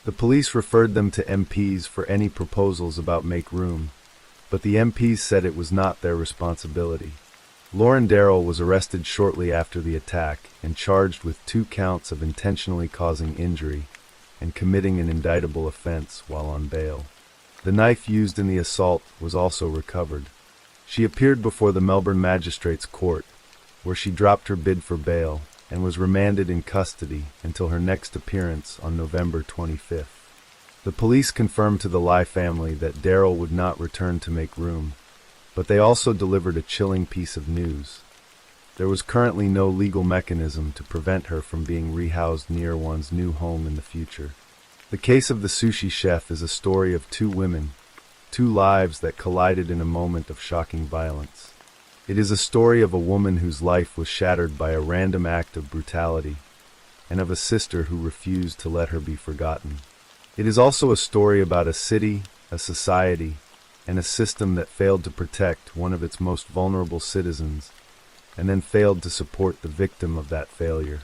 The police referred them to MPs for any proposals about Make Room, but the MPs said it was not their responsibility. Lauren Darrell was arrested shortly after the attack and charged with 2 counts of intentionally causing injury and committing an indictable offense while on bail. The knife used in the assault was also recovered. She appeared before the Melbourne Magistrates Court, where she dropped her bid for bail and was remanded in custody until her next appearance on November 25th. The police confirmed to the Lai family that Darrell would not return to Make Room, but they also delivered a chilling piece of news. There was currently no legal mechanism to prevent her from being rehoused near one's new home in the future. The case of the sushi chef is a story of 2 women, 2 lives that collided in a moment of shocking violence. It is a story of a woman whose life was shattered by a random act of brutality, and of a sister who refused to let her be forgotten. It is also a story about a city, a society, and a system that failed to protect one of its most vulnerable citizens, and then failed to support the victim of that failure.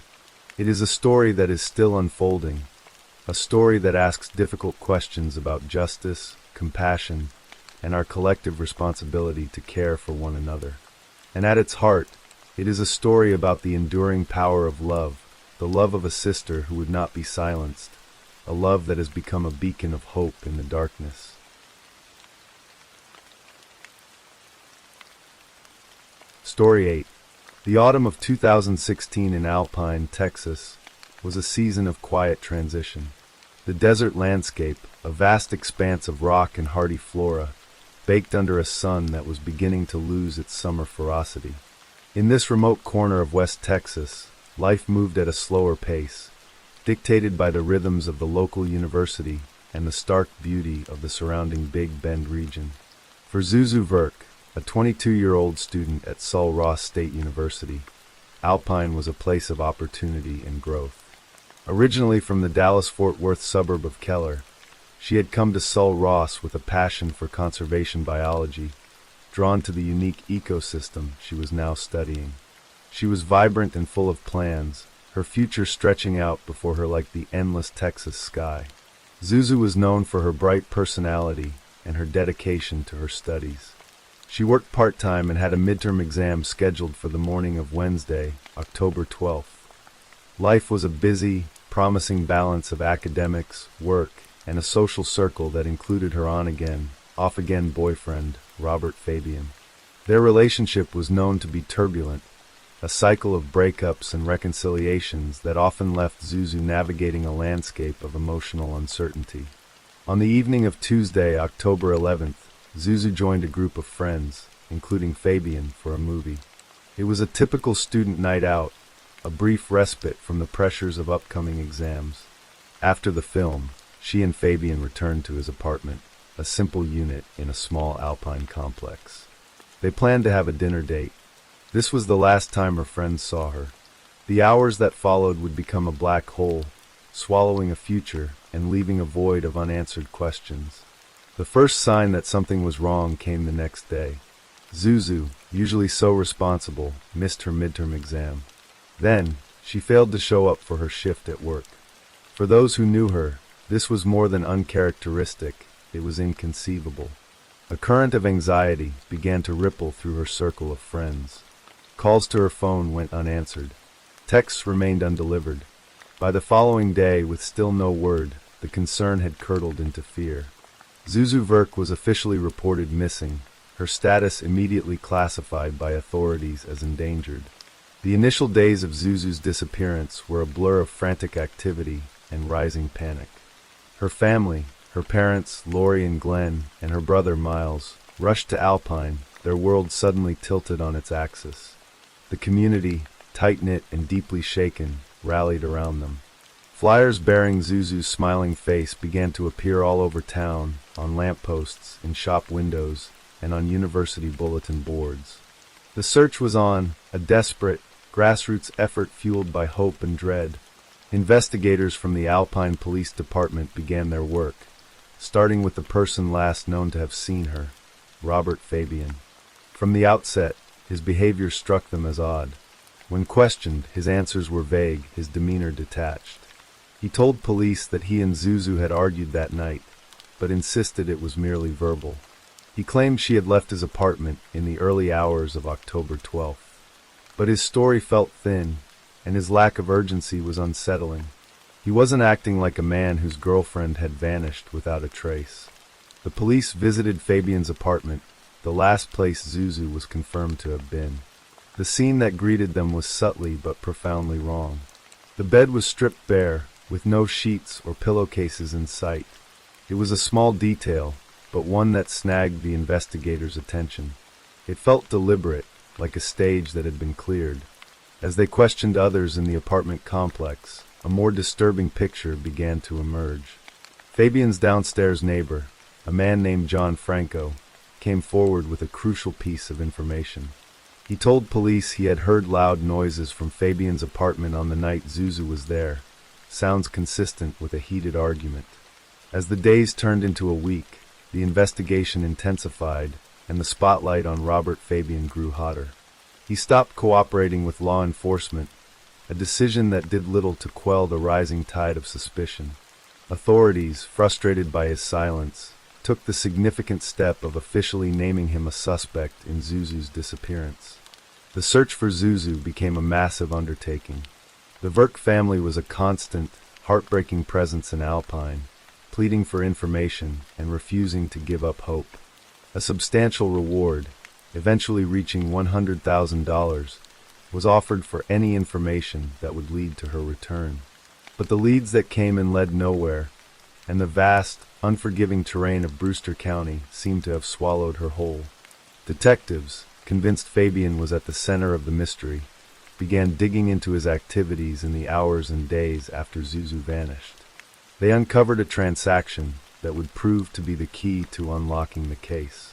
It is a story that is still unfolding, a story that asks difficult questions about justice, compassion, and our collective responsibility to care for one another. And at its heart, it is a story about the enduring power of love, the love of a sister who would not be silenced, a love that has become a beacon of hope in the darkness. Story 8. The autumn of 2016 in Alpine, Texas, was a season of quiet transition. The desert landscape, a vast expanse of rock and hardy flora, baked under a sun that was beginning to lose its summer ferocity. In this remote corner of West Texas, life moved at a slower pace, dictated by the rhythms of the local university and the stark beauty of the surrounding Big Bend region. For Zuzu Verk, a 22-year-old student at Sul Ross State University, Alpine was a place of opportunity and growth. Originally from the Dallas-Fort Worth suburb of Keller, she had come to Sul Ross with a passion for conservation biology, drawn to the unique ecosystem she was now studying. She was vibrant and full of plans, her future stretching out before her like the endless Texas sky. Zuzu was known for her bright personality and her dedication to her studies. She worked part-time and had a midterm exam scheduled for the morning of Wednesday, October 12th. Life was a busy, promising balance of academics, work, and a social circle that included her on-again, off-again boyfriend, Robert Fabian. Their relationship was known to be turbulent, a cycle of breakups and reconciliations that often left Zuzu navigating a landscape of emotional uncertainty. On the evening of Tuesday, October 11th, Zuzu joined a group of friends, including Fabian, for a movie. It was a typical student night out, a brief respite from the pressures of upcoming exams. After the film, she and Fabian returned to his apartment, a simple unit in a small alpine complex. They planned to have a dinner date. This was the last time her friends saw her. The hours that followed would become a black hole, swallowing a future and leaving a void of unanswered questions. The first sign that something was wrong came the next day. Zuzu, usually so responsible, missed her midterm exam. Then, she failed to show up for her shift at work. For those who knew her, this was more than uncharacteristic, it was inconceivable. A current of anxiety began to ripple through her circle of friends. Calls to her phone went unanswered. Texts remained undelivered. By the following day, with still no word, the concern had curdled into fear. Zuzu Verk was officially reported missing, her status immediately classified by authorities as endangered. The initial days of Zuzu's disappearance were a blur of frantic activity and rising panic. Her family, her parents, Lori and Glenn, and her brother Miles, rushed to Alpine, their world suddenly tilted on its axis. The community, tight-knit and deeply shaken, rallied around them. Flyers bearing Zuzu's smiling face began to appear all over town, on lampposts, in shop windows, and on university bulletin boards. The search was on, a desperate, grassroots effort fueled by hope and dread. Investigators from the Alpine Police Department began their work, starting with the person last known to have seen her, Robert Fabian. From the outset, his behavior struck them as odd. When questioned, his answers were vague, his demeanor detached. He told police that he and Zuzu had argued that night, but insisted it was merely verbal. He claimed she had left his apartment in the early hours of October 12th. But his story felt thin, and his lack of urgency was unsettling. He wasn't acting like a man whose girlfriend had vanished without a trace. The police visited Fabian's apartment, the last place Zuzu was confirmed to have been. The scene that greeted them was subtly but profoundly wrong. The bed was stripped bare, with no sheets or pillowcases in sight. It was a small detail, but one that snagged the investigators' attention. It felt deliberate, like a stage that had been cleared. As they questioned others in the apartment complex, a more disturbing picture began to emerge. Fabian's downstairs neighbor, a man named John Franco, came forward with a crucial piece of information. He told police he had heard loud noises from Fabian's apartment on the night Zuzu was there, sounds consistent with a heated argument. As the days turned into a week, the investigation intensified, and the spotlight on Robert Fabian grew hotter. He stopped cooperating with law enforcement, a decision that did little to quell the rising tide of suspicion. Authorities, frustrated by his silence, took the significant step of officially naming him a suspect in Zuzu's disappearance. The search for Zuzu became a massive undertaking. The Verk family was a constant, heartbreaking presence in Alpine, pleading for information and refusing to give up hope. A substantial reward, eventually reaching $100,000, was offered for any information that would lead to her return. But the leads that came in led nowhere, and the vast, unforgiving terrain of Brewster County seemed to have swallowed her whole. Detectives, convinced Fabian was at the center of the mystery, began digging into his activities in the hours and days after Zuzu vanished. They uncovered a transaction that would prove to be the key to unlocking the case.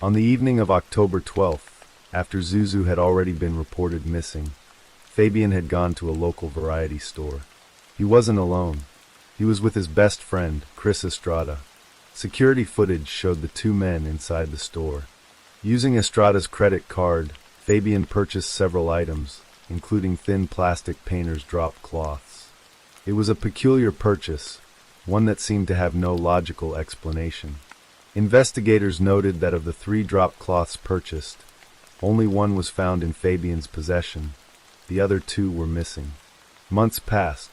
On the evening of October 12th, after Zuzu had already been reported missing, Fabian had gone to a local variety store. He wasn't alone. He was with his best friend, Chris Estrada. Security footage showed the two men inside the store. Using Estrada's credit card, Fabian purchased several items, including thin plastic painter's drop cloths. It was a peculiar purchase, one that seemed to have no logical explanation. Investigators noted that of the 3 drop cloths purchased, only one was found in Fabian's possession. The other 2 were missing. Months passed.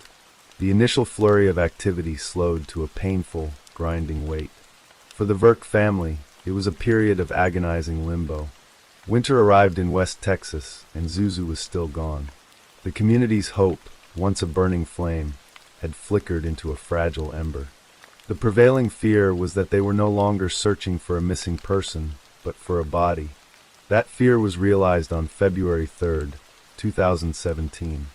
The initial flurry of activity slowed to a painful, grinding wait. For the Verk family, it was a period of agonizing limbo. Winter arrived in West Texas, and Zuzu was still gone. The community's hope, once a burning flame, had flickered into a fragile ember. The prevailing fear was that they were no longer searching for a missing person, but for a body. That fear was realized on February 3, 2017.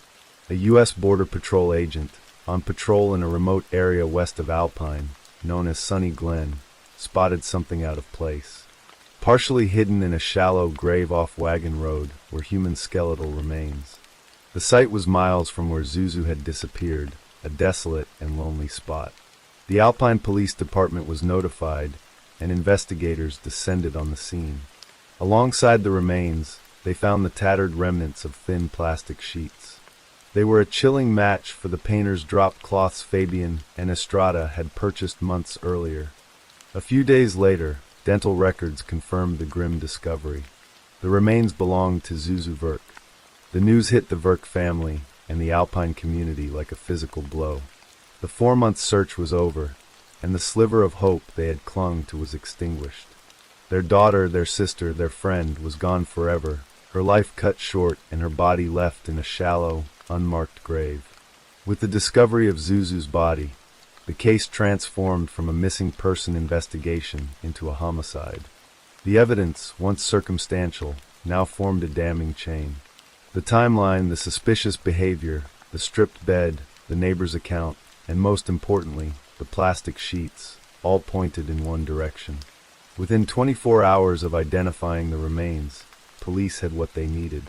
A U.S. Border Patrol agent, on patrol in a remote area west of Alpine, known as Sunny Glen, spotted something out of place. Partially hidden in a shallow grave off Wagon Road were human skeletal remains. The site was miles from where Zuzu had disappeared, a desolate and lonely spot. The Alpine Police Department was notified, and investigators descended on the scene. Alongside the remains, they found the tattered remnants of thin plastic sheets. They were a chilling match for the painter's drop cloths Fabian and Estrada had purchased months earlier. A few days later, dental records confirmed the grim discovery. The remains belonged to Zuzu Verk. The news hit the Verk family and the Alpine community like a physical blow. The 4-month search was over, and the sliver of hope they had clung to was extinguished. Their daughter, their sister, their friend was gone forever, her life cut short and her body left in a shallow, unmarked grave. With the discovery of Zuzu's body, the case transformed from a missing person investigation into a homicide. The evidence, once circumstantial, now formed a damning chain. The timeline, the suspicious behavior, the stripped bed, the neighbor's account, and most importantly, the plastic sheets, all pointed in one direction. Within 24 hours of identifying the remains, police had what they needed.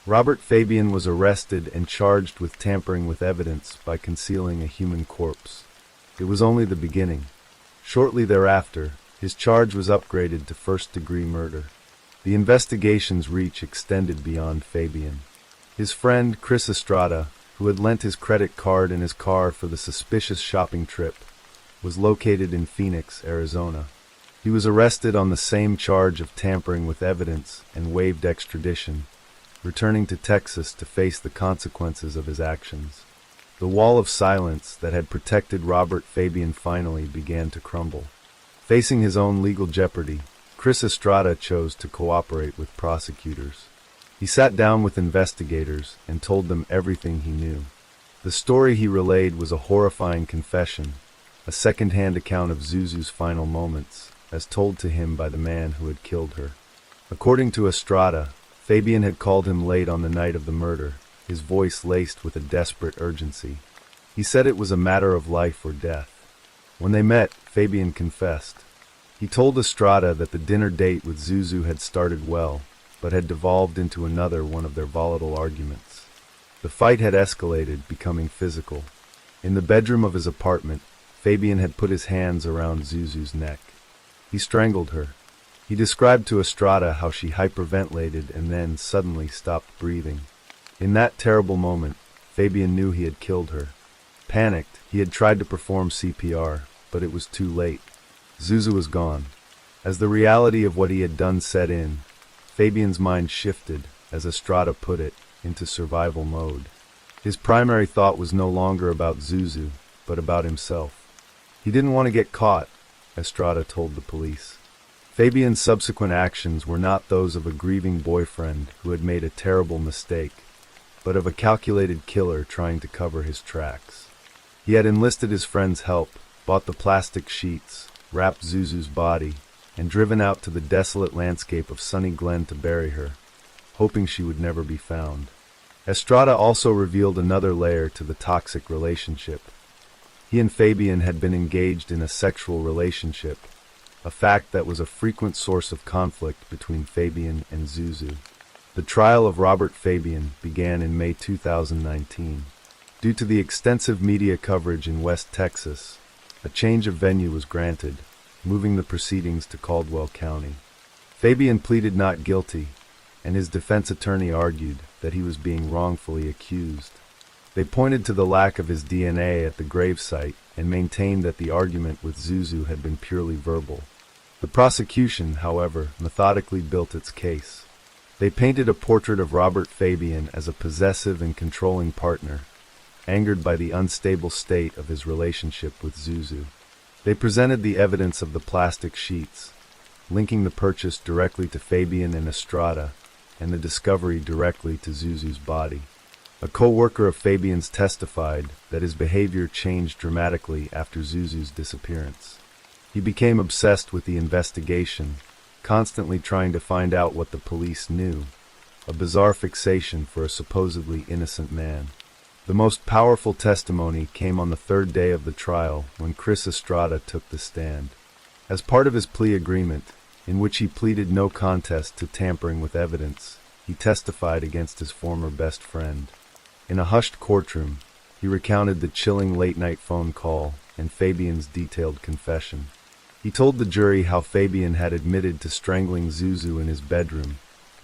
Robert Fabian was arrested and charged with tampering with evidence by concealing a human corpse. It was only the beginning. Shortly thereafter, his charge was upgraded to first-degree murder. The investigation's reach extended beyond Fabian. His friend, Chris Estrada, who had lent his credit card and his car for the suspicious shopping trip, was located in Phoenix, Arizona. He was arrested on the same charge of tampering with evidence and waived extradition, returning to Texas to face the consequences of his actions. The wall of silence that had protected Robert Fabian finally began to crumble. Facing his own legal jeopardy, Chris Estrada chose to cooperate with prosecutors. He sat down with investigators and told them everything he knew. The story he relayed was a horrifying confession, a second-hand account of Zuzu's final moments, as told to him by the man who had killed her. According to Estrada, Fabian had called him late on the night of the murder, his voice laced with a desperate urgency. He said it was a matter of life or death. When they met, Fabian confessed. He told Estrada that the dinner date with Zuzu had started well, but had devolved into another one of their volatile arguments. The fight had escalated, becoming physical. In the bedroom of his apartment, Fabian had put his hands around Zuzu's neck. He strangled her. He described to Estrada how she hyperventilated and then suddenly stopped breathing. In that terrible moment, Fabian knew he had killed her. Panicked, he had tried to perform CPR, but it was too late. Zuzu was gone. As the reality of what he had done set in, Fabian's mind shifted, as Estrada put it, into survival mode. His primary thought was no longer about Zuzu, but about himself. He didn't want to get caught, Estrada told the police. Fabian's subsequent actions were not those of a grieving boyfriend who had made a terrible mistake, but of a calculated killer trying to cover his tracks. He had enlisted his friend's help, bought the plastic sheets, wrapped Zuzu's body, and driven out to the desolate landscape of Sunny Glen to bury her, hoping she would never be found. Estrada also revealed another layer to the toxic relationship. He and Fabian had been engaged in a sexual relationship, a fact that was a frequent source of conflict between Fabian and Zuzu. The trial of Robert Fabian began in May 2019. Due to the extensive media coverage in West Texas, a change of venue was granted, moving the proceedings to Caldwell County. Fabian pleaded not guilty, and his defense attorney argued that he was being wrongfully accused. They pointed to the lack of his DNA at the gravesite and maintained that the argument with Zuzu had been purely verbal. The prosecution, however, methodically built its case. They painted a portrait of Robert Fabian as a possessive and controlling partner, angered by the unstable state of his relationship with Zuzu. They presented the evidence of the plastic sheets, linking the purchase directly to Fabian and Estrada, and the discovery directly to Zuzu's body. A co-worker of Fabian's testified that his behavior changed dramatically after Zuzu's disappearance. He became obsessed with the investigation, constantly trying to find out what the police knew, a bizarre fixation for a supposedly innocent man. The most powerful testimony came on the third day of the trial when Chris Estrada took the stand. As part of his plea agreement, in which he pleaded no contest to tampering with evidence, he testified against his former best friend. In a hushed courtroom, he recounted the chilling late-night phone call and Fabian's detailed confession. He told the jury how Fabian had admitted to strangling Zuzu in his bedroom,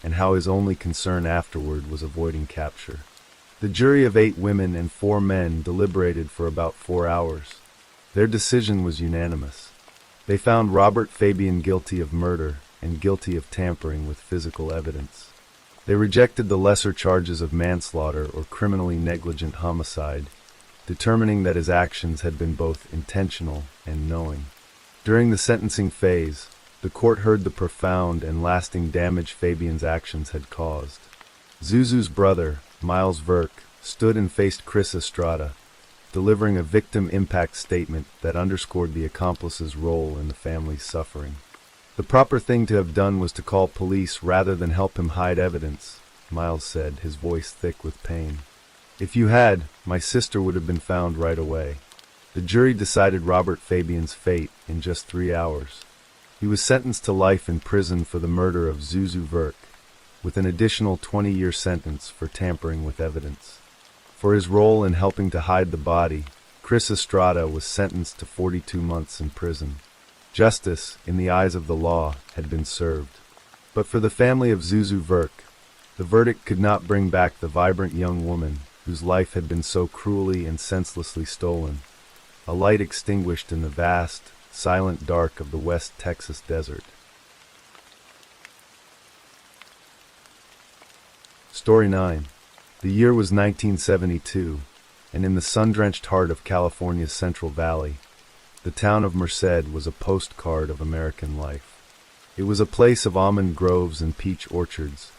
and how his only concern afterward was avoiding capture. The jury of 8 women and 4 men deliberated for about 4 hours. Their decision was unanimous. They found Robert Fabian guilty of murder and guilty of tampering with physical evidence. They rejected the lesser charges of manslaughter or criminally negligent homicide, determining that his actions had been both intentional and knowing. During the sentencing phase, the court heard the profound and lasting damage Fabian's actions had caused. Zuzu's brother, Miles Verk, stood and faced Chris Estrada, delivering a victim impact statement that underscored the accomplice's role in the family's suffering. The proper thing to have done was to call police rather than help him hide evidence, Miles said, his voice thick with pain. If you had, my sister would have been found right away. The jury decided Robert Fabian's fate in just 3 hours. He was sentenced to life in prison for the murder of Zuzu Verk, with an additional 20-year sentence for tampering with evidence. For his role in helping to hide the body, Chris Estrada was sentenced to 42 months in prison. Justice, in the eyes of the law, had been served. But for the family of Zuzu Verk, the verdict could not bring back the vibrant young woman whose life had been so cruelly and senselessly stolen. A light extinguished in the vast, silent dark of the West Texas desert. Story 9. The year was 1972, and in the sun-drenched heart of California's Central Valley, the town of Merced was a postcard of American life. It was a place of almond groves and peach orchards,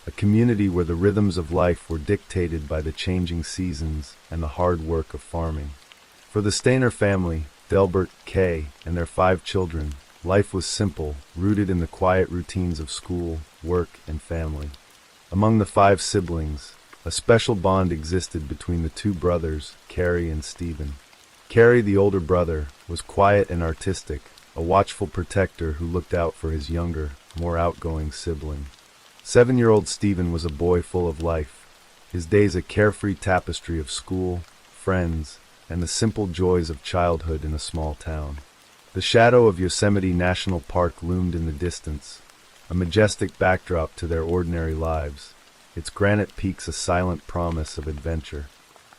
a community where the rhythms of life were dictated by the changing seasons and the hard work of farming. For the Stainer family, Delbert, Kay, and their 5 children, life was simple, rooted in the quiet routines of school, work, and family. Among the 5 siblings, a special bond existed between the 2 brothers, Carrie and Stephen. Carrie, the older brother, was quiet and artistic, a watchful protector who looked out for his younger, more outgoing sibling. 7-year-old Stephen was a boy full of life, his days a carefree tapestry of school, friends, and the simple joys of childhood in a small town. The shadow of Yosemite National Park loomed in the distance, a majestic backdrop to their ordinary lives, its granite peaks a silent promise of adventure.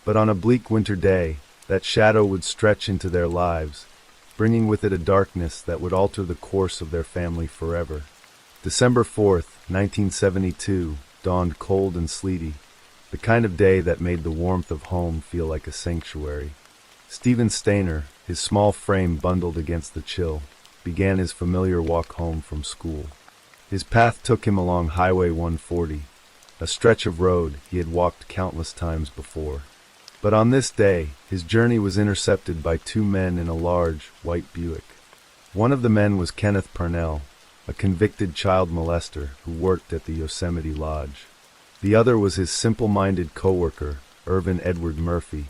But on a bleak winter day, that shadow would stretch into their lives, bringing with it a darkness that would alter the course of their family forever. December 4th, 1972, dawned cold and sleety, the kind of day that made the warmth of home feel like a sanctuary. Stephen Stainer, his small frame bundled against the chill, began his familiar walk home from school. His path took him along Highway 140, a stretch of road he had walked countless times before. But on this day, his journey was intercepted by 2 men in a large, white Buick. One of the men was Kenneth Parnell, a convicted child molester who worked at the Yosemite Lodge. The other was his simple-minded co-worker, Irvin Edward Murphy,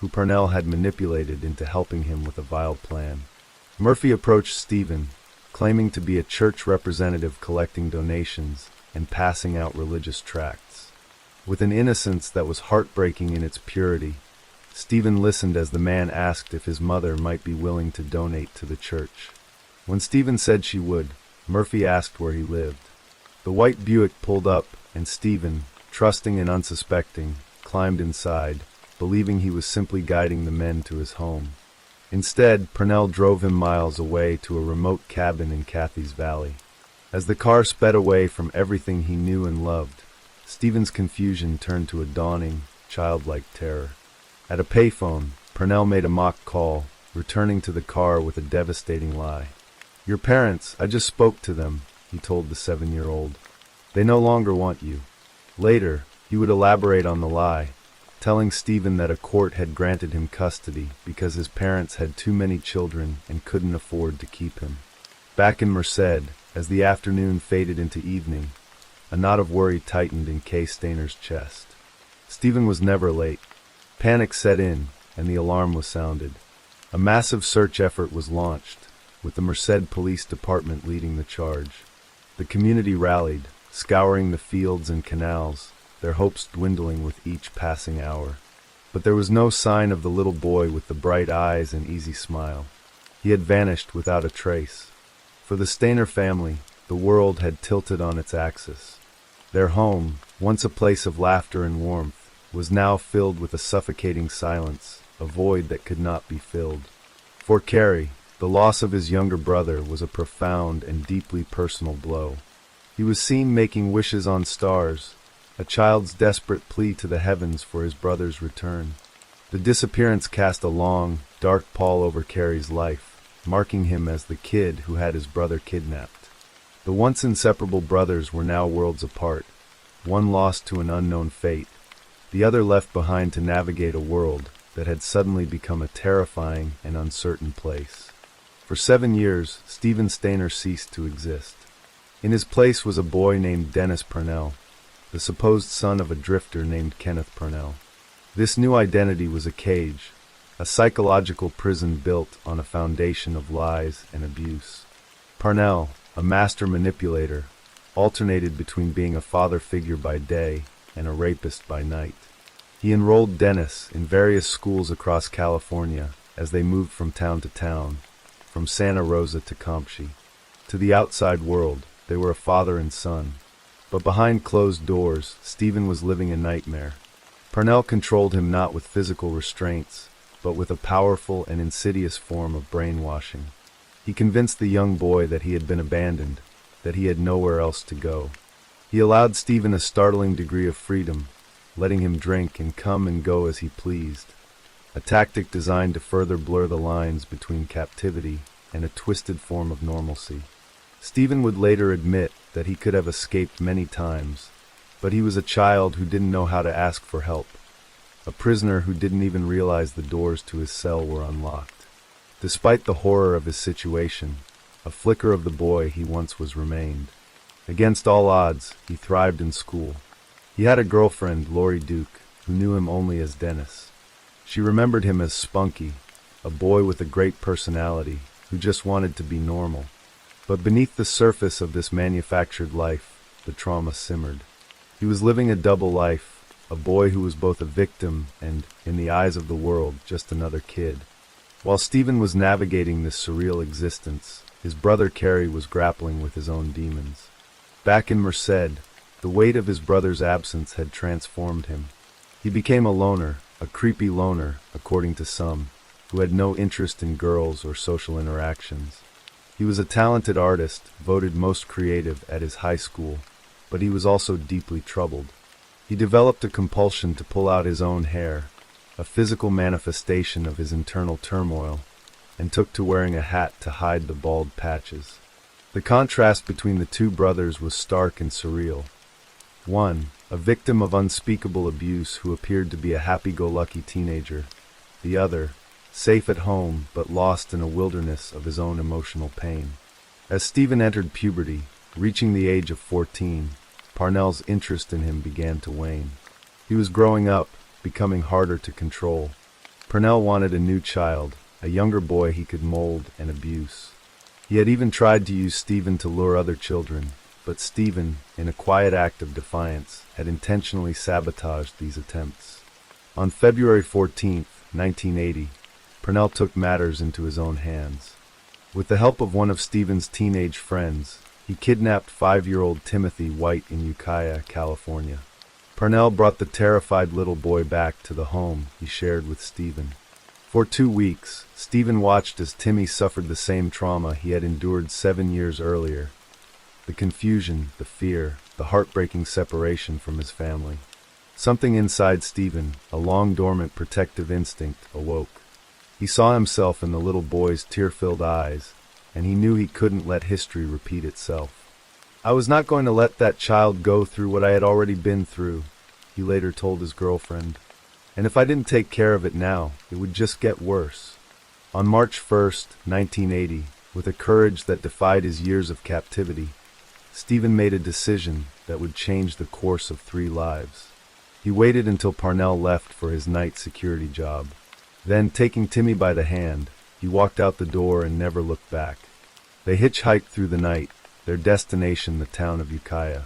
who Parnell had manipulated into helping him with a vile plan. Murphy approached Stephen, claiming to be a church representative collecting donations and passing out religious tracts. With an innocence that was heartbreaking in its purity, Stephen listened as the man asked if his mother might be willing to donate to the church. When Stephen said she would, Murphy asked where he lived. The white Buick pulled up, and Stephen, trusting and unsuspecting, climbed inside, believing he was simply guiding the men to his home. Instead, Purnell drove him miles away to a remote cabin in Kathy's Valley. As the car sped away from everything he knew and loved, Stephen's confusion turned to a dawning, childlike terror. At a payphone, Purnell made a mock call, returning to the car with a devastating lie. "Your parents, I just spoke to them," he told the 7-year-old. "They no longer want you." Later, he would elaborate on the lie, telling Stephen that a court had granted him custody because his parents had too many children and couldn't afford to keep him. Back in Merced, as the afternoon faded into evening, a knot of worry tightened in Kay Stainer's chest. Stephen was never late. Panic set in, and the alarm was sounded. A massive search effort was launched, with the Merced Police Department leading the charge. The community rallied, scouring the fields and canals, their hopes dwindling with each passing hour. But there was no sign of the little boy with the bright eyes and easy smile. He had vanished without a trace. For the Stainer family, the world had tilted on its axis. Their home, once a place of laughter and warmth, was now filled with a suffocating silence, a void that could not be filled. For Carey, the loss of his younger brother was a profound and deeply personal blow. He was seen making wishes on stars, a child's desperate plea to the heavens for his brother's return. The disappearance cast a long, dark pall over Carey's life, marking him as the kid who had his brother kidnapped. The once inseparable brothers were now worlds apart, one lost to an unknown fate, the other left behind to navigate a world that had suddenly become a terrifying and uncertain place. For 7 years, Stephen Stainer ceased to exist. In his place was a boy named Dennis Purnell, the supposed son of a drifter named Kenneth Purnell. This new identity was a cage, a psychological prison built on a foundation of lies and abuse. Purnell, a master manipulator, alternated between being a father figure by day and a rapist by night. He enrolled Dennis in various schools across California as they moved from town to town, from Santa Rosa to Campeche. To the outside world, they were a father and son. But behind closed doors, Stephen was living a nightmare. Purnell controlled him not with physical restraints, but with a powerful and insidious form of brainwashing. He convinced the young boy that he had been abandoned, that he had nowhere else to go. He allowed Stephen a startling degree of freedom, letting him drink and come and go as he pleased, a tactic designed to further blur the lines between captivity and a twisted form of normalcy. Stephen would later admit that he could have escaped many times, but he was a child who didn't know how to ask for help, a prisoner who didn't even realize the doors to his cell were unlocked. Despite the horror of his situation, a flicker of the boy he once was remained. Against all odds, he thrived in school. He had a girlfriend, Lori Duke, who knew him only as Dennis. She remembered him as spunky, a boy with a great personality who just wanted to be normal. But beneath the surface of this manufactured life, the trauma simmered. He was living a double life, a boy who was both a victim and, in the eyes of the world, just another kid. While Stephen was navigating this surreal existence, his brother Carey was grappling with his own demons. Back in Merced, the weight of his brother's absence had transformed him. He became a loner, a creepy loner, according to some, who had no interest in girls or social interactions. He was a talented artist, voted most creative at his high school, but he was also deeply troubled. He developed a compulsion to pull out his own hair, a physical manifestation of his internal turmoil, and took to wearing a hat to hide the bald patches. The contrast between the two brothers was stark and surreal. One, a victim of unspeakable abuse who appeared to be a happy-go-lucky teenager. The other, safe at home but lost in a wilderness of his own emotional pain. As Stephen entered puberty, reaching the age of 14, Purnell's interest in him began to wane. He was growing up, becoming harder to control. Purnell wanted a new child, a younger boy he could mold and abuse. He had even tried to use Stephen to lure other children, but Stephen, in a quiet act of defiance, had intentionally sabotaged these attempts. On February 14, 1980, Purnell took matters into his own hands. With the help of one of Stephen's teenage friends, he kidnapped 5-year-old Timothy White in Ukiah, California. Parnell brought the terrified little boy back to the home he shared with Stephen. For 2 weeks, Stephen watched as Timmy suffered the same trauma he had endured 7 years earlier. The confusion, the fear, the heartbreaking separation from his family. Something inside Stephen, a long-dormant protective instinct, awoke. He saw himself in the little boy's tear-filled eyes, and he knew he couldn't let history repeat itself. "I was not going to let that child go through what I had already been through," he later told his girlfriend. "And if I didn't take care of it now, it would just get worse." On March 1st, 1980, with a courage that defied his years of captivity, Stephen made a decision that would change the course of 3 lives. He waited until Parnell left for his night security job. Then, taking Timmy by the hand, he walked out the door and never looked back. They hitchhiked through the night, their destination the town of Ukiah.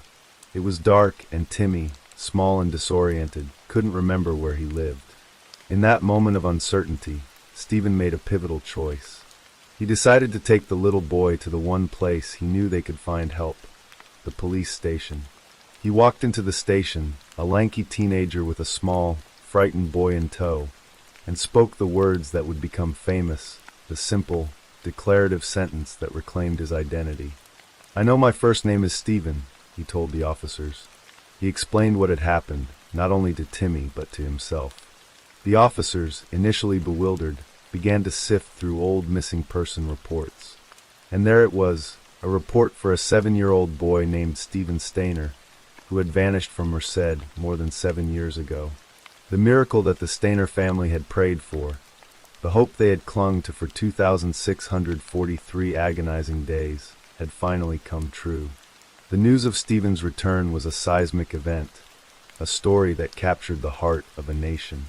It was dark, and Timmy, small and disoriented, couldn't remember where he lived. In that moment of uncertainty, Stephen made a pivotal choice. He decided to take the little boy to the one place he knew they could find help: the police station. He walked into the station, a lanky teenager with a small, frightened boy in tow, and spoke the words that would become famous, the simple, declarative sentence that reclaimed his identity. "I know my first name is Stephen," he told the officers. He explained what had happened, not only to Timmy but to himself. The officers, initially bewildered, began to sift through old missing person reports. And there it was, a report for a 7-year-old boy named Stephen Stainer, who had vanished from Merced more than 7 years ago. The miracle that the Stainer family had prayed for, the hope they had clung to for 2,643 agonizing days, had finally come true. The news of Stephen's return was a seismic event, a story that captured the heart of a nation.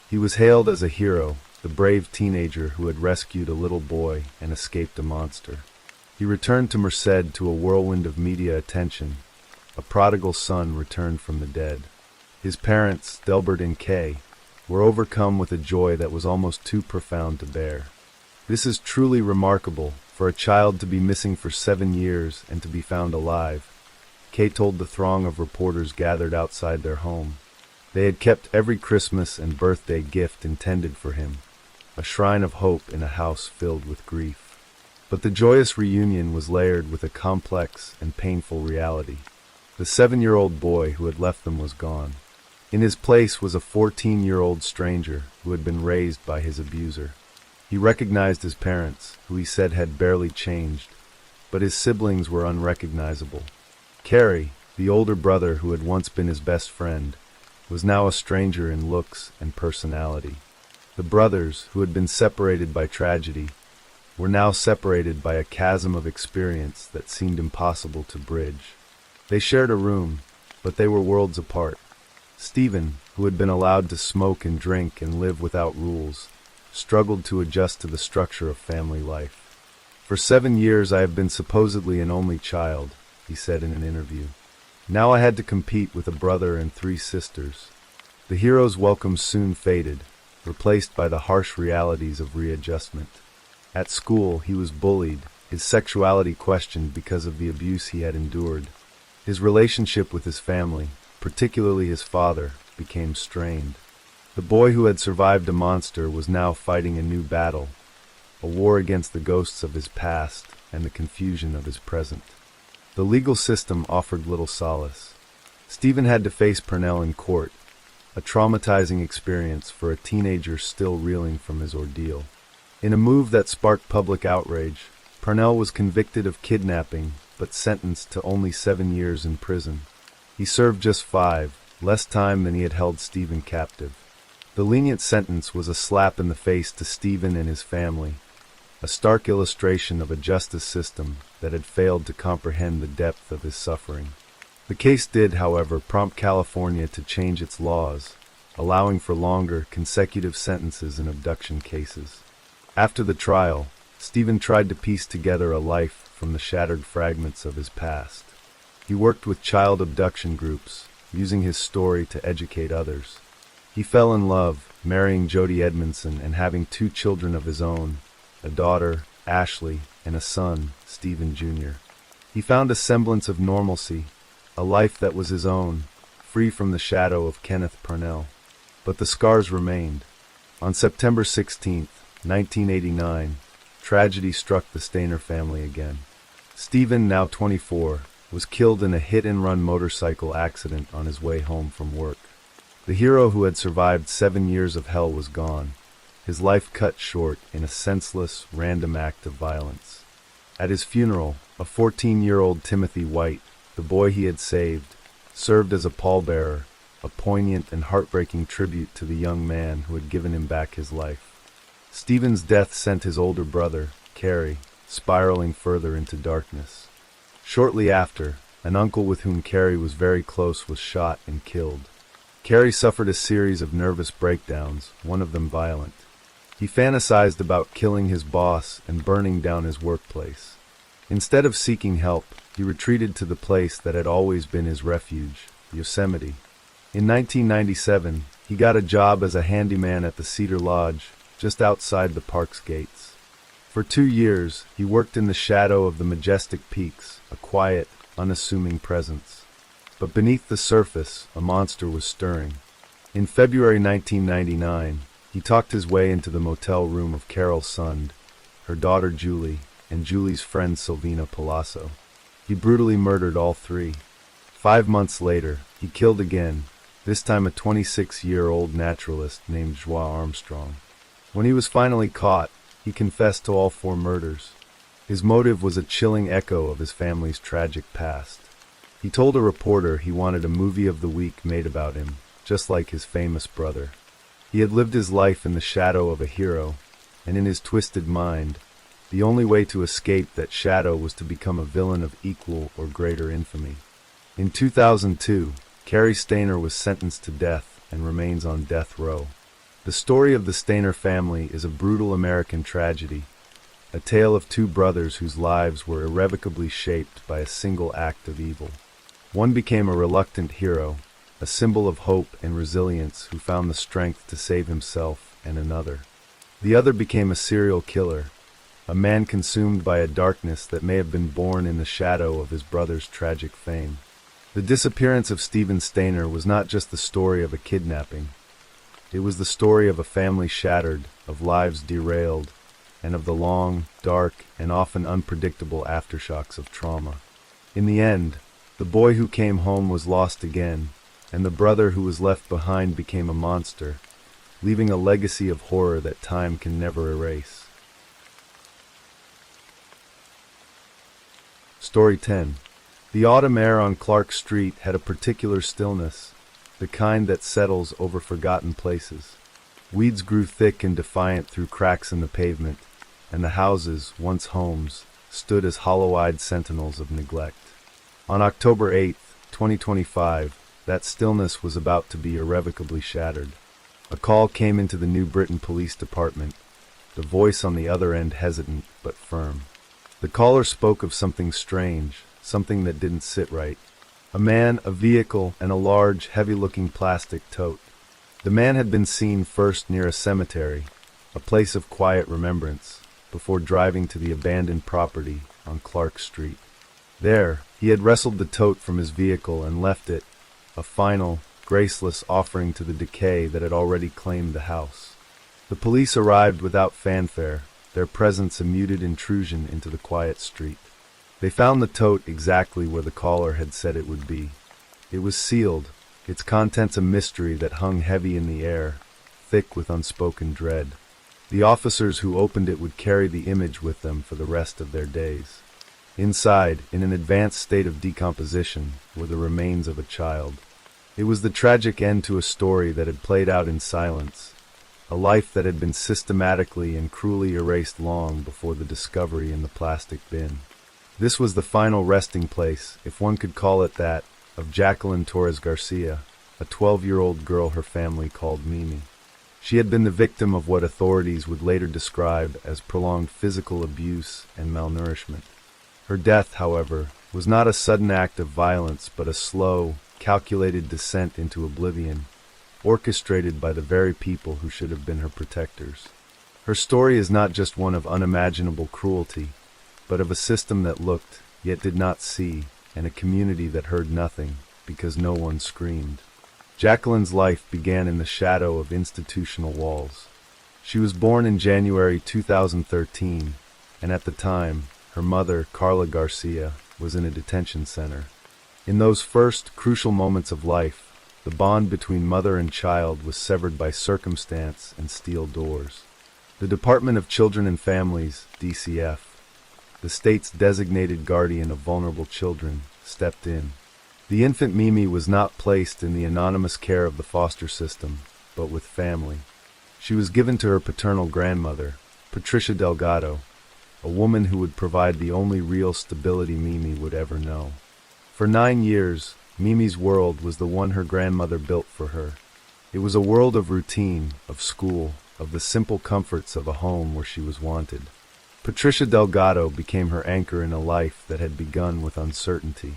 He was hailed as a hero, the brave teenager who had rescued a little boy and escaped a monster. He returned to Merced to a whirlwind of media attention. A prodigal son returned from the dead. His parents, Delbert and Kay, were overcome with a joy that was almost too profound to bear. "This is truly remarkable, for a child to be missing for 7 years and to be found alive," Kay told the throng of reporters gathered outside their home. They had kept every Christmas and birthday gift intended for him, a shrine of hope in a house filled with grief. But the joyous reunion was layered with a complex and painful reality. The 7-year-old boy who had left them was gone. In his place was a 14-year-old stranger who had been raised by his abuser. He recognized his parents, who he said had barely changed, but his siblings were unrecognizable. Carrie, the older brother who had once been his best friend, was now a stranger in looks and personality. The brothers, who had been separated by tragedy, were now separated by a chasm of experience that seemed impossible to bridge. They shared a room, but they were worlds apart. Stephen, who had been allowed to smoke and drink and live without rules, struggled to adjust to the structure of family life. "For 7 years I have been supposedly an only child," he said in an interview. "Now I had to compete with a brother and 3 sisters." The hero's welcome soon faded, replaced by the harsh realities of readjustment. At school, he was bullied, his sexuality questioned because of the abuse he had endured. His relationship with his family, particularly his father, became strained. The boy who had survived a monster was now fighting a new battle, a war against the ghosts of his past and the confusion of his present. The legal system offered little solace. Stephen had to face Parnell in court, a traumatizing experience for a teenager still reeling from his ordeal. In a move that sparked public outrage, Parnell was convicted of kidnapping but sentenced to only 7 years in prison. He served just 5, less time than he had held Stephen captive. The lenient sentence was a slap in the face to Stephen and his family, a stark illustration of a justice system that had failed to comprehend the depth of his suffering. The case did, however, prompt California to change its laws, allowing for longer, consecutive sentences in abduction cases. After the trial, Stephen tried to piece together a life from the shattered fragments of his past. He worked with child abduction groups, using his story to educate others. He fell in love, marrying Jody Edmondson and having 2 children of his own, a daughter, Ashley, and a son, Stephen Jr. He found a semblance of normalcy, a life that was his own, free from the shadow of Kenneth Parnell. But the scars remained. On September 16, 1989, tragedy struck the Stainer family again. Stephen, now 24, was killed in a hit-and-run motorcycle accident on his way home from work. The hero who had survived 7 years of hell was gone, his life cut short in a senseless, random act of violence. At his funeral, a 14-year-old Timothy White, the boy he had saved, served as a pallbearer, a poignant and heartbreaking tribute to the young man who had given him back his life. Stephen's death sent his older brother, Carey, spiraling further into darkness. Shortly after, an uncle with whom Carey was very close was shot and killed. Carey suffered a series of nervous breakdowns, one of them violent. He fantasized about killing his boss and burning down his workplace. Instead of seeking help, he retreated to the place that had always been his refuge, Yosemite. In 1997, he got a job as a handyman at the Cedar Lodge, just outside the park's gates. For 2 years, he worked in the shadow of the majestic peaks, a quiet, unassuming presence. But beneath the surface, a monster was stirring. In February 1999, he talked his way into the motel room of Carol Sund, her daughter Julie, and Julie's friend Silvina Palazzo. He brutally murdered all three. 5 months later, he killed again, this time a 26-year-old naturalist named Joie Armstrong. When he was finally caught, he confessed to all 4 murders. His motive was a chilling echo of his family's tragic past. He told a reporter he wanted a movie of the week made about him, just like his famous brother. He had lived his life in the shadow of a hero, and in his twisted mind, the only way to escape that shadow was to become a villain of equal or greater infamy. In 2002, Cary Stayner was sentenced to death and remains on death row. The story of the Stayner family is a brutal American tragedy, a tale of 2 brothers whose lives were irrevocably shaped by a single act of evil. One became a reluctant hero, a symbol of hope and resilience who found the strength to save himself and another. The other became a serial killer, a man consumed by a darkness that may have been born in the shadow of his brother's tragic fame. The disappearance of Stephen Stayner was not just the story of a kidnapping. It was the story of a family shattered, of lives derailed, and of the long, dark, and often unpredictable aftershocks of trauma. In the end, the boy who came home was lost again, and the brother who was left behind became a monster, leaving a legacy of horror that time can never erase. Story 10. The autumn air on Clark Street had a particular stillness, the kind that settles over forgotten places. Weeds grew thick and defiant through cracks in the pavement, and the houses, once homes, stood as hollow-eyed sentinels of neglect. On October 8, 2025, that stillness was about to be irrevocably shattered. A call came into the New Britain Police Department, the voice on the other end hesitant but firm. The caller spoke of something strange, something that didn't sit right. A man, a vehicle, and a large, heavy-looking plastic tote. The man had been seen first near a cemetery, a place of quiet remembrance, before driving to the abandoned property on Clark Street. There, he had wrestled the tote from his vehicle and left it, a final, graceless offering to the decay that had already claimed the house. The police arrived without fanfare, their presence a muted intrusion into the quiet street. They found the tote exactly where the caller had said it would be. It was sealed, its contents a mystery that hung heavy in the air, thick with unspoken dread. The officers who opened it would carry the image with them for the rest of their days. Inside, in an advanced state of decomposition, were the remains of a child. It was the tragic end to a story that had played out in silence, a life that had been systematically and cruelly erased long before the discovery in the plastic bin. This was the final resting place, if one could call it that, of Jacqueline Torres Garcia, a 12-year-old girl her family called Mimi. She had been the victim of what authorities would later describe as prolonged physical abuse and malnourishment. Her death, however, was not a sudden act of violence but a slow, calculated descent into oblivion, orchestrated by the very people who should have been her protectors. Her story is not just one of unimaginable cruelty, but of a system that looked, yet did not see, and a community that heard nothing, because no one screamed. Jacqueline's life began in the shadow of institutional walls. She was born in January 2013, and at the time, her mother, Carla Garcia, was in a detention center. In those first, crucial moments of life, the bond between mother and child was severed by circumstance and steel doors. The Department of Children and Families, DCF, the state's designated guardian of vulnerable children, stepped in. The infant Mimi was not placed in the anonymous care of the foster system, but with family. She was given to her paternal grandmother, Patricia Delgado, a woman who would provide the only real stability Mimi would ever know. For 9 years, Mimi's world was the one her grandmother built for her. It was a world of routine, of school, of the simple comforts of a home where she was wanted. Patricia Delgado became her anchor in a life that had begun with uncertainty.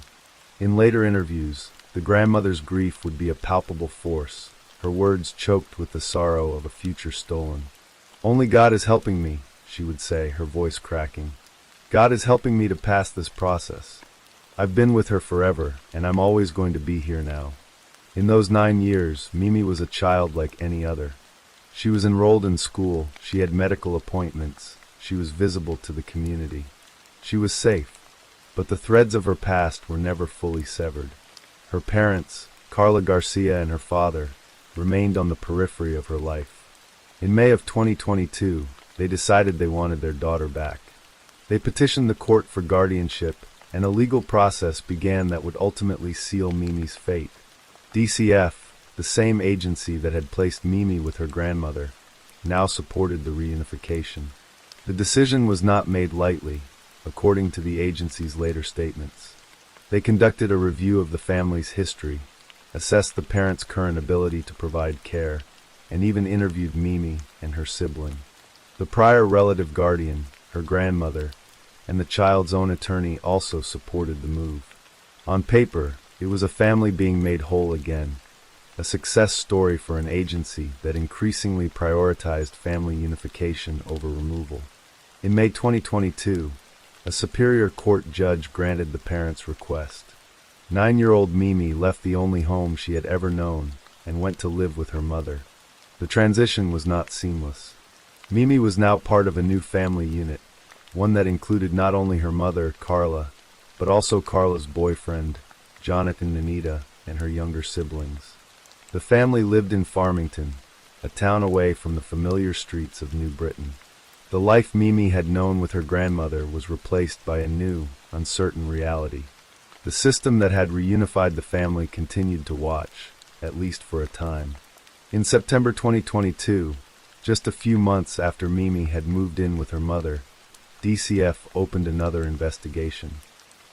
In later interviews, the grandmother's grief would be a palpable force, her words choked with the sorrow of a future stolen. "Only God is helping me," she would say, her voice cracking. "God is helping me to pass this process. I've been with her forever, and I'm always going to be here now." In those 9 years, Mimi was a child like any other. She was enrolled in school, she had medical appointments, she was visible to the community. She was safe, but the threads of her past were never fully severed. Her parents, Carla Garcia and her father, remained on the periphery of her life. In May of 2022, they decided they wanted their daughter back. They petitioned the court for guardianship, and a legal process began that would ultimately seal Mimi's fate. DCF, the same agency that had placed Mimi with her grandmother, now supported the reunification. The decision was not made lightly, according to the agency's later statements. They conducted a review of the family's history, assessed the parents' current ability to provide care, and even interviewed Mimi and her sibling. The prior relative guardian, her grandmother, and the child's own attorney also supported the move. On paper, it was a family being made whole again, a success story for an agency that increasingly prioritized family unification over removal. In May 2022, a Superior Court judge granted the parents' request. 9-year-old Mimi left the only home she had ever known and went to live with her mother. The transition was not seamless. Mimi was now part of a new family unit, one that included not only her mother, Carla, but also Carla's boyfriend, Jonathan Nanita, and her younger siblings. The family lived in Farmington, a town away from the familiar streets of New Britain. The life Mimi had known with her grandmother was replaced by a new, uncertain reality. The system that had reunified the family continued to watch, at least for a time. In September 2022, just a few months after Mimi had moved in with her mother, DCF opened another investigation.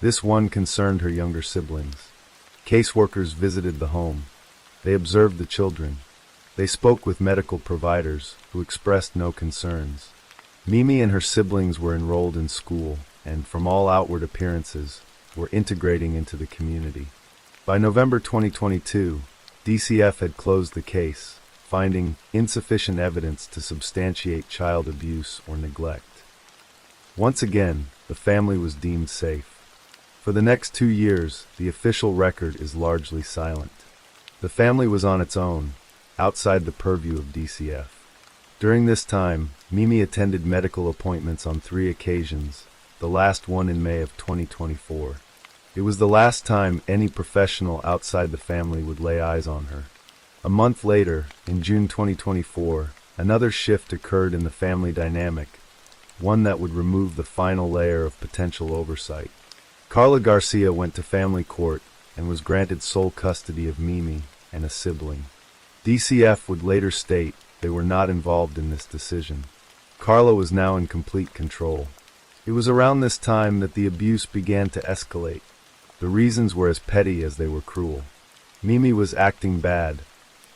This one concerned her younger siblings. Caseworkers visited the home. They observed the children. They spoke with medical providers who expressed no concerns. Mimi and her siblings were enrolled in school and, from all outward appearances, were integrating into the community. By November 2022, DCF had closed the case, finding insufficient evidence to substantiate child abuse or neglect. Once again, the family was deemed safe. For the next 2 years, the official record is largely silent. The family was on its own, outside the purview of DCF. During this time, Mimi attended medical appointments on 3 occasions, the last one in May of 2024. It was the last time any professional outside the family would lay eyes on her. A month later, in June 2024, another shift occurred in the family dynamic, one that would remove the final layer of potential oversight. Carla Garcia went to family court and was granted sole custody of Mimi and a sibling. DCF would later state they were not involved in this decision. Carla was now in complete control. It was around this time that the abuse began to escalate. The reasons were as petty as they were cruel. Mimi was acting bad,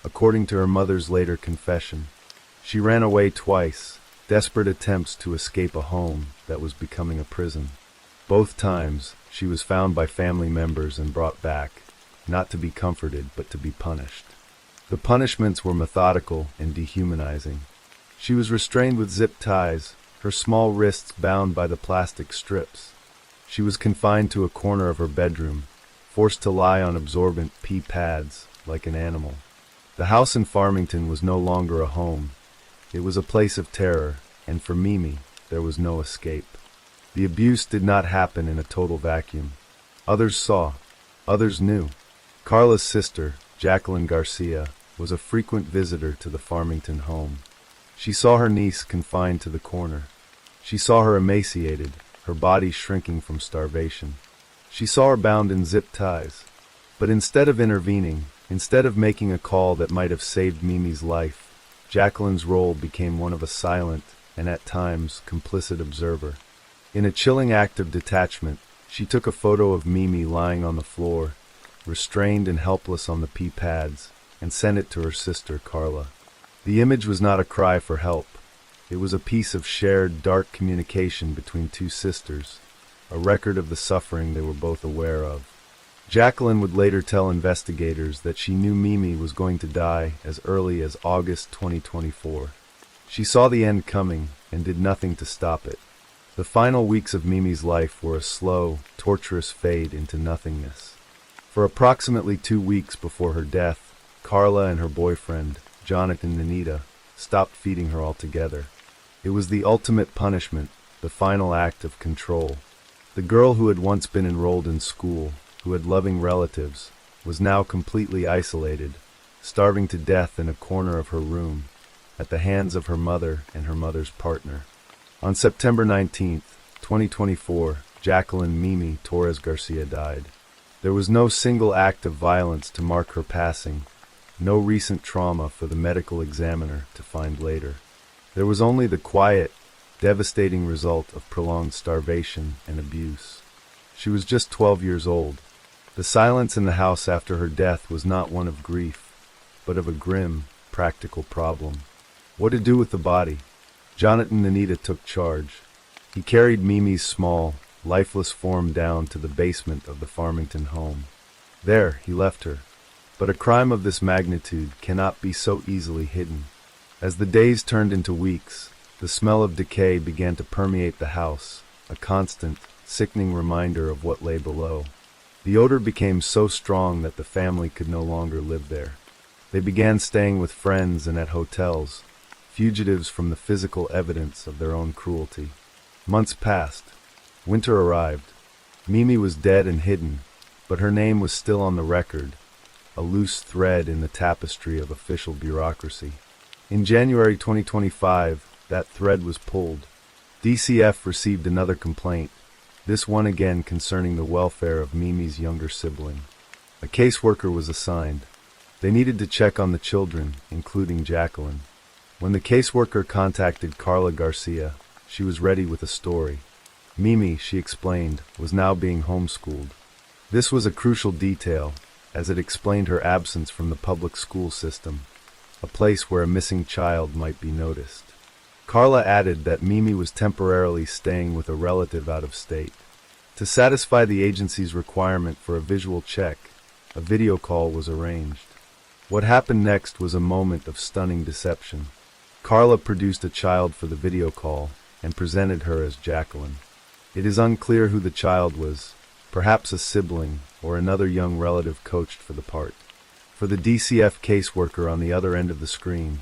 according to her mother's later confession. She ran away twice, desperate attempts to escape a home that was becoming a prison. Both times, she was found by family members and brought back, not to be comforted but to be punished. The punishments were methodical and dehumanizing. She was restrained with zip ties, her small wrists bound by the plastic strips. She was confined to a corner of her bedroom, forced to lie on absorbent pee pads like an animal. The house in Farmington was no longer a home. It was a place of terror, and for Mimi, there was no escape. The abuse did not happen in a total vacuum. Others saw. Others knew. Carla's sister, Jacqueline Garcia, was a frequent visitor to the Farmington home. She saw her niece confined to the corner. She saw her emaciated, her body shrinking from starvation. She saw her bound in zip ties. But instead of intervening, instead of making a call that might have saved Mimi's life, Jacqueline's role became one of a silent and at times complicit observer. In a chilling act of detachment, she took a photo of Mimi lying on the floor, restrained and helpless on the pee pads, and sent it to her sister Carla. The image was not a cry for help. It was a piece of shared, dark communication between two sisters, a record of the suffering they were both aware of. Jacqueline would later tell investigators that she knew Mimi was going to die as early as August 2024. She saw the end coming and did nothing to stop it. The final weeks of Mimi's life were a slow, torturous fade into nothingness. For approximately 2 weeks before her death, Carla and her boyfriend, Jonathan Nanita, stopped feeding her altogether. It was the ultimate punishment, the final act of control. The girl who had once been enrolled in school, who had loving relatives, was now completely isolated, starving to death in a corner of her room, at the hands of her mother and her mother's partner. On September 19, 2024, Jacqueline Mimi Torres Garcia died. There was no single act of violence to mark her passing, no recent trauma for the medical examiner to find later. There was only the quiet, devastating result of prolonged starvation and abuse. She was just 12 years old. The silence in the house after her death was not one of grief, but of a grim, practical problem. What to do with the body? Jonathan Nanita took charge. He carried Mimi's small, lifeless form down to the basement of the Farmington home. There, he left her. But a crime of this magnitude cannot be so easily hidden. As the days turned into weeks, the smell of decay began to permeate the house, a constant, sickening reminder of what lay below. The odor became so strong that the family could no longer live there. They began staying with friends and at hotels, fugitives from the physical evidence of their own cruelty. Months passed. Winter arrived. Mimi was dead and hidden, but her name was still on the record, a loose thread in the tapestry of official bureaucracy. In January 2025, that thread was pulled. DCF received another complaint, this one again concerning the welfare of Mimi's younger sibling. A caseworker was assigned. They needed to check on the children, including Jacqueline. When the caseworker contacted Carla Garcia, she was ready with a story. Mimi, she explained, was now being homeschooled. This was a crucial detail, as it explained her absence from the public school system, a place where a missing child might be noticed. Carla added that Mimi was temporarily staying with a relative out of state. To satisfy the agency's requirement for a visual check, a video call was arranged. What happened next was a moment of stunning deception. Carla produced a child for the video call and presented her as Jacqueline. It is unclear who the child was, perhaps a sibling or another young relative coached for the part. For the DCF caseworker on the other end of the screen,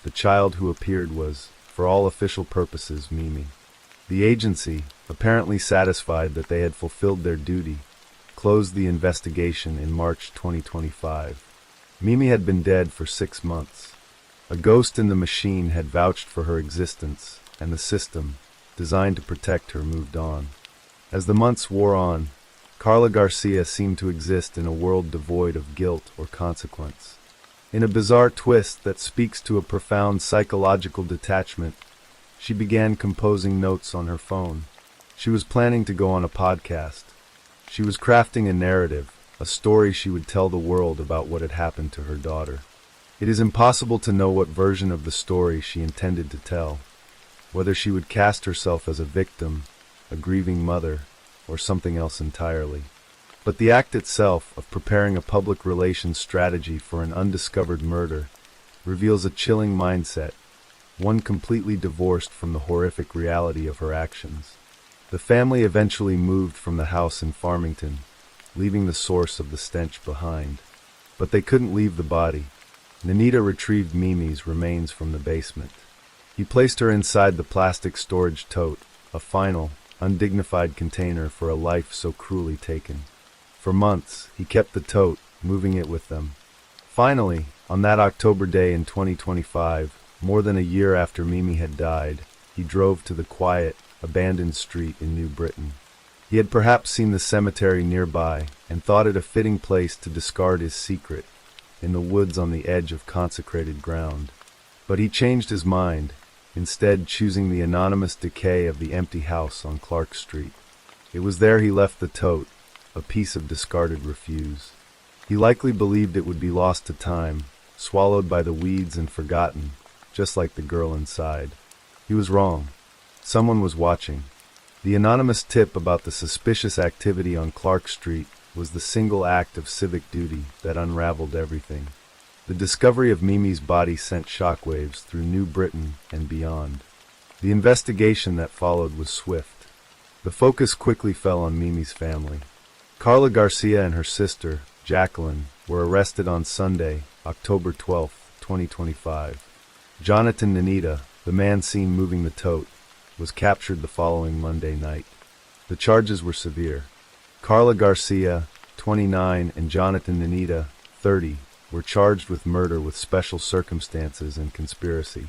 the child who appeared was, for all official purposes, Mimi. The agency, apparently satisfied that they had fulfilled their duty, closed the investigation in March 2025. Mimi had been dead for 6 months. A ghost in the machine had vouched for her existence, and the system, designed to protect her, moved on. As the months wore on, Carla Garcia seemed to exist in a world devoid of guilt or consequence. In a bizarre twist that speaks to a profound psychological detachment, she began composing notes on her phone. She was planning to go on a podcast. She was crafting a narrative, a story she would tell the world about what had happened to her daughter. It is impossible to know what version of the story she intended to tell, whether she would cast herself as a victim, a grieving mother, or something else entirely. But the act itself of preparing a public relations strategy for an undiscovered murder reveals a chilling mindset, one completely divorced from the horrific reality of her actions. The family eventually moved from the house in Farmington, leaving the source of the stench behind. But they couldn't leave the body. Nanita retrieved Mimi's remains from the basement. He placed her inside the plastic storage tote, a final, undignified container for a life so cruelly taken. For months, he kept the tote, moving it with them. Finally, on that October day in 2025, more than a year after Mimi had died, he drove to the quiet, abandoned street in New Britain. He had perhaps seen the cemetery nearby and thought it a fitting place to discard his secret, in the woods on the edge of consecrated ground. But he changed his mind, instead choosing the anonymous decay of the empty house on Clark Street. It was there he left the tote, a piece of discarded refuse. He likely believed it would be lost to time, swallowed by the weeds and forgotten, just like the girl inside. He was wrong. Someone was watching. The anonymous tip about the suspicious activity on Clark Street was the single act of civic duty that unraveled everything. The discovery of Mimi's body sent shockwaves through New Britain and beyond. The investigation that followed was swift. The focus quickly fell on Mimi's family. Carla Garcia and her sister, Jacqueline, were arrested on Sunday, October 12, 2025. Jonathan Nanita, the man seen moving the tote, was captured the following Monday night. The charges were severe. Carla Garcia, 29, and Jonathan Nanita, 30, were charged with murder with special circumstances and conspiracy.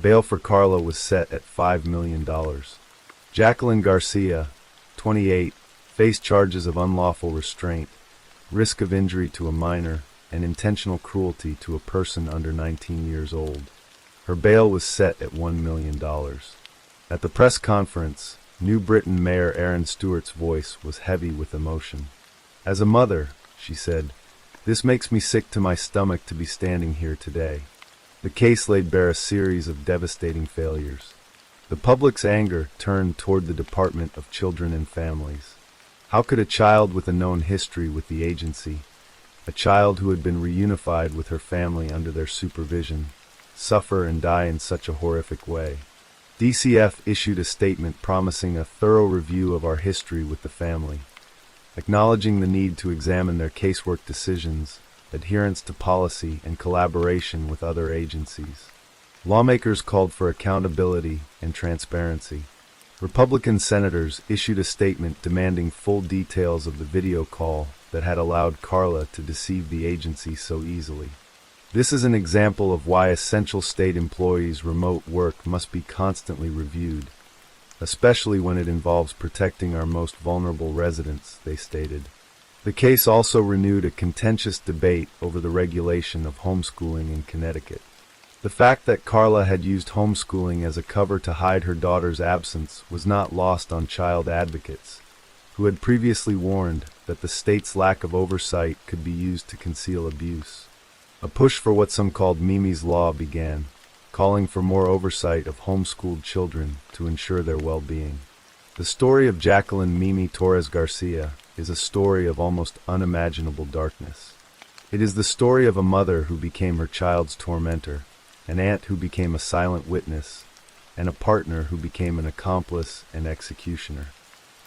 Bail for Carla was set at $5 million. Jacqueline Garcia, 28, faced charges of unlawful restraint, risk of injury to a minor, and intentional cruelty to a person under 19 years old. Her bail was set at $1 million. At the press conference, New Britain Mayor Aaron Stewart's voice was heavy with emotion. "As a mother," she said, "this makes me sick to my stomach to be standing here today." The case laid bare a series of devastating failures. The public's anger turned toward the Department of Children and Families. How could a child with a known history with the agency, a child who had been reunified with her family under their supervision, suffer and die in such a horrific way? DCF issued a statement promising a thorough review of our history with the family, acknowledging the need to examine their casework decisions, adherence to policy, and collaboration with other agencies. Lawmakers called for accountability and transparency. Republican senators issued a statement demanding full details of the video call that had allowed Carla to deceive the agency so easily. This is an example of why essential state employees' remote work must be constantly reviewed, especially when it involves protecting our most vulnerable residents, they stated. The case also renewed a contentious debate over the regulation of homeschooling in Connecticut. The fact that Carla had used homeschooling as a cover to hide her daughter's absence was not lost on child advocates, who had previously warned that the state's lack of oversight could be used to conceal abuse. A push for what some called Mimi's Law began, calling for more oversight of homeschooled children to ensure their well-being. The story of Jacqueline Mimi Torres Garcia is a story of almost unimaginable darkness. It is the story of a mother who became her child's tormentor, an aunt who became a silent witness, and a partner who became an accomplice and executioner.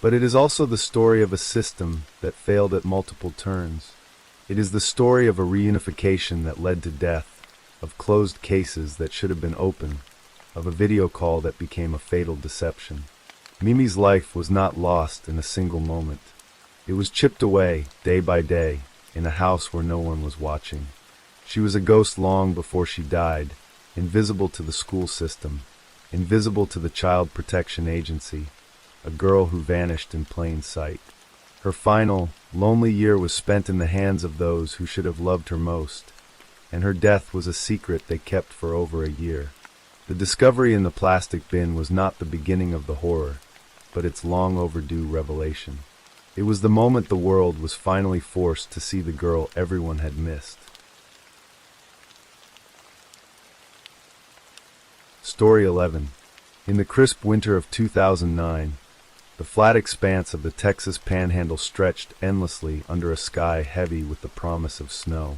But it is also the story of a system that failed at multiple turns. It is the story of a reunification that led to death, of closed cases that should have been open, of a video call that became a fatal deception. Mimi's life was not lost in a single moment. It was chipped away, day by day, in a house where no one was watching. She was a ghost long before she died, invisible to the school system, invisible to the Child Protection Agency, a girl who vanished in plain sight. Her final, lonely year was spent in the hands of those who should have loved her most, and her death was a secret they kept for over a year. The discovery in the plastic bin was not the beginning of the horror, but its long overdue revelation. It was the moment the world was finally forced to see the girl everyone had missed. Story 11. In the crisp winter of 2009, the flat expanse of the Texas Panhandle stretched endlessly under a sky heavy with the promise of snow.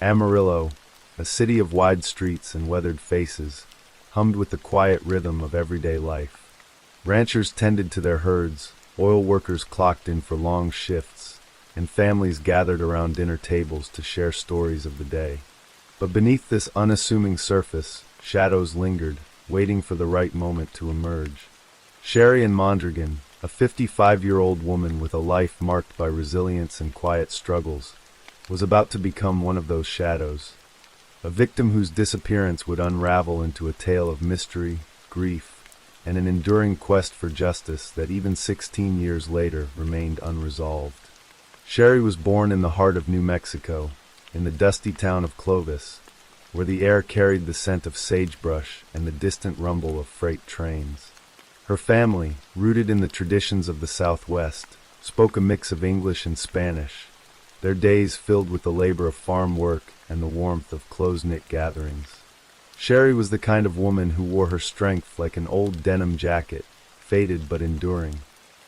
Amarillo, a city of wide streets and weathered faces, hummed with the quiet rhythm of everyday life. Ranchers tended to their herds, oil workers clocked in for long shifts, and families gathered around dinner tables to share stories of the day. But beneath this unassuming surface, shadows lingered, waiting for the right moment to emerge. Sherry and Mondragon, a 55-year-old woman with a life marked by resilience and quiet struggles, was about to become one of those shadows, a victim whose disappearance would unravel into a tale of mystery, grief, and an enduring quest for justice that even 16 years later remained unresolved. Sherry was born in the heart of New Mexico, in the dusty town of Clovis, where the air carried the scent of sagebrush and the distant rumble of freight trains. Her family, rooted in the traditions of the Southwest, spoke a mix of English and Spanish, their days filled with the labor of farm work and the warmth of close-knit gatherings. Sherry was the kind of woman who wore her strength like an old denim jacket, faded but enduring.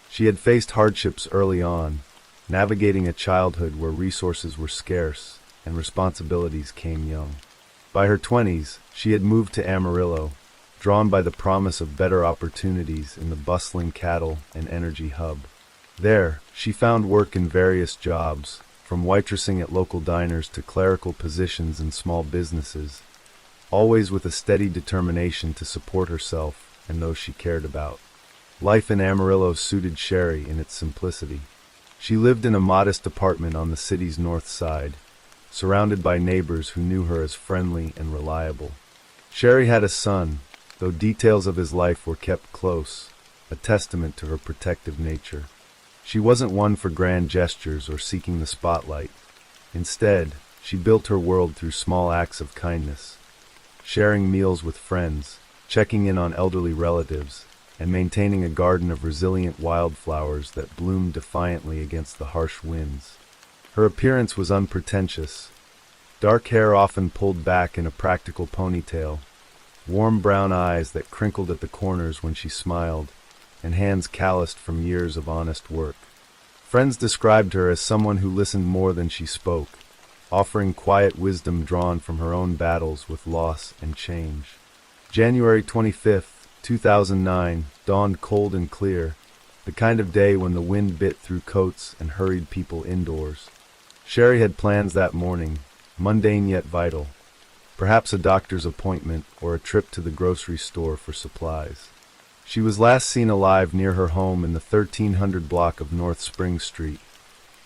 She had faced hardships early on, navigating a childhood where resources were scarce and responsibilities came young. By her 20s, she had moved to Amarillo, drawn by the promise of better opportunities in the bustling cattle and energy hub. There, she found work in various jobs, from waitressing at local diners to clerical positions in small businesses, always with a steady determination to support herself and those she cared about. Life in Amarillo suited Sherry in its simplicity. She lived in a modest apartment on the city's north side, surrounded by neighbors who knew her as friendly and reliable. Sherry had a son, though details of his life were kept close, a testament to her protective nature. She wasn't one for grand gestures or seeking the spotlight. Instead, she built her world through small acts of kindness, sharing meals with friends, checking in on elderly relatives, and maintaining a garden of resilient wildflowers that bloomed defiantly against the harsh winds. Her appearance was unpretentious, dark hair often pulled back in a practical ponytail, warm brown eyes that crinkled at the corners when she smiled, and hands calloused from years of honest work. Friends described her as someone who listened more than she spoke, offering quiet wisdom drawn from her own battles with loss and change. January 25th, 2009, dawned cold and clear, the kind of day when the wind bit through coats and hurried people indoors. Sherry had plans that morning, mundane yet vital, perhaps a doctor's appointment or a trip to the grocery store for supplies. She was last seen alive near her home in the 1300 block of North Spring Street,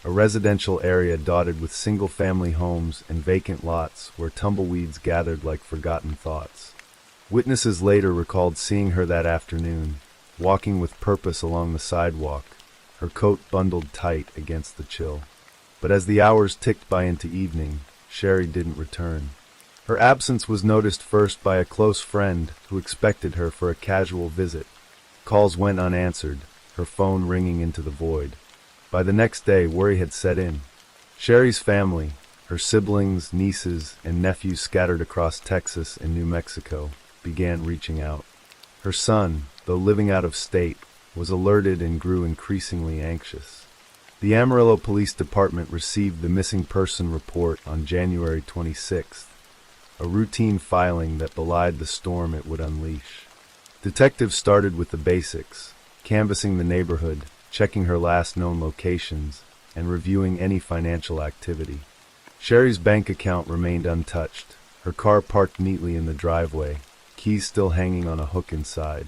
a residential area dotted with single-family homes and vacant lots where tumbleweeds gathered like forgotten thoughts. Witnesses later recalled seeing her that afternoon, walking with purpose along the sidewalk, her coat bundled tight against the chill. But as the hours ticked by into evening, Sherry didn't return. Her absence was noticed first by a close friend who expected her for a casual visit. Calls went unanswered, her phone ringing into the void. By the next day, worry had set in. Sherry's family, her siblings, nieces, and nephews scattered across Texas and New Mexico, began reaching out. Her son, though living out of state, was alerted and grew increasingly anxious. The Amarillo Police Department received the missing person report on January 26th, a routine filing that belied the storm it would unleash. Detectives started with the basics, canvassing the neighborhood, checking her last known locations, and reviewing any financial activity. Sherry's bank account remained untouched, her car parked neatly in the driveway, keys still hanging on a hook inside.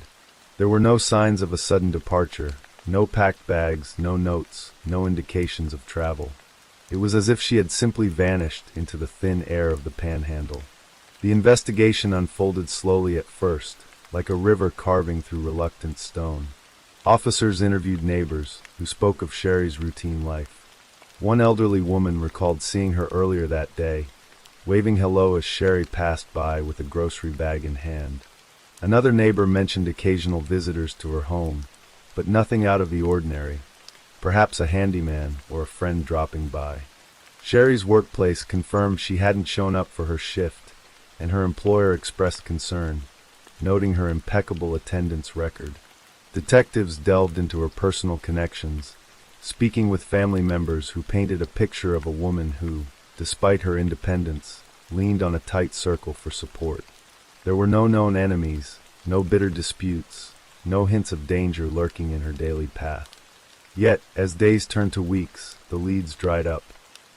There were no signs of a sudden departure, no packed bags, no notes, no indications of travel. It was as if she had simply vanished into the thin air of the Panhandle. The investigation unfolded slowly at first, like a river carving through reluctant stone. Officers interviewed neighbors, who spoke of Sherry's routine life. One elderly woman recalled seeing her earlier that day, waving hello as Sherry passed by with a grocery bag in hand. Another neighbor mentioned occasional visitors to her home, but nothing out of the ordinary, perhaps a handyman or a friend dropping by. Sherry's workplace confirmed she hadn't shown up for her shift, and her employer expressed concern, noting her impeccable attendance record. Detectives delved into her personal connections, speaking with family members who painted a picture of a woman who, despite her independence, leaned on a tight circle for support. There were no known enemies, no bitter disputes, no hints of danger lurking in her daily path. Yet, as days turned to weeks, the leads dried up.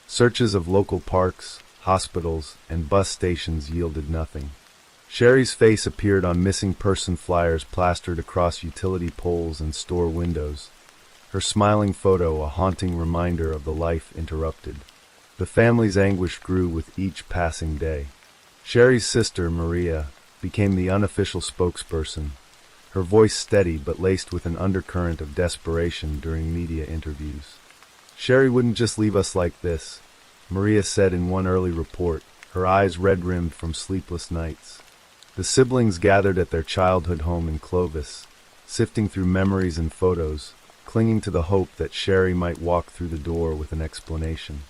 Searches of local parks, hospitals, and bus stations yielded nothing. Sherry's face appeared on missing person flyers plastered across utility poles and store windows, her smiling photo a haunting reminder of the life interrupted. The family's anguish grew with each passing day. Sherry's sister, Maria, became the unofficial spokesperson, her voice steady but laced with an undercurrent of desperation during media interviews. "Sherry wouldn't just leave us like this," Maria said in one early report, her eyes red-rimmed from sleepless nights. The siblings gathered at their childhood home in Clovis, sifting through memories and photos, clinging to the hope that Sherry might walk through the door with an explanation.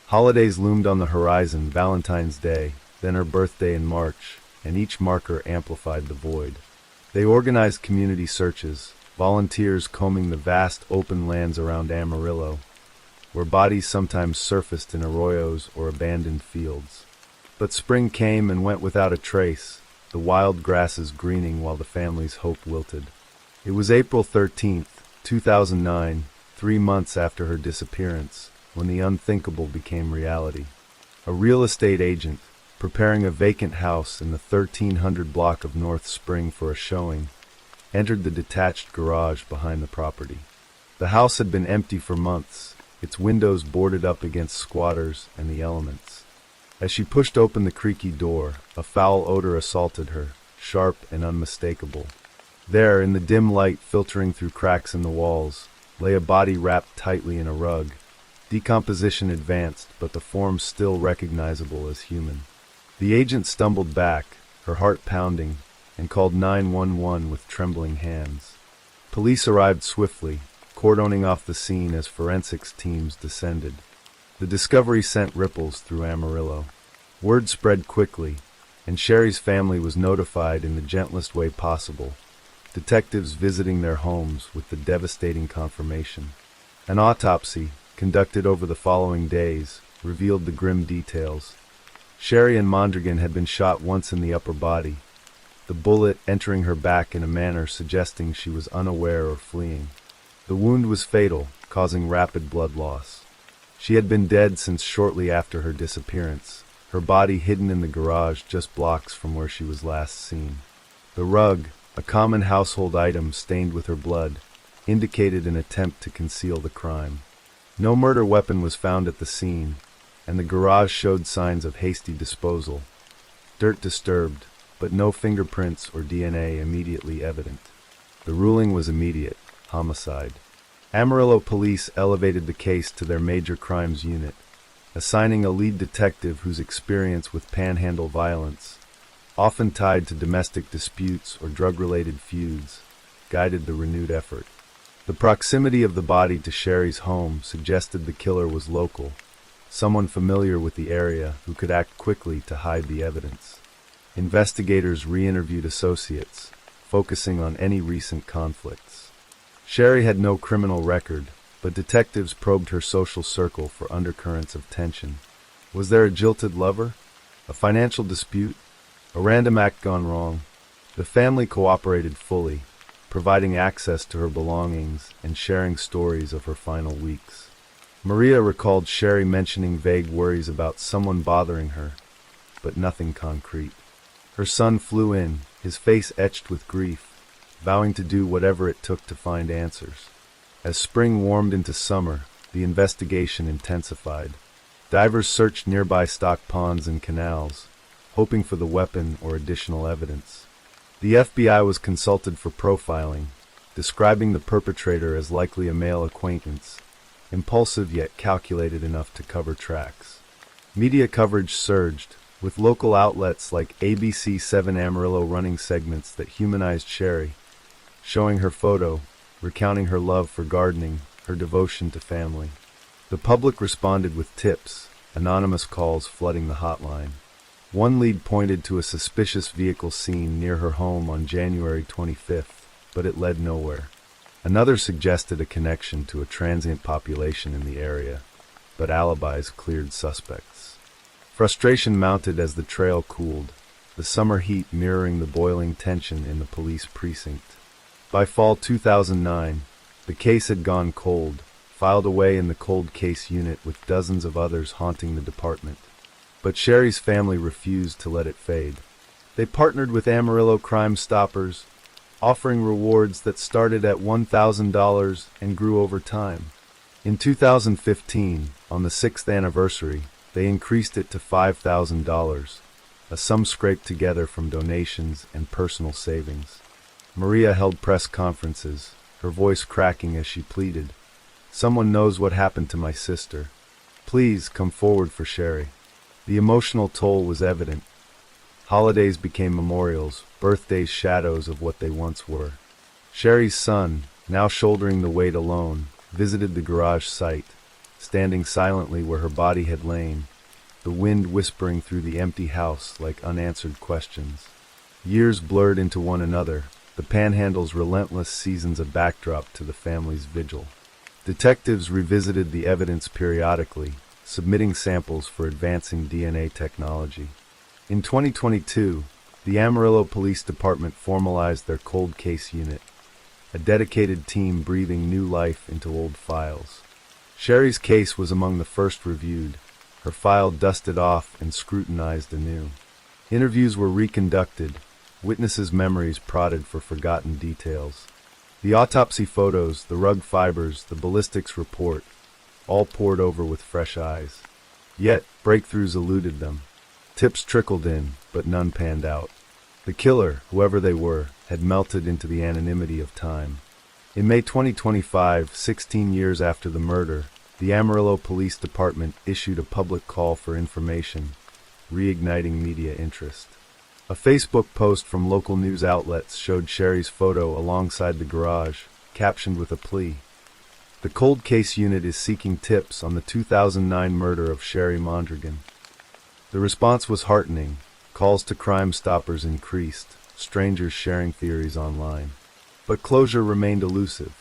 Holidays loomed on the horizon: Valentine's Day, then her birthday in March, and each marker amplified the void. They organized community searches, volunteers combing the vast open lands around Amarillo, where bodies sometimes surfaced in arroyos or abandoned fields. But spring came and went without a trace, the wild grasses greening while the family's hope wilted. It was April 13th, 2009, 3 months after her disappearance, when the unthinkable became reality. A real estate agent, preparing a vacant house in the 1300 block of North Spring for a showing, entered the detached garage behind the property. The house had been empty for months, its windows boarded up against squatters and the elements. As she pushed open the creaky door, a foul odor assaulted her, sharp and unmistakable. There, in the dim light filtering through cracks in the walls, lay a body wrapped tightly in a rug. Decomposition advanced, but the form still recognizable as human. The agent stumbled back, her heart pounding, and called 911 with trembling hands. Police arrived swiftly, cordoning off the scene as forensics teams descended. The discovery sent ripples through Amarillo. Word spread quickly, and Sherry's family was notified in the gentlest way possible, detectives visiting their homes with the devastating confirmation. An autopsy, conducted over the following days, revealed the grim details. Sherry and Mondragon had been shot once in the upper body, the bullet entering her back in a manner suggesting she was unaware or fleeing. The wound was fatal, causing rapid blood loss. She had been dead since shortly after her disappearance, her body hidden in the garage just blocks from where she was last seen. The rug, a common household item stained with her blood, indicated an attempt to conceal the crime. No murder weapon was found at the scene, and the garage showed signs of hasty disposal. Dirt disturbed, but no fingerprints or DNA immediately evident. The ruling was immediate: homicide. Amarillo police elevated the case to their major crimes unit, assigning a lead detective whose experience with panhandle violence, often tied to domestic disputes or drug-related feuds, guided the renewed effort. The proximity of the body to Sherry's home suggested the killer was local, someone familiar with the area who could act quickly to hide the evidence. Investigators re-interviewed associates, focusing on any recent conflicts. Sherry had no criminal record, but detectives probed her social circle for undercurrents of tension. Was there a jilted lover? A financial dispute? A random act gone wrong? The family cooperated fully, providing access to her belongings and sharing stories of her final weeks. Maria recalled Sherry mentioning vague worries about someone bothering her, but nothing concrete. Her son flew in, his face etched with grief, vowing to do whatever it took to find answers. As spring warmed into summer, the investigation intensified. Divers searched nearby stock ponds and canals, hoping for the weapon or additional evidence. The FBI was consulted for profiling, describing the perpetrator as likely a male acquaintance, impulsive yet calculated enough to cover tracks. Media coverage surged, with local outlets like ABC 7 Amarillo running segments that humanized Sherry, showing her photo, recounting her love for gardening, her devotion to family. The public responded with tips, anonymous calls flooding the hotline. One lead pointed to a suspicious vehicle seen near her home on January 25th, but it led nowhere. Another suggested a connection to a transient population in the area, but alibis cleared suspects. Frustration mounted as the trail cooled, the summer heat mirroring the boiling tension in the police precinct. By fall 2009, The case had gone cold, filed away in the cold case unit with dozens of others haunting the department. But Sherry's family refused to let it fade. They partnered with Amarillo Crime Stoppers, offering rewards that started at $1,000 and grew over time. In 2015, on the 6th anniversary, they increased it to $5,000, a sum scraped together from donations and personal savings. Maria held press conferences, her voice cracking as she pleaded, "Someone knows what happened to my sister. Please come forward for Sherry." The emotional toll was evident. Holidays became memorials, birthdays shadows of what they once were. Sherry's son, now shouldering the weight alone, visited the garage site, standing silently where her body had lain, the wind whispering through the empty house like unanswered questions. Years blurred into one another, the Panhandle's relentless seasons a backdrop to the family's vigil. Detectives revisited the evidence periodically, submitting samples for advancing DNA technology. In 2022, the Amarillo Police Department formalized their cold case unit, a dedicated team breathing new life into old files. Sherry's case was among the first reviewed, her file dusted off and scrutinized anew. Interviews were reconducted, witnesses' memories prodded for forgotten details. The autopsy photos, the rug fibers, the ballistics report, all pored over with fresh eyes. Yet, breakthroughs eluded them. Tips trickled in, but none panned out. The killer, whoever they were, had melted into the anonymity of time. In May 2025, 16 years after the murder, the Amarillo Police Department issued a public call for information, reigniting media interest. A Facebook post from local news outlets showed Sherry's photo alongside the garage, captioned with a plea. The cold case unit is seeking tips on the 2009 murder of Sherry Mondragon. The response was heartening. Calls to Crime Stoppers increased, strangers sharing theories online. But closure remained elusive.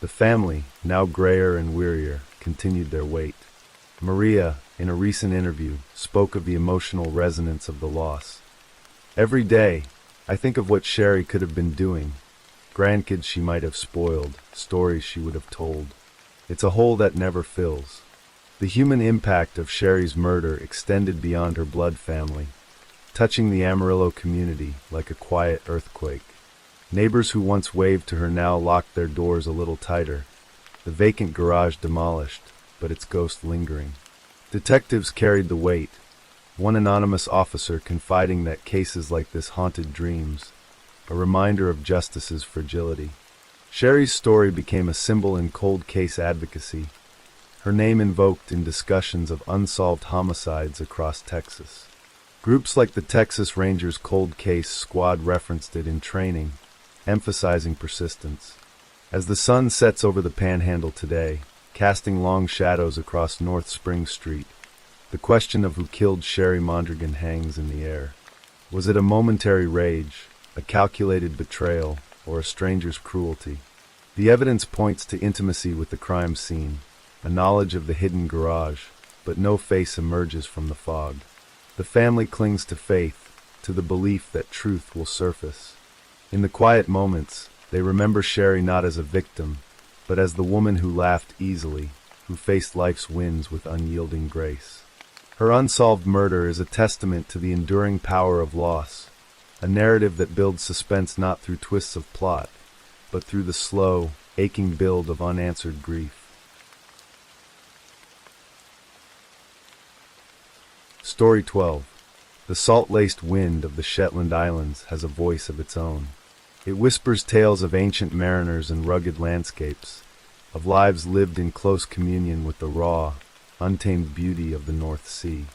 The family, now grayer and wearier, continued their wait. Maria, in a recent interview, spoke of the emotional resonance of the loss. "Every day, I think of what Sherry could have been doing, grandkids she might have spoiled, stories she would have told. It's a hole that never fills." The human impact of Sherry's murder extended beyond her blood family, touching the Amarillo community like a quiet earthquake. Neighbors who once waved to her now locked their doors a little tighter, the vacant garage demolished, but its ghost lingering. Detectives carried the weight, one anonymous officer confiding that cases like this haunted dreams, a reminder of justice's fragility. Sherry's story became a symbol in cold case advocacy, her name invoked in discussions of unsolved homicides across Texas. Groups like the Texas Rangers Cold Case Squad referenced it in training, emphasizing persistence. As the sun sets over the Panhandle today, casting long shadows across North Spring Street, the question of who killed Sherry Mondragon hangs in the air. Was it a momentary rage, a calculated betrayal, or a stranger's cruelty? The evidence points to intimacy with the crime scene, a knowledge of the hidden garage, but no face emerges from the fog. The family clings to faith, to the belief that truth will surface. In the quiet moments, they remember Sherry not as a victim, but as the woman who laughed easily, who faced life's winds with unyielding grace. Her unsolved murder is a testament to the enduring power of loss, a narrative that builds suspense not through twists of plot, but through the slow, aching build of unanswered grief. Story 12. The salt-laced wind of the Shetland Islands has a voice of its own. It whispers tales of ancient mariners and rugged landscapes, of lives lived in close communion with the raw, untamed beauty of the North Sea.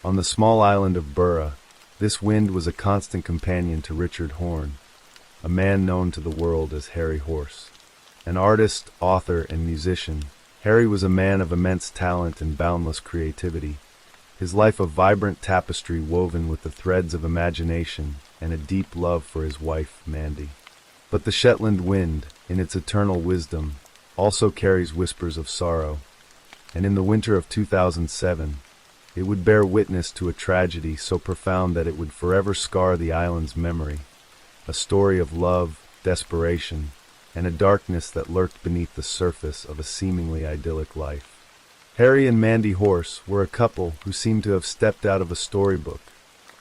On the small island of Burra, this wind was a constant companion to Richard Horne, a man known to the world as Harry Horse. An artist, author, and musician, Harry was a man of immense talent and boundless creativity, his life a vibrant tapestry woven with the threads of imagination and a deep love for his wife, Mandy. But the Shetland wind, in its eternal wisdom, also carries whispers of sorrow, and in the winter of 2007, it would bear witness to a tragedy so profound that it would forever scar the island's memory, a story of love, desperation, and a darkness that lurked beneath the surface of a seemingly idyllic life. Harry and Mandy Horse were a couple who seemed to have stepped out of a storybook.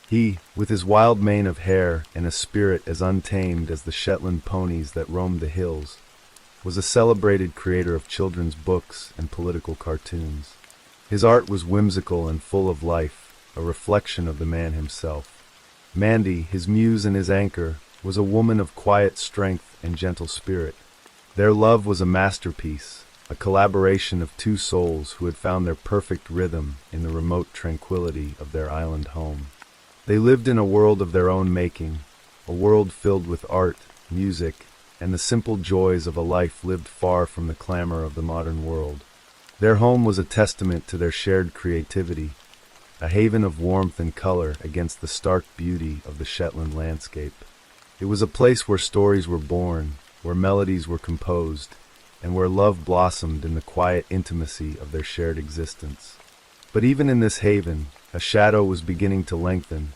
He, with his wild mane of hair and a spirit as untamed as the Shetland ponies that roamed the hills, was a celebrated creator of children's books and political cartoons. His art was whimsical and full of life, a reflection of the man himself. Mandy, his muse and his anchor, was a woman of quiet strength and gentle spirit. Their love was a masterpiece, a collaboration of two souls who had found their perfect rhythm in the remote tranquility of their island home. They lived in a world of their own making, a world filled with art, music, and the simple joys of a life lived far from the clamor of the modern world. Their home was a testament to their shared creativity, a haven of warmth and color against the stark beauty of the Shetland landscape. It was a place where stories were born, where melodies were composed, and where love blossomed in the quiet intimacy of their shared existence. But even in this haven, a shadow was beginning to lengthen,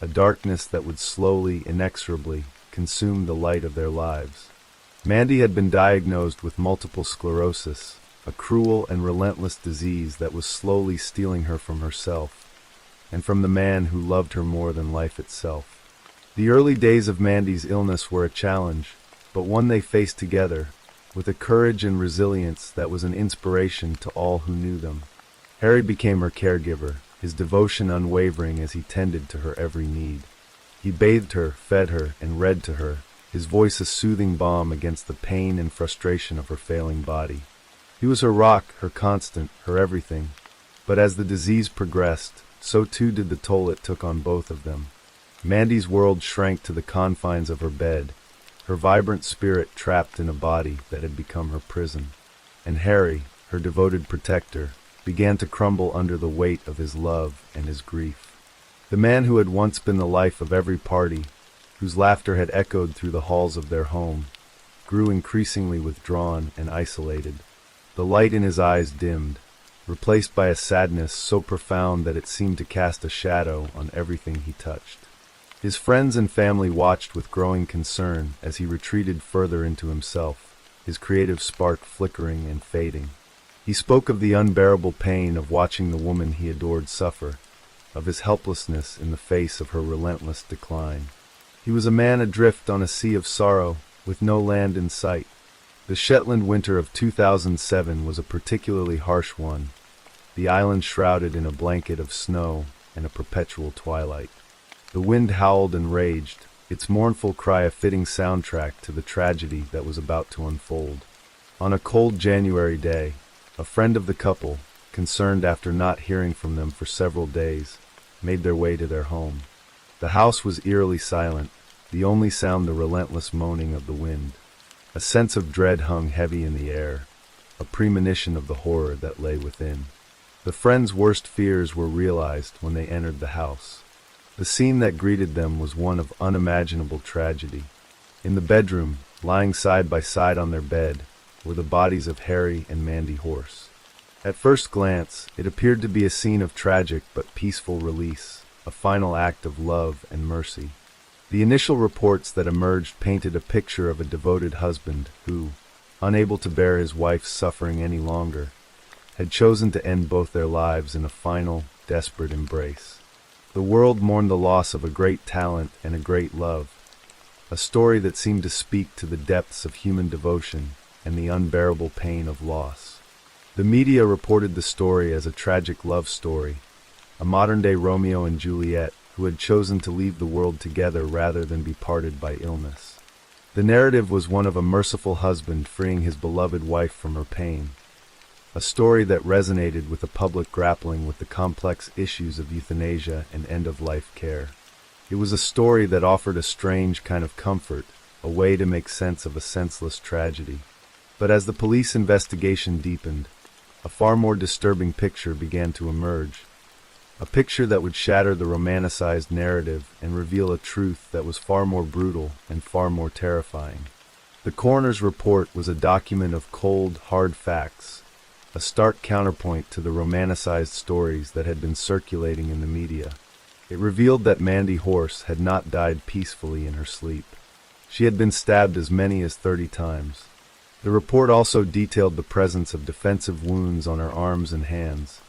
a darkness that would slowly, inexorably, consume the light of their lives. Mandy had been diagnosed with multiple sclerosis, a cruel and relentless disease that was slowly stealing her from herself, and from the man who loved her more than life itself. The early days of Mandy's illness were a challenge, but one they faced together, with a courage and resilience that was an inspiration to all who knew them. Harry became her caregiver, his devotion unwavering as he tended to her every need. He bathed her, fed her, and read to her, his voice a soothing balm against the pain and frustration of her failing body. He was her rock, her constant, her everything. But as the disease progressed, so too did the toll it took on both of them. Mandy's world shrank to the confines of her bed, her vibrant spirit trapped in a body that had become her prison. And Harry, her devoted protector, began to crumble under the weight of his love and his grief. The man who had once been the life of every party, whose laughter had echoed through the halls of their home, grew increasingly withdrawn and isolated. The light in his eyes dimmed, replaced by a sadness so profound that it seemed to cast a shadow on everything he touched. His friends and family watched with growing concern as he retreated further into himself, his creative spark flickering and fading. He spoke of the unbearable pain of watching the woman he adored suffer, of his helplessness in the face of her relentless decline. He was a man adrift on a sea of sorrow, with no land in sight. The Shetland winter of 2007 was a particularly harsh one, the island shrouded in a blanket of snow and a perpetual twilight. The wind howled and raged, its mournful cry a fitting soundtrack to the tragedy that was about to unfold. On a cold January day, a friend of the couple, concerned after not hearing from them for several days, made their way to their home. The house was eerily silent, the only sound the relentless moaning of the wind. A sense of dread hung heavy in the air, a premonition of the horror that lay within. The friends' worst fears were realized when they entered the house. The scene that greeted them was one of unimaginable tragedy. In the bedroom, lying side by side on their bed, were the bodies of Harry and Mandy Horse. At first glance, it appeared to be a scene of tragic but peaceful release, a final act of love and mercy. The initial reports that emerged painted a picture of a devoted husband who, unable to bear his wife's suffering any longer, had chosen to end both their lives in a final, desperate embrace. The world mourned the loss of a great talent and a great love, a story that seemed to speak to the depths of human devotion and the unbearable pain of loss. The media reported the story as a tragic love story, a modern-day Romeo and Juliet who had chosen to leave the world together rather than be parted by illness. The narrative was one of a merciful husband freeing his beloved wife from her pain, a story that resonated with the public grappling with the complex issues of euthanasia and end-of-life care. It was a story that offered a strange kind of comfort, a way to make sense of a senseless tragedy. But as the police investigation deepened, a far more disturbing picture began to emerge, a picture that would shatter the romanticized narrative and reveal a truth that was far more brutal and far more terrifying. The coroner's report was a document of cold, hard facts, a stark counterpoint to the romanticized stories that had been circulating in the media. It revealed that Mandy Horse had not died peacefully in her sleep. She had been stabbed as many as 30 times. The report also detailed the presence of defensive wounds on her arms and hands,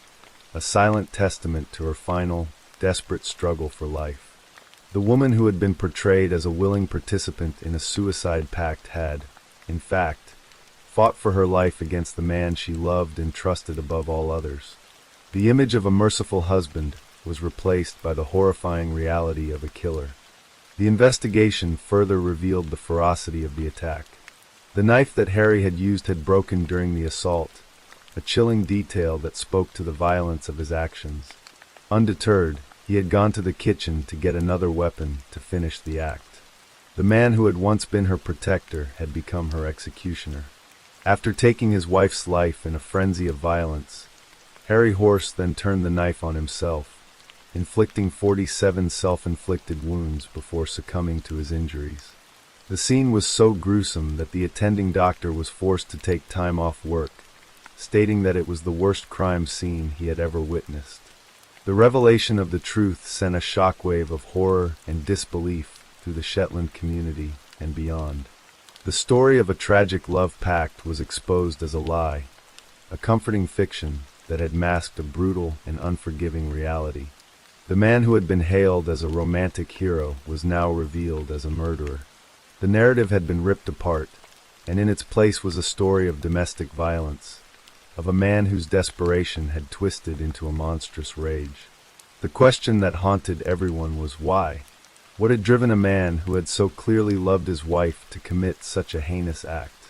a silent testament to her final, desperate struggle for life. The woman who had been portrayed as a willing participant in a suicide pact had, in fact, fought for her life against the man she loved and trusted above all others. The image of a merciful husband was replaced by the horrifying reality of a killer. The investigation further revealed the ferocity of the attack. The knife that Harry had used had broken during the assault, a chilling detail that spoke to the violence of his actions. Undeterred, he had gone to the kitchen to get another weapon to finish the act. The man who had once been her protector had become her executioner. After taking his wife's life in a frenzy of violence, Harry Horse then turned the knife on himself, inflicting 47 self-inflicted wounds before succumbing to his injuries. The scene was so gruesome that the attending doctor was forced to take time off work, stating that it was the worst crime scene he had ever witnessed. The revelation of the truth sent a shockwave of horror and disbelief through the Shetland community and beyond. The story of a tragic love pact was exposed as a lie, a comforting fiction that had masked a brutal and unforgiving reality. The man who had been hailed as a romantic hero was now revealed as a murderer. The narrative had been ripped apart, and in its place was a story of domestic violence, of a man whose desperation had twisted into a monstrous rage. The question that haunted everyone was why? What had driven a man who had so clearly loved his wife to commit such a heinous act?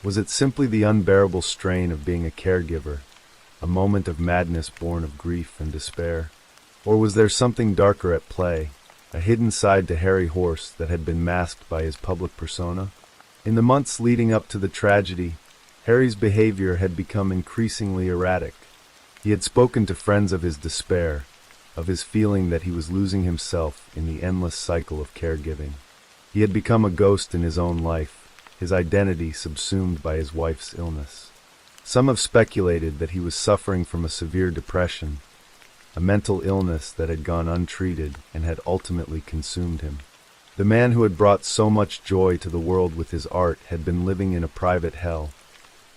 Was it simply the unbearable strain of being a caregiver, a moment of madness born of grief and despair? Or was there something darker at play, a hidden side to Harry Horse that had been masked by his public persona? In the months leading up to the tragedy, Harry's behavior had become increasingly erratic. He had spoken to friends of his despair, of his feeling that he was losing himself in the endless cycle of caregiving. He had become a ghost in his own life, his identity subsumed by his wife's illness. Some have speculated that he was suffering from a severe depression, a mental illness that had gone untreated and had ultimately consumed him. The man who had brought so much joy to the world with his art had been living in a private hell,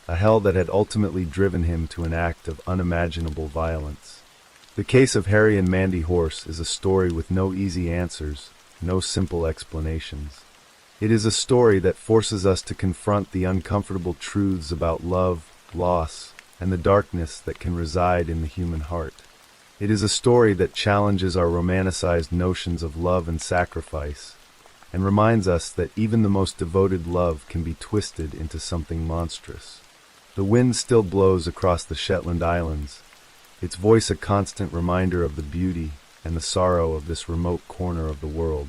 a hell that had ultimately driven him to an act of unimaginable violence. The case of Harry and Mandy Horse is a story with no easy answers, no simple explanations. It is a story that forces us to confront the uncomfortable truths about love, loss, and the darkness that can reside in the human heart. It is a story that challenges our romanticized notions of love and sacrifice, and reminds us that even the most devoted love can be twisted into something monstrous. The wind still blows across the Shetland Islands, its voice a constant reminder of the beauty and the sorrow of this remote corner of the world.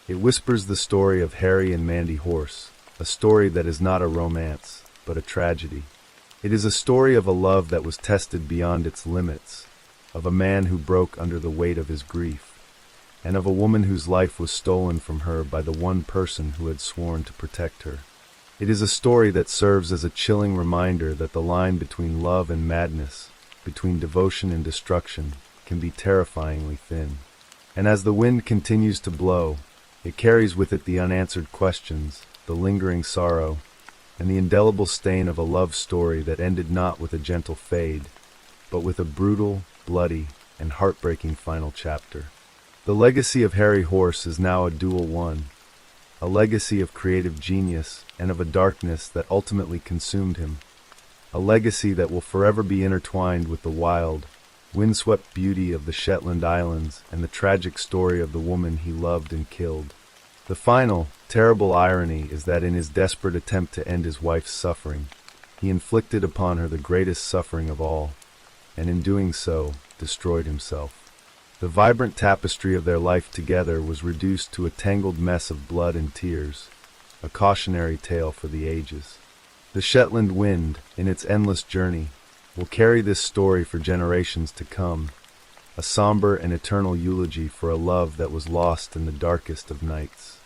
It whispers the story of Harry and Mandy Horse, a story that is not a romance, but a tragedy. It is a story of a love that was tested beyond its limits, of a man who broke under the weight of his grief, and of a woman whose life was stolen from her by the one person who had sworn to protect her. It is a story that serves as a chilling reminder that the line between love and madness, between devotion and destruction, can be terrifyingly thin. And as the wind continues to blow, it carries with it the unanswered questions, the lingering sorrow, and the indelible stain of a love story that ended not with a gentle fade, but with a brutal, bloody, and heartbreaking final chapter. The legacy of Harry Horse is now a dual one, a legacy of creative genius and of a darkness that ultimately consumed him, a legacy that will forever be intertwined with the wild, windswept beauty of the Shetland Islands and the tragic story of the woman he loved and killed. The final, terrible irony is that in his desperate attempt to end his wife's suffering, he inflicted upon her the greatest suffering of all, and in doing so, destroyed himself. The vibrant tapestry of their life together was reduced to a tangled mess of blood and tears, a cautionary tale for the ages. The Shetland wind, in its endless journey, will carry this story for generations to come, a somber and eternal eulogy for a love that was lost in the darkest of nights.